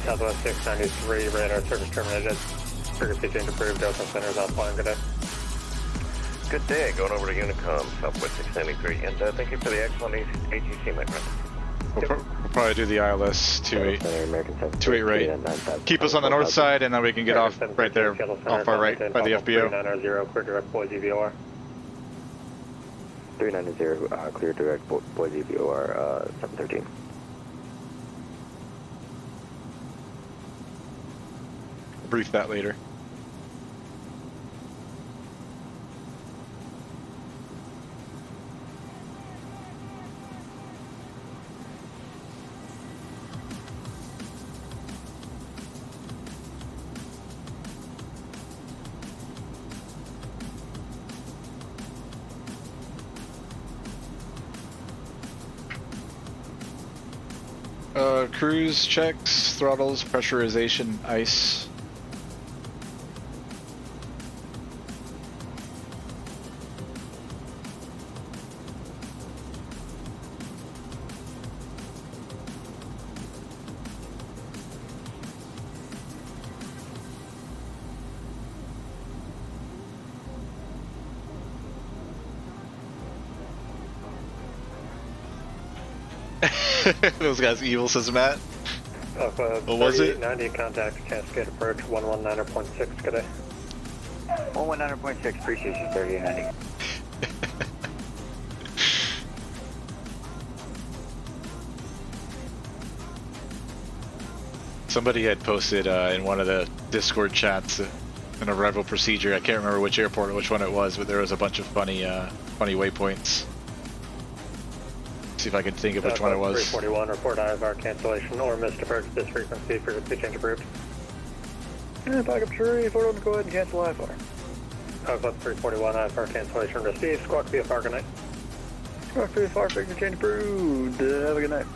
Southwest 693, radar service terminated. Frequency change approved, Delta Center is offline, good day. Good day, going over to Unicom, Southwest 693, and thank you for the excellent ATC, my friend. We'll probably do the ILS 28 right. Keep us on the north side, and then we can get off right there, off our right by the FBO. 390, clear direct Boise VOR. 390, clear direct Boise VOR 713. Brief that later. Cruise checks, throttles, pressurization, ice. Those guys evil, says Matt. What was it? 90 contact, Cascade approach, 119.6, good day. 119.6, appreciate you, 3890. Somebody had posted in one of the Discord chats an arrival procedure. I can't remember which airport or which one it was, but there was a bunch of funny waypoints. See if I can think of which one it was. 341, report IFR cancellation or missed approach this frequency change approved. Yeah, back up tree, go ahead and cancel IFR. Club 341, IFR cancellation received. Squawk VFR, good night. Squawk VFR, frequency change approved. Have a good night.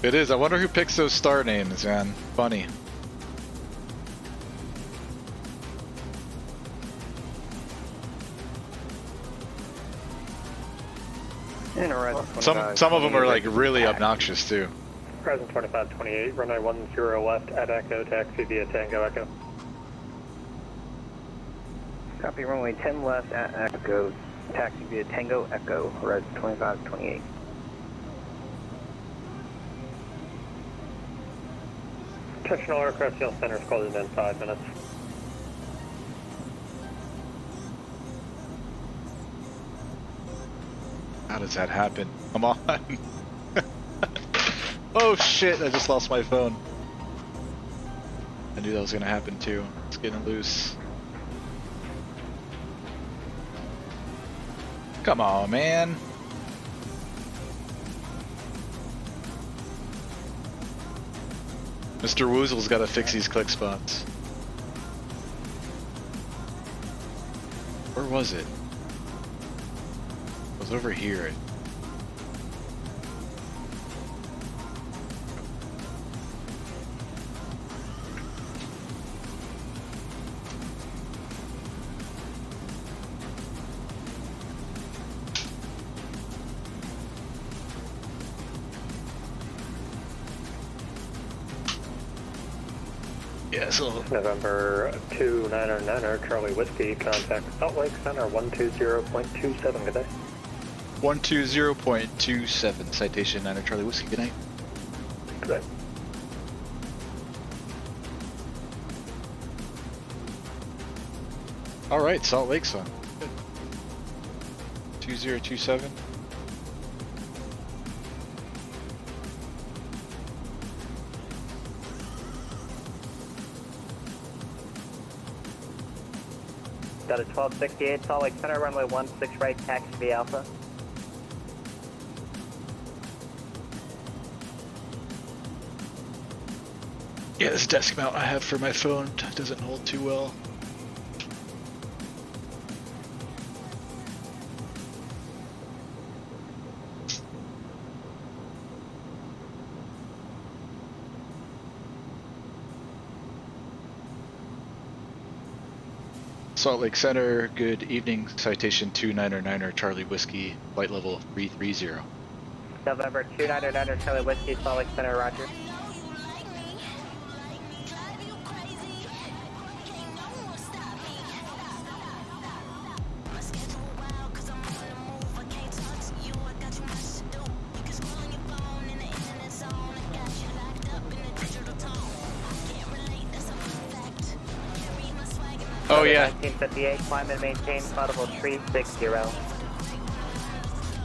It is. I wonder who picks those star names, man. Funny. Some of them are like really obnoxious too. Present 2528, runway 10 left at Echo, taxi via Tango Echo. Copy, runway 10 left at Echo, taxi via Tango Echo, res 2528. Attention all aircraft, Yale Center is closing in 5 minutes. How does that happen? Come on. Oh shit, I just lost my phone. I knew that was gonna happen too. It's getting loose. Come on, man. Mr. Woozle's gotta fix these click spots. Where was it? It was over here. Yeah, so November 2999er, Charlie Whiskey, contact Salt Lake Center 120.27, good day. 120.27, citation 9er, Charlie Whiskey, good night. Good day. Alright, Salt Lake Sun. Good. 2027. Got a 1268, Salt Lake Center, runway 16 right, taxi via Alpha. Yeah, this desk mount I have for my phone doesn't hold too well. Salt Lake Center, good evening. Citation 299er, Charlie Whiskey, flight level 330. November 299er, Charlie Whiskey, Salt Lake Center, roger. Oh yeah. 1958, climb and maintain audible 360.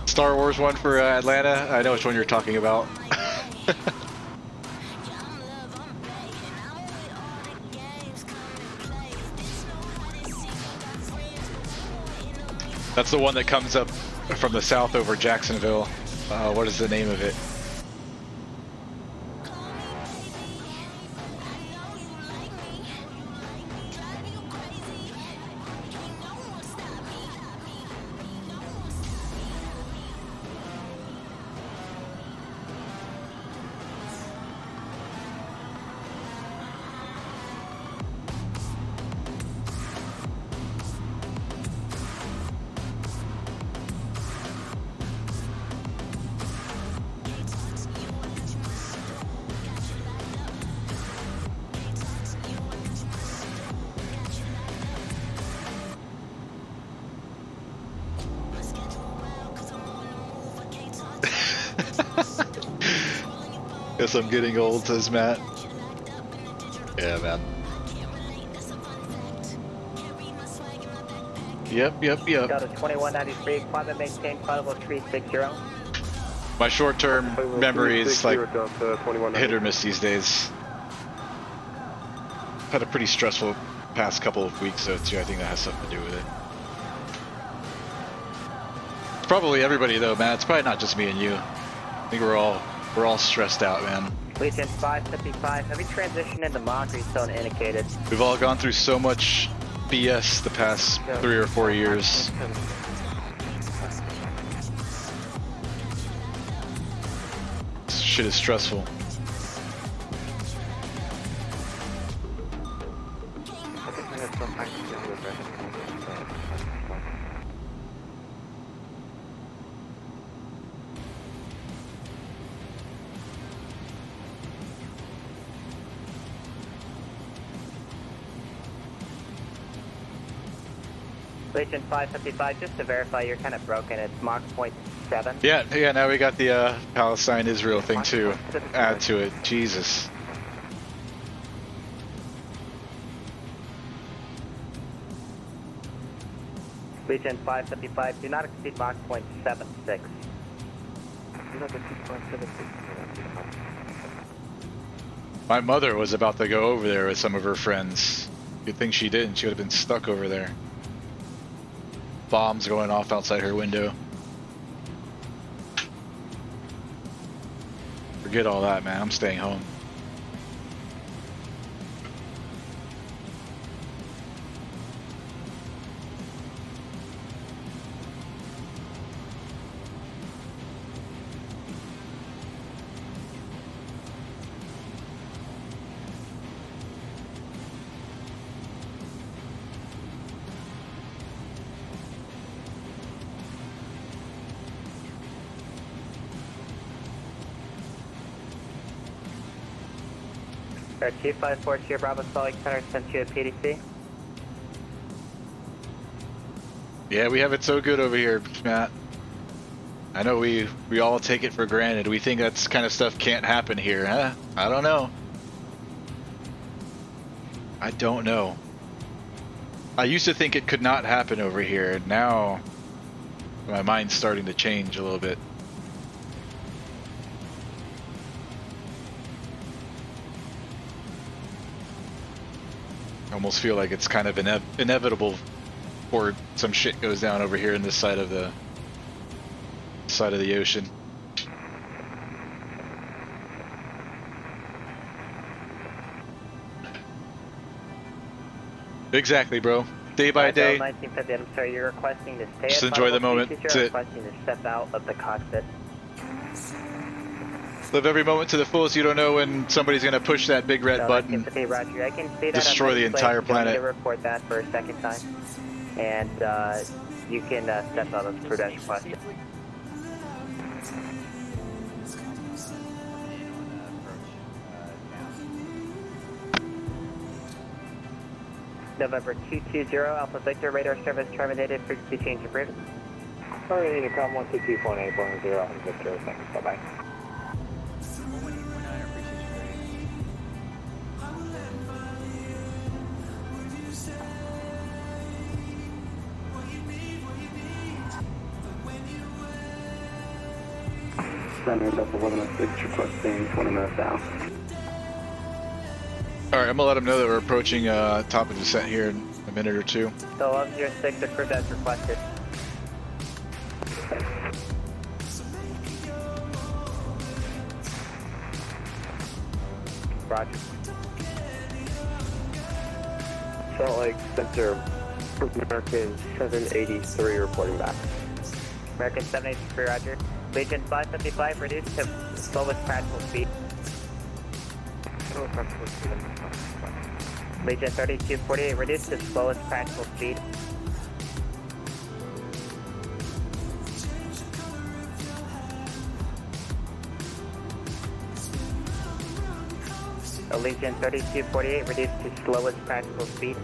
Star Wars one for Atlanta. I know which one you're talking about. That's the one that comes up from the south over Jacksonville. What is the name of it? Guess I'm getting old, says Matt. Yeah, man. Yep. Delta 2193, climate maintain, climb level 360. My short-term memory is like Delta 2193. hit or miss these days. Had a pretty stressful past couple of weeks though too. I think that has something to do with it. It's probably everybody though, man. It's probably not just me and you. I think we're all stressed out, man. Legion 555, heavy transition into Moncrief zone indicated. We've all gone through so much BS the past 3 or 4 years. This shit is stressful. Legion 555, just to verify, you're kind of broken. It's Mach 0.7. Yeah. Now we got the Palestine-Israel thing too. Add to it. Jesus. Legion 555, do not exceed Mach 0.76. My mother was about to go over there with some of her friends. Good thing she didn't. She would have been stuck over there. Bombs going off outside her window. Forget all that, man. I'm staying home. Air 254 to your Bravo Salt Lake Center, sent you a PDC. Yeah, we have it so good over here, Matt. I know we all take it for granted. We think that kind of stuff can't happen here, huh? I don't know. I don't know. I used to think it could not happen over here. Now my mind's starting to change a little bit. I almost feel like it's kind of inevitable for some shit goes down over here in this side of the ocean. Exactly, bro. Day by day. 1950, I'm sorry, you're requesting to stay Just at enjoy the moment. That's You're it. requesting to step out of the cockpit. Live every moment to the fullest. You don't know when somebody's going to push that big red button. Roger. I can see that Destroy the entire planet. To report that for a second time, and you can step out of crew dash requested. November 220 Alpha Victor, radar service terminated, frequency change approved. Sorry, Unicom 122.8.0 Alpha Victor, thanks, bye-bye. Center Delta 1106 requesting 20 minutes out. Alright, I'm going to let them know that we're approaching top of descent here in a minute or two. So 1106 approved as requested. Roger. Salt Lake Center, American 783 reporting back. American 783, roger. Legion 555 reduced to slowest practical speed. Legion 3248 reduced to slowest practical speed. Legion 3248 reduced to slowest practical speed.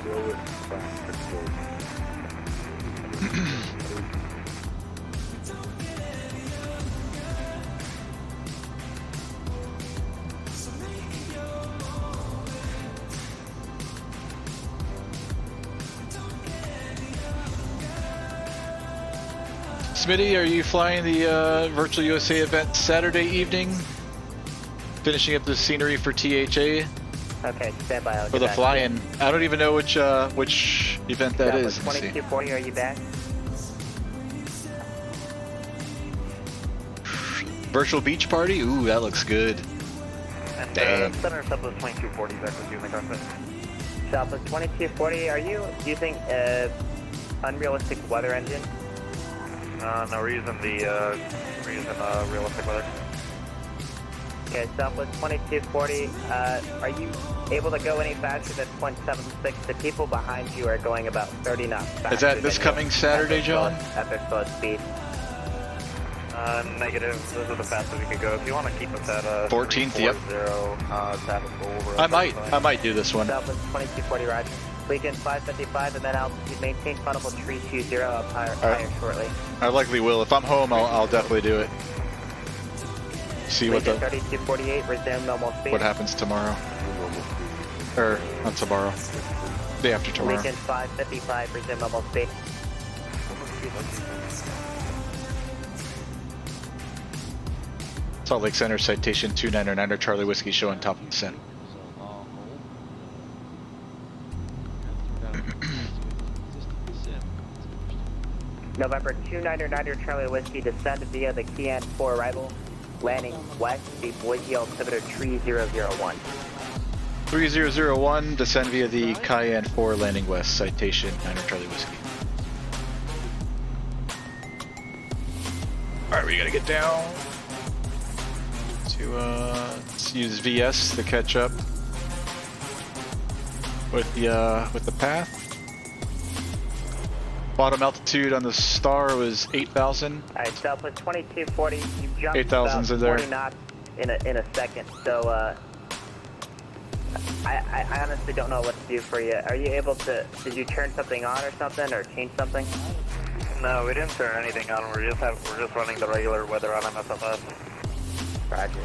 Slowest practical. Smitty, are you flying the Virtual USA event Saturday evening? Finishing up the scenery for THA? Okay, stand by. For the fly-in. I don't even know which event that is. 2240, are you back? Virtual beach party? Ooh, that looks good. And Dang. center sub was 2240 back with you in the cockpit. Southwest 2240, are you using unrealistic weather engine? No, we're using the realistic weather. Okay, Southwest 2240, are you able to go any faster than 0.76? The people behind you are going about 30 knots faster. Is that this coming Saturday, John? At their slow speed. Negative. Those are the fastest we could go. If you want to keep us at 14th, yep. I might do this one. Southwest 2240, roger. Weekend 555, and then altitude maintain, funnel 320 up higher shortly. I likely will. If I'm home, I'll definitely do it. See what Weekend 3248, resume normal speed. what happens tomorrow. Or not tomorrow. Day after tomorrow. Weekend 555, resume normal speed. Salt Lake Center, Citation 299 Charlie Whiskey show on top of the center. November 299 Charlie Whiskey, descend via the Cayenne 4 arrival, landing west, the Boise altimeter 3001. 3001, descend via the Cayenne 4, landing west, Citation 9 Charlie Whiskey. Alright, we gotta get down to, let's use VS to catch up with the path. Bottom altitude on the star was 8,000. Alright, Southwest 2240, you jumped 8,000's about in there. 40 knots in a second, so I honestly don't know what to do for you. Are you able to, did you turn something on or something, or change something? No, we didn't turn anything on. We're just running the regular weather on MSFS. Roger.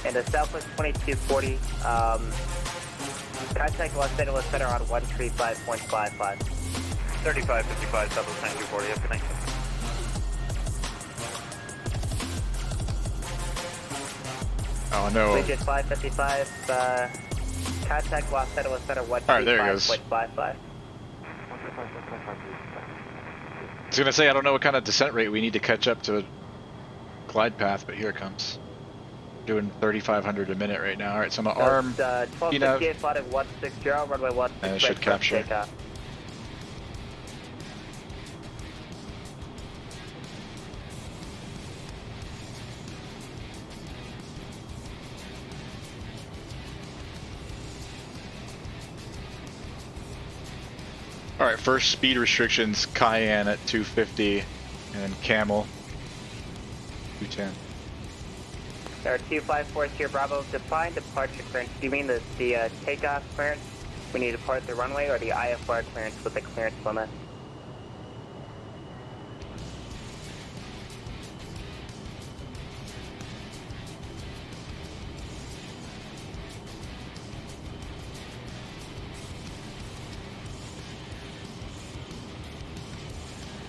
And the Southwest 2240, contact Los Angeles Center on 135.55. 3555, Southwest 2240, have connection. Oh no. Legit 555, contact Los Angeles Center 135.55. Alright, there it goes. I was gonna say, I don't know what kind of descent rate we need to catch up to a glide path, but here it comes. Doing 3,500 a minute right now. Alright, so I'm gonna arm. 1268 plotted 160, runway 16. And it should capture. Alright, first speed restrictions, Cayenne at 250 and Camel 210. There are 254 here, Bravo. Define departure clearance. Do you mean the takeoff clearance? We need to depart the runway, or the IFR clearance with the clearance limit?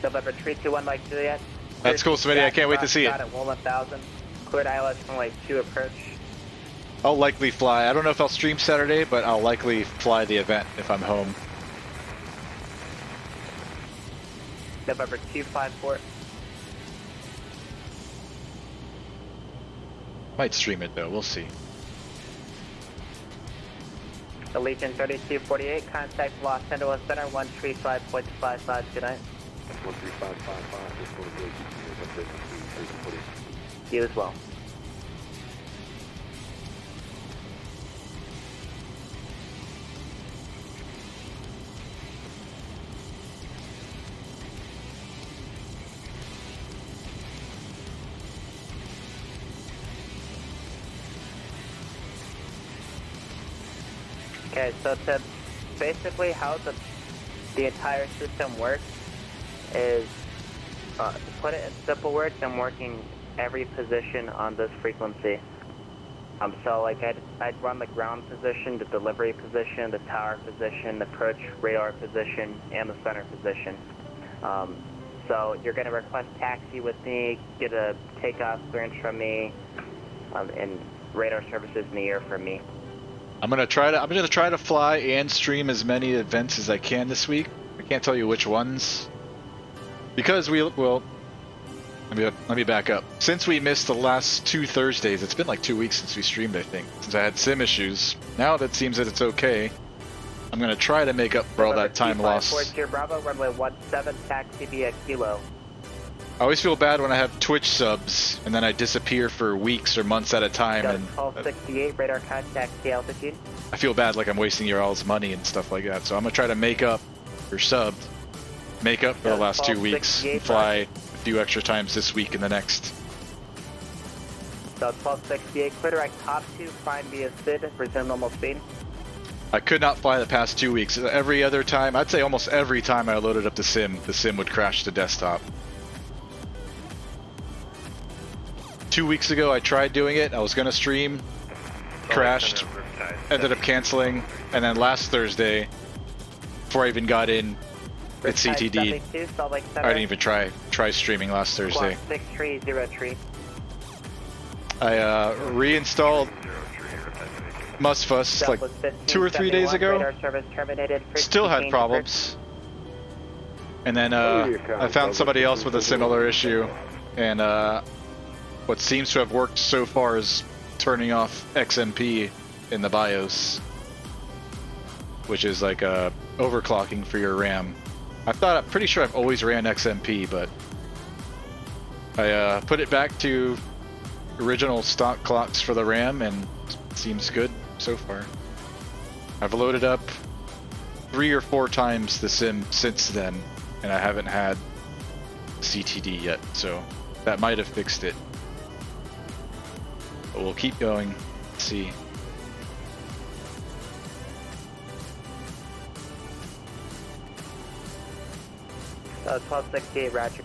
November 321, Mike Juliet. That's cool, Smitty. I can't wait to see it. At 1,000. Cleared ILS runway 2 approach. I'll likely fly. I don't know if I'll stream Saturday, but I'll likely fly the event if I'm home. November 254. Might stream it though. We'll see. Allegiant 3248. Contact Los Angeles Center 135.55. Good night. 13555, this will be a You as well. Okay, so to basically how the entire system works is, to put it in simple words, I'm working every position on this frequency. So like I'd run the ground position, the delivery position, the tower position, the approach radar position, and the center position. So you're going to request taxi with me, get a takeoff clearance from me, and radar services in the air from me. I'm gonna try to fly and stream as many events as I can this week. I can't tell you which ones because let me back up. Since we missed the last 2 Thursdays, it's been like 2 weeks since we streamed, I think, since I had sim issues. Now that seems that it's okay. I'm gonna try to make up for all that time lost. 4542 Bravo, runway 17, taxi via Kilo. I always feel bad when I have Twitch subs and then I disappear for weeks or months at a time. And 1268, radar contact the altitude. I feel bad like I'm wasting your all's money and stuff like that. So I'm gonna try to make up for subbed, make up for the last 2 weeks, and fly a few extra times this week and the next. So 1268, clear direct top 2, climb via SID, resume normal speed. I could not fly the past 2 weeks. Every other time, I'd say almost every time I loaded up the sim would crash to desktop. 2 weeks ago I tried doing it, I was gonna stream, crashed, ended up canceling, and then last Thursday, before I even got in, it CTD'd. I didn't even try streaming last Thursday. 6303. I reinstalled MSFS like 2 or 3 days ago, still had problems, and then I found somebody else with a similar issue, and what seems to have worked so far is turning off XMP in the BIOS, which is like overclocking for your RAM. I'm pretty sure I've always ran XMP, but I put it back to original stock clocks for the RAM, and it seems good so far. I've loaded up 3 or 4 times the sim since then, and I haven't had CTD yet, so that might have fixed it. But we'll keep going. Let's see. So 1268, Roger.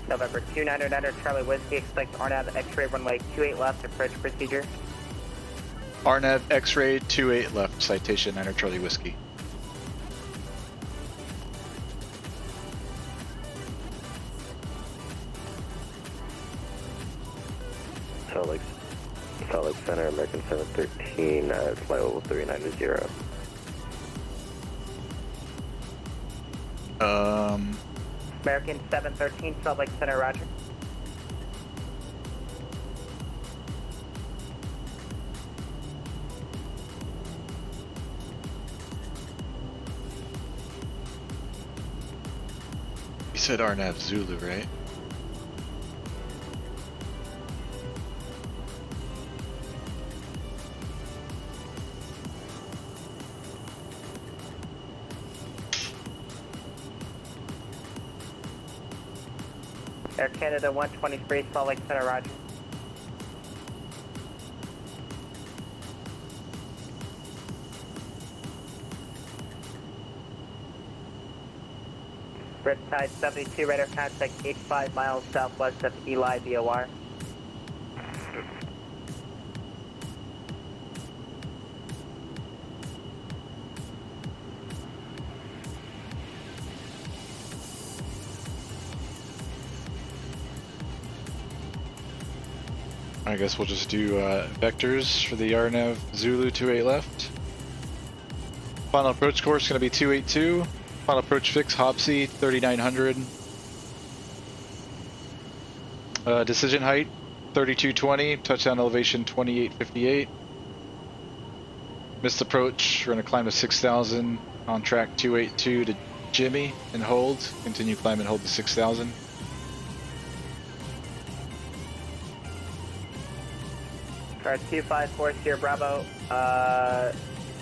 November 299 Charlie Whiskey, expect RNAV X-ray runway 28 left, approach procedure. RNAV X-ray 28 left, citation 9 Charlie Whiskey. Salt Lake Center, American 713, flight level 390. American 713, Salt Lake Center, Roger. You said RNAV Zulu, right? Air Canada 123, Salt Lake Center, Roger. Riptide 72, radar contact 85 miles southwest of Eli VOR. I guess we'll just do vectors for the RNAV Zulu 28 left. Final approach course going to be 282. Final approach fix Hopsy 3900. Decision height 3220, touchdown elevation 2858. Missed approach, we're going to climb to 6,000 on track 282 to Jimmy and hold. Continue climb and hold to 6,000. Car 254 Sierra Bravo, are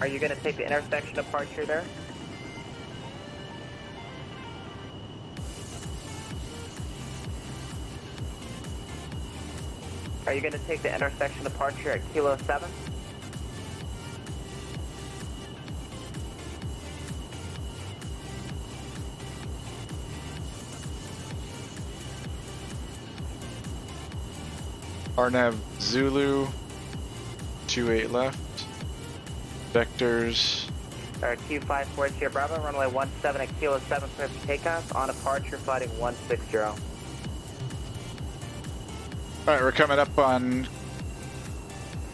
you going to take the intersection departure there? Are you going to take the intersection departure at Kilo 7? RNAV Zulu, 28 left. Vectors. Alright, 254 Sierra Bravo, runway 17 at Kilo 7 for takeoff, on departure, flighting 160. Alright, we're coming up on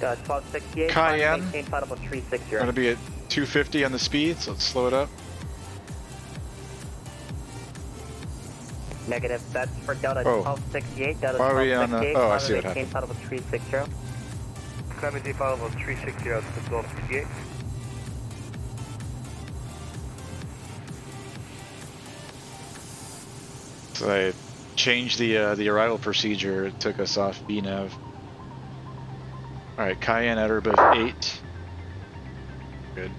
1268, Cayenne. maintain flight level 360. We're going to be at 250 on the speed, so let's slow it up. Negative, that's for Delta Oh. 1268, Delta Why are we on 1268, the... Oh, I see what maintain happened. flight level 360. Climbing to flight level 360 to 1268. So I changed the arrival procedure. It took us off VNAV. All right, Cayenne at Airbus 8. Good.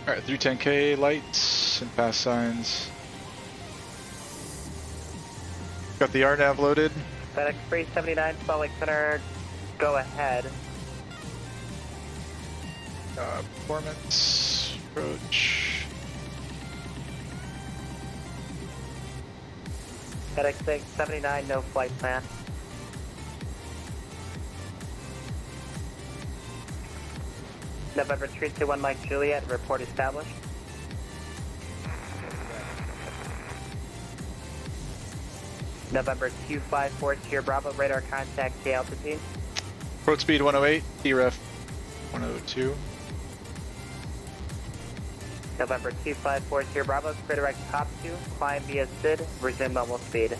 All right, 310K lights and pass signs. Got the RNAV loaded. FedEx 379, Salt Lake Center, go ahead. Performance approach. FedEx 679, no flight plan. November 321 Mike Juliet, report established. November 254 Sierra Bravo, radar contact J altitude. Approach speed 108, DREF 102. November 254 Sierra Bravo, clear direct top 2, climb via SID, resume normal speed.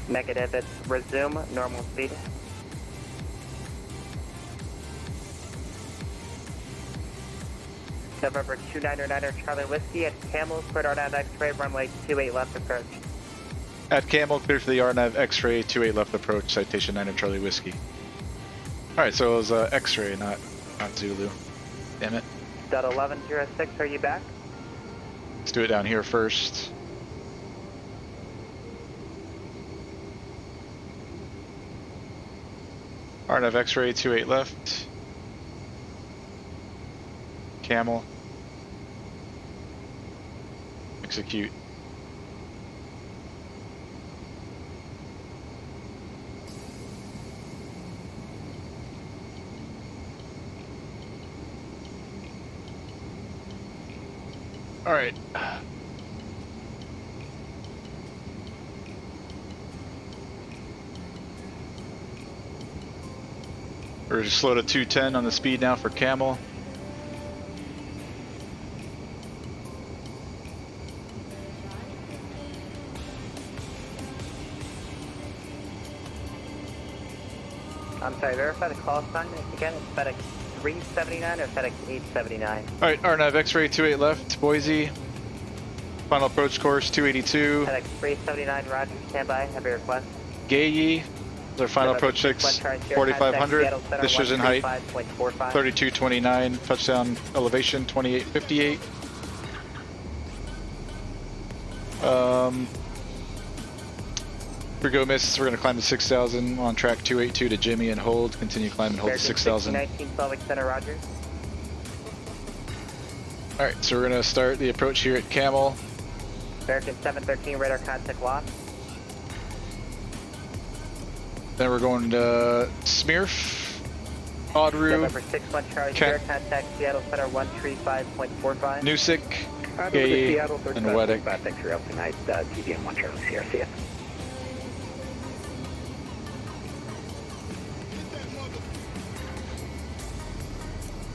Negative, it's resume normal speed. November 299er Charlie Whiskey at Camel, cleared RNAV X-ray, runway 28 left approach. At Camel, clear for the RNAV X-ray 28 left approach, citation 9 of Charlie Whiskey. All right, so it was X-ray, not Zulu. Damn it. Delta 1106, are you back? Let's do it down here first. RNAV X-ray 28 left. Camel. Execute. All right. We're just slow to 210 on the speed now for Camel. I'm sorry, verify the call sign again. It's FedEx 379 or FedEx 879? All right, RNAV X-ray 28 left, Boise. Final approach course 282. FedEx 379, roger, standby, have your request. Gayi, their final approach 4,500. Decision height 3229. Touchdown elevation 2858. For go miss, we're going to climb to 6,000 on track 282 to Jimmy and hold. Continue climb and hold to 6,000. 19 Salt Lake Center, roger. All right, so we're going to start the approach here at Camel. American 713, radar contact lost. Then we're going to Smearf. Audru, November 61 Charlie Sierra, contact Seattle Center 135.45. Nusik, Over to Gay, Seattle, and Weddick. Thanks for help tonight. TVM 1 Charlie Sierra. See ya.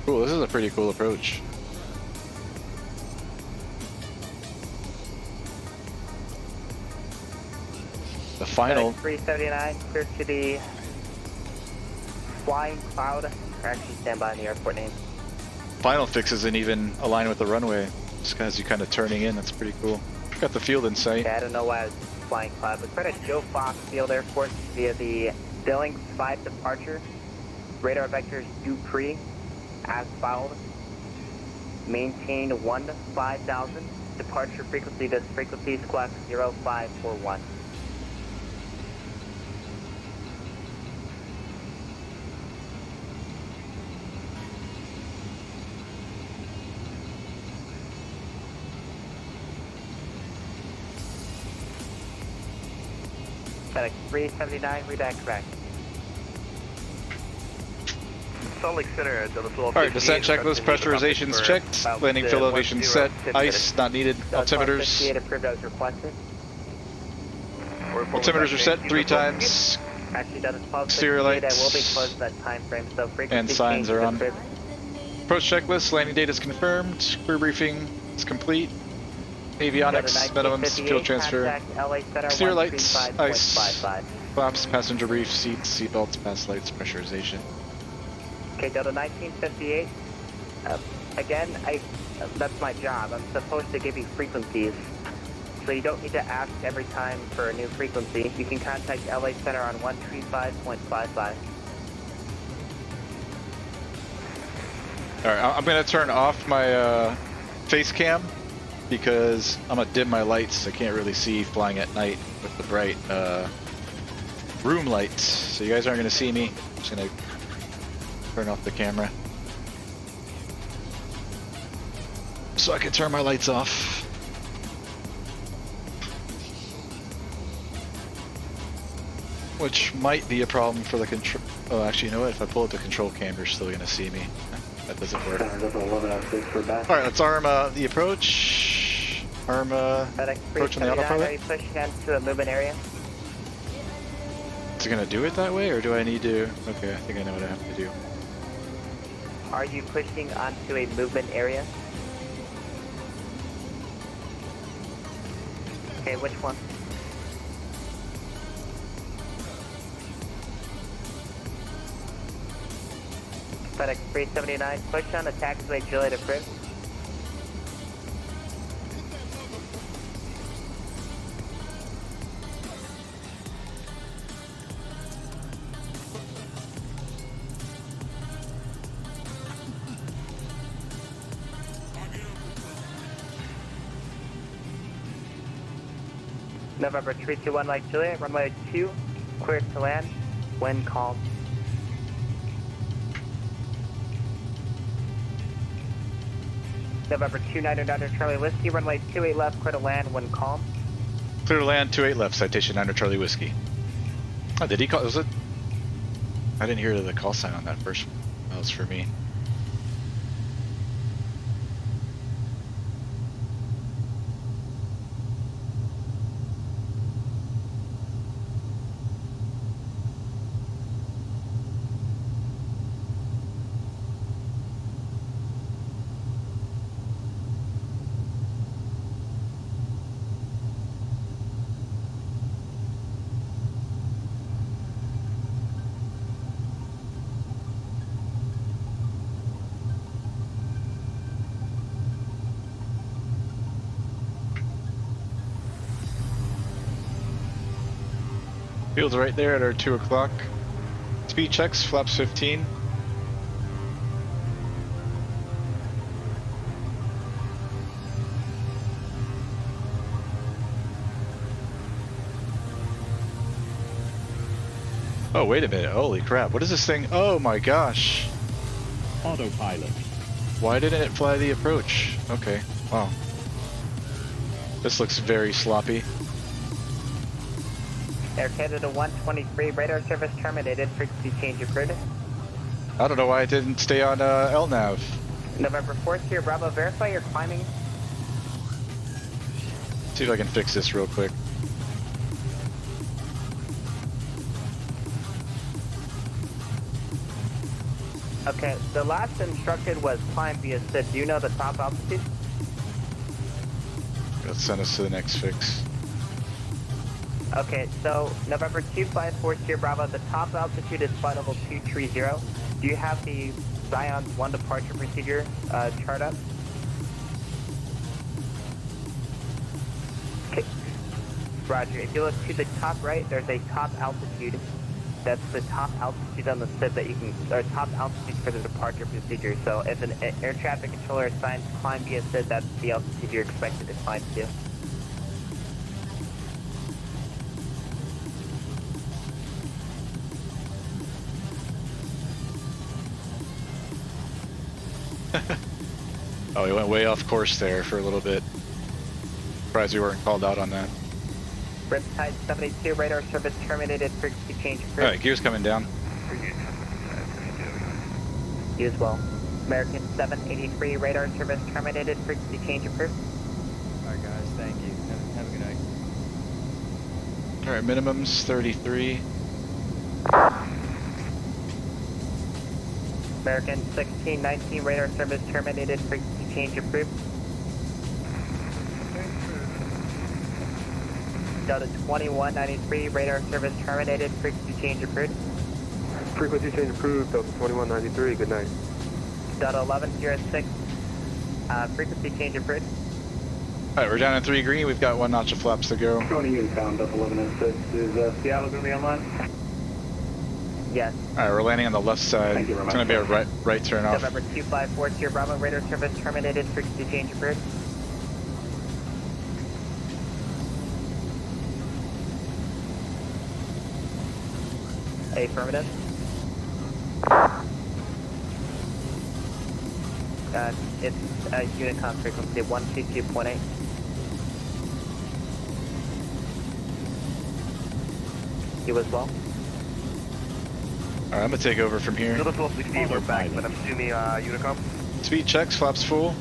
Cool, this is a pretty cool approach. The final. 379, clear to the flying cloud. Or actually stand by in the airport name. Final fix isn't even aligned with the runway. Just as you kind of turning in, that's pretty cool. Got the field in sight. Yeah, I don't know why I was flying cloud, but credit Joe Fox Field Airport via the Billings 5 departure. Radar vectors Dupree, as followed. Maintain 15000. Departure frequency, this frequency is squawk 0541. FedEx 379, redact correct. Salt Lake Center, Alright, descent checklist, pressurization's checked, landing field elevation set, ice not needed, altimeters. Altimeters are set 3 times, exterior lights, and signs are on. Approach checklist, landing date is confirmed, crew briefing is complete, avionics, minimums, fuel transfer, exterior lights, ice, flaps, passenger brief, seats, seatbelts, pass lights, pressurization. Okay, Delta 1958. Again, that's my job. I'm supposed to give you frequencies. So you don't need to ask every time for a new frequency. You can contact LA Center on 135.55. Alright, I'm going to turn off my face cam because I'm going to dim my lights. I can't really see flying at night with the bright room lights. So you guys aren't going to see me. I'm just going to turn off the camera so I can turn my lights off. Which might be a problem for the control. Oh, actually, you know what? If I pull up the control cam, you're still going to see me. That doesn't work. Alright, let's arm the approach. Arm approach on the autopilot. Are you pushing onto a movement area? Is it going to do it that way, or do I need to? Okay, I think I know what I have to do. Are you pushing onto a movement area? Okay, which one? FedEx 379, push on the taxiway Juliet approved. November 321 Mike Juliet, runway 2, cleared to land, wind calm. November 299 Charlie Whiskey, runway 28 left, clear to land, wind calm. Clear to land, 28 left, citation 9 Charlie Whiskey. Oh, did he call? Was it? I didn't hear the call sign on that first one. That was for me. Field's right there at our 2 o'clock. Speed checks, flaps 15. Oh, wait a minute. Holy crap. What is this thing? Oh my gosh. Autopilot. Why didn't it fly the approach? Okay. Wow. This looks very sloppy. Air Canada 123, radar service terminated, frequency change occurred. I don't know why I didn't stay on LNAV. November 4th here, Bravo, verify you're climbing. See if I can fix this real quick. Okay, the last instructed was climb via SID. Do you know the top altitude? Let's send us to the next fix. Okay, so November 254 Sierra Bravo, the top altitude is flight level 230. Do you have the Zion's 1 departure procedure chart up? Okay. Roger, if you look to the top right, there's a top altitude. That's the top altitude on the SID that you can, or top altitude for the departure procedure. So if an air traffic controller assigns climb via SID, that's the altitude you're expected to climb to. Oh, we went way off course there for a little bit. Surprised we weren't called out on that. Riptide 72, radar service terminated, frequency change approved. Alright, gear's coming down. You as well. American 783, radar service terminated, frequency change approved. Alright guys, thank you. Have a good night. Alright, minimum's 33. American 1619, radar service terminated, frequency change approved. Delta 2193, radar service terminated, frequency change approved. Frequency change approved, Delta 2193, good night. Delta 1106, frequency change approved. Alright, we're down in 3 green, we've got 1 notch of flaps to go. Tony inbound, Delta 1106, is Seattle going to be online? Yes. Alright, we're landing on the left side. Thank you very It's going to be a right turn off. November 254, Sierra Bravo, radar service terminated, frequency change approved. Affirmative. It's Unicom frequency 122.8. You as well? Alright, I'm gonna take over from here. Delta 1260, we're back, but I'm assuming Unicom. Speed checks, flaps full.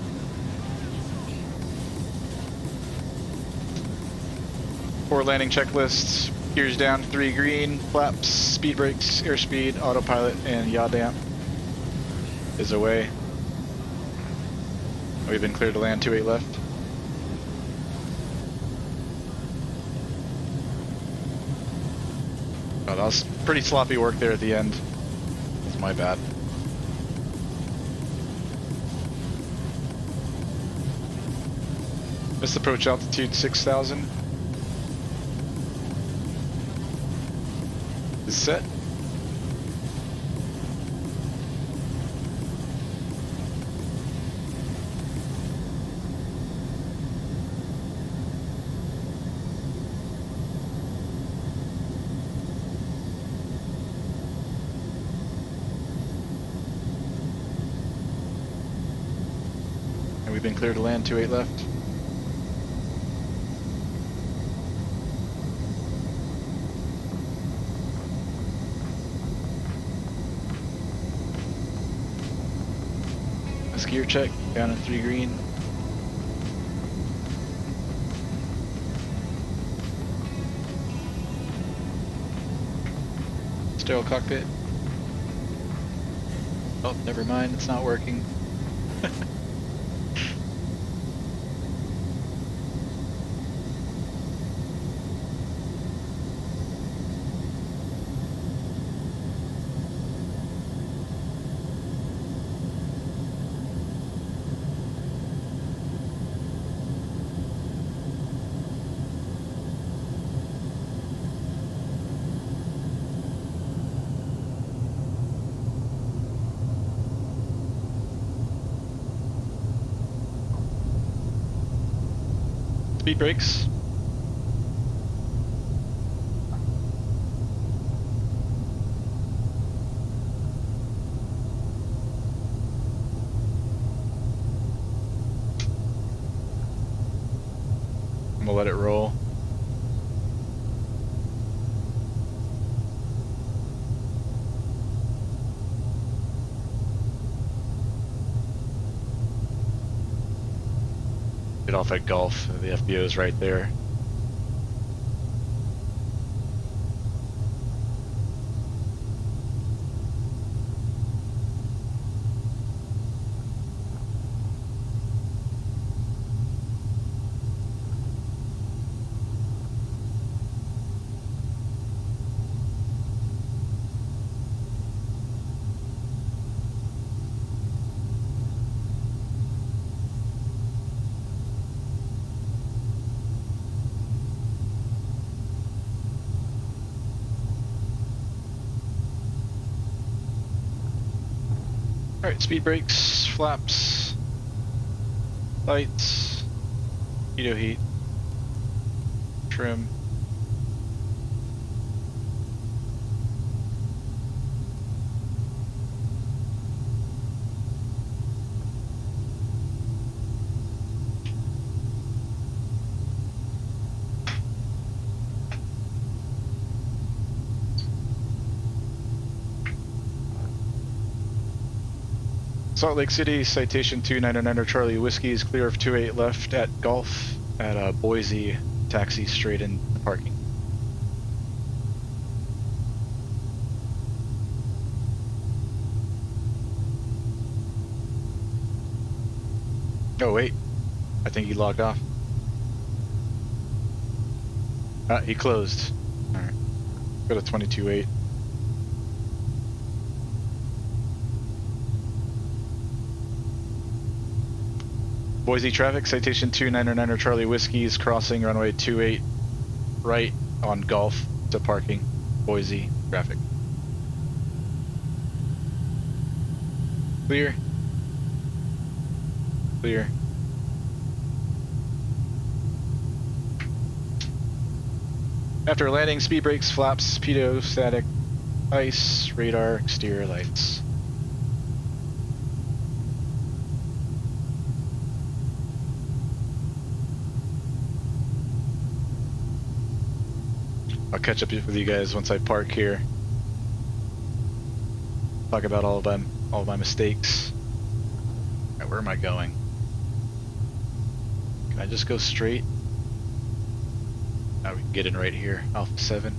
Four landing checklists. Gears down, 3 green, flaps, speed brakes, airspeed, autopilot, and yaw damp is away. We've been cleared to land, 28 left. Oh, that was pretty sloppy work there at the end. That's my bad. Missed approach altitude 6,000. Is set. And we've been cleared to land, 28 left. Gear check, down in 3 green. Sterile cockpit. Oh, never mind, it's not working. Speed brakes. I'm gonna let it roll. Get off at Gulf. The FBO is right there. Alright, speed brakes, flaps, lights, pitot heat, trim. Salt Lake City, citation 299 Charlie Whiskey is clear of 28 left at Gulf at Boise, taxi straight in the parking. Oh wait, I think he logged off. He closed. Alright, go to 22.8. Boise traffic, citation 299 Charlie Whiskey is crossing runway 28 right on Gulf to parking. Boise traffic. Clear. Clear. After landing, speed brakes, flaps, pitot, static, ice, radar, exterior lights. I'll catch up with you guys once I park here. Talk about all of my mistakes. Alright, where am I going? Can I just go straight? Now we can get in right here, Alpha 7.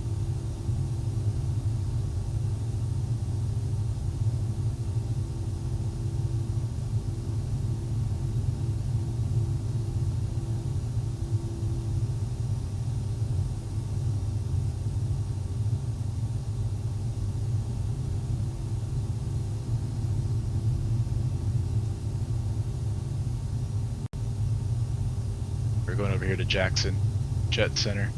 We're going over here to Jackson Jet Center.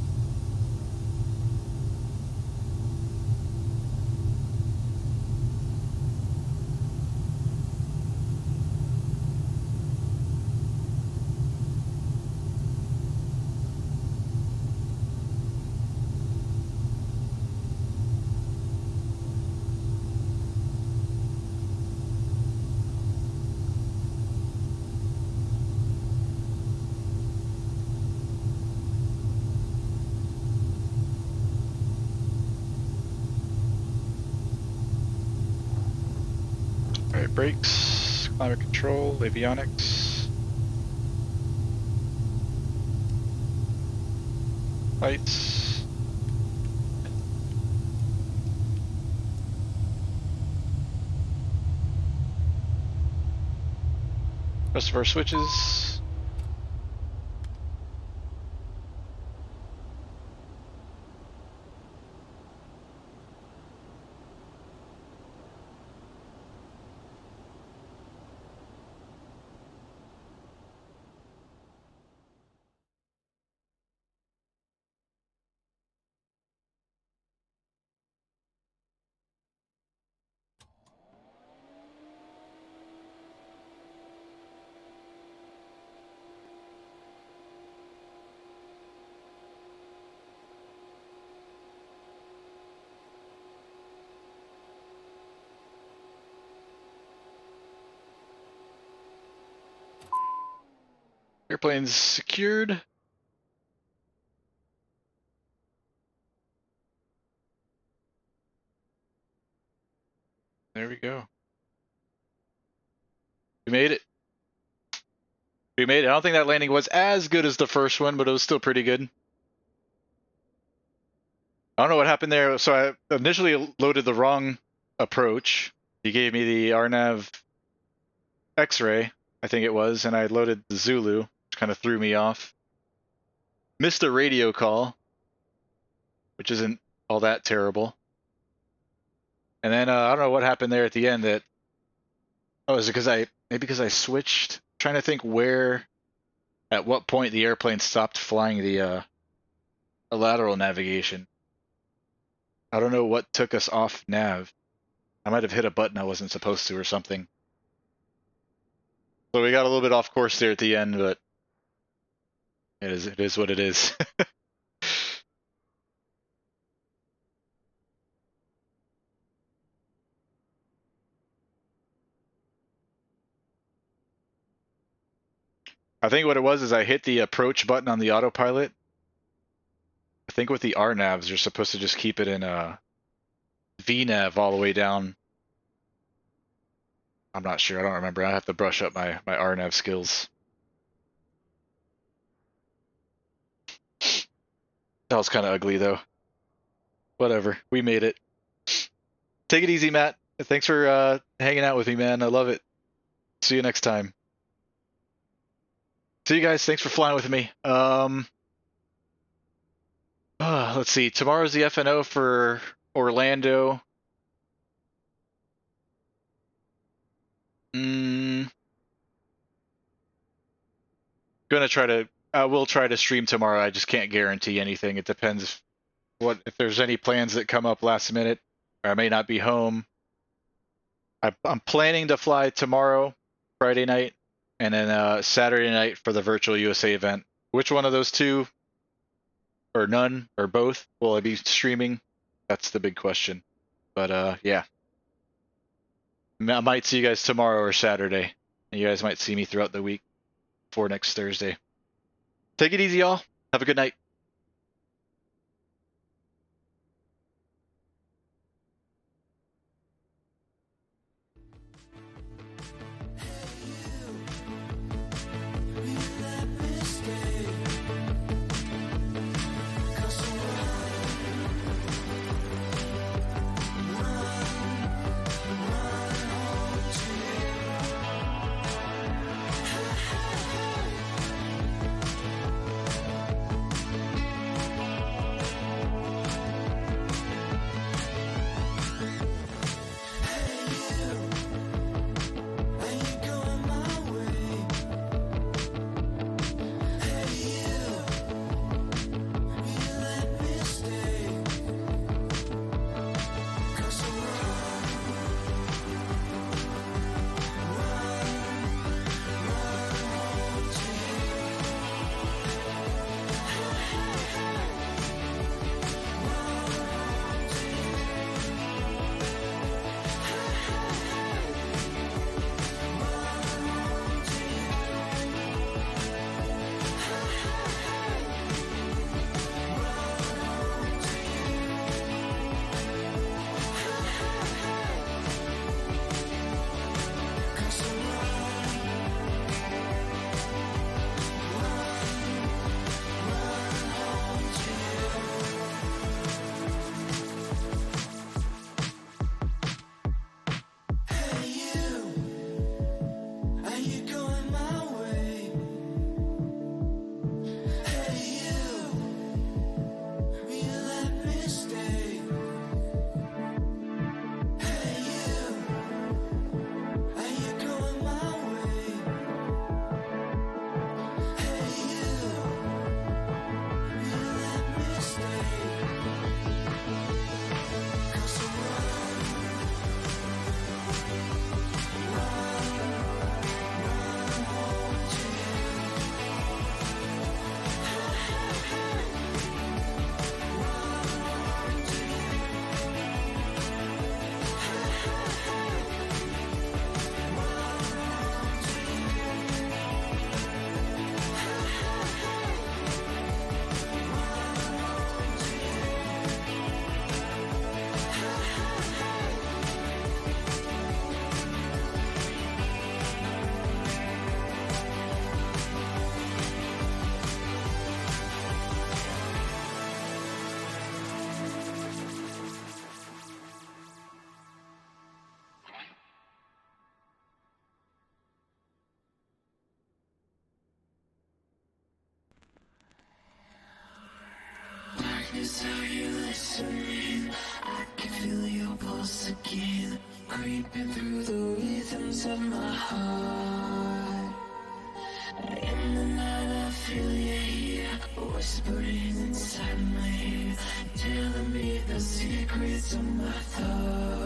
Alright, brakes, climate control, avionics, lights, rest of our switches. Airplane's secured. There we go. We made it. We made it. I don't think that landing was as good as the first one, but it was still pretty good. I don't know what happened there. So I initially loaded the wrong approach. He gave me the RNAV X-ray, I think it was, and I loaded the Zulu, which kind of threw me off. Missed a radio call, which isn't all that terrible. And then I don't know what happened there at the end. That is it maybe because I switched. Trying to think at what point the airplane stopped flying the lateral navigation. I don't know what took us off nav. I might have hit a button I wasn't supposed to or something. So we got a little bit off course there at the end, but it is what it is. I think what it was is I hit the approach button on the autopilot. I think with the RNAVs, you're supposed to just keep it in VNAV all the way down. I'm not sure. I don't remember. I have to brush up my RNAV skills. That was kind of ugly, though. Whatever. We made it. Take it easy, Matt. Thanks for hanging out with me, man. I love it. See you next time. See you guys. Thanks for flying with me. Let's see. Tomorrow's the FNO for Orlando. I will try to stream tomorrow. I just can't guarantee anything. It depends if there's any plans that come up last minute, or I may not be home. I'm planning to fly tomorrow, Friday night, and then Saturday night for the virtual USA event. Which one of those two, or none, or both, will I be streaming? That's the big question. But yeah. I might see you guys tomorrow or Saturday. And you guys might see me throughout the week before next Thursday. Take it easy, y'all. Have a good night. notice how you're listening. I can feel your pulse again, creeping through the rhythms of my heart. In the night I feel you here, whispering inside my ear, telling me the secrets of my thoughts.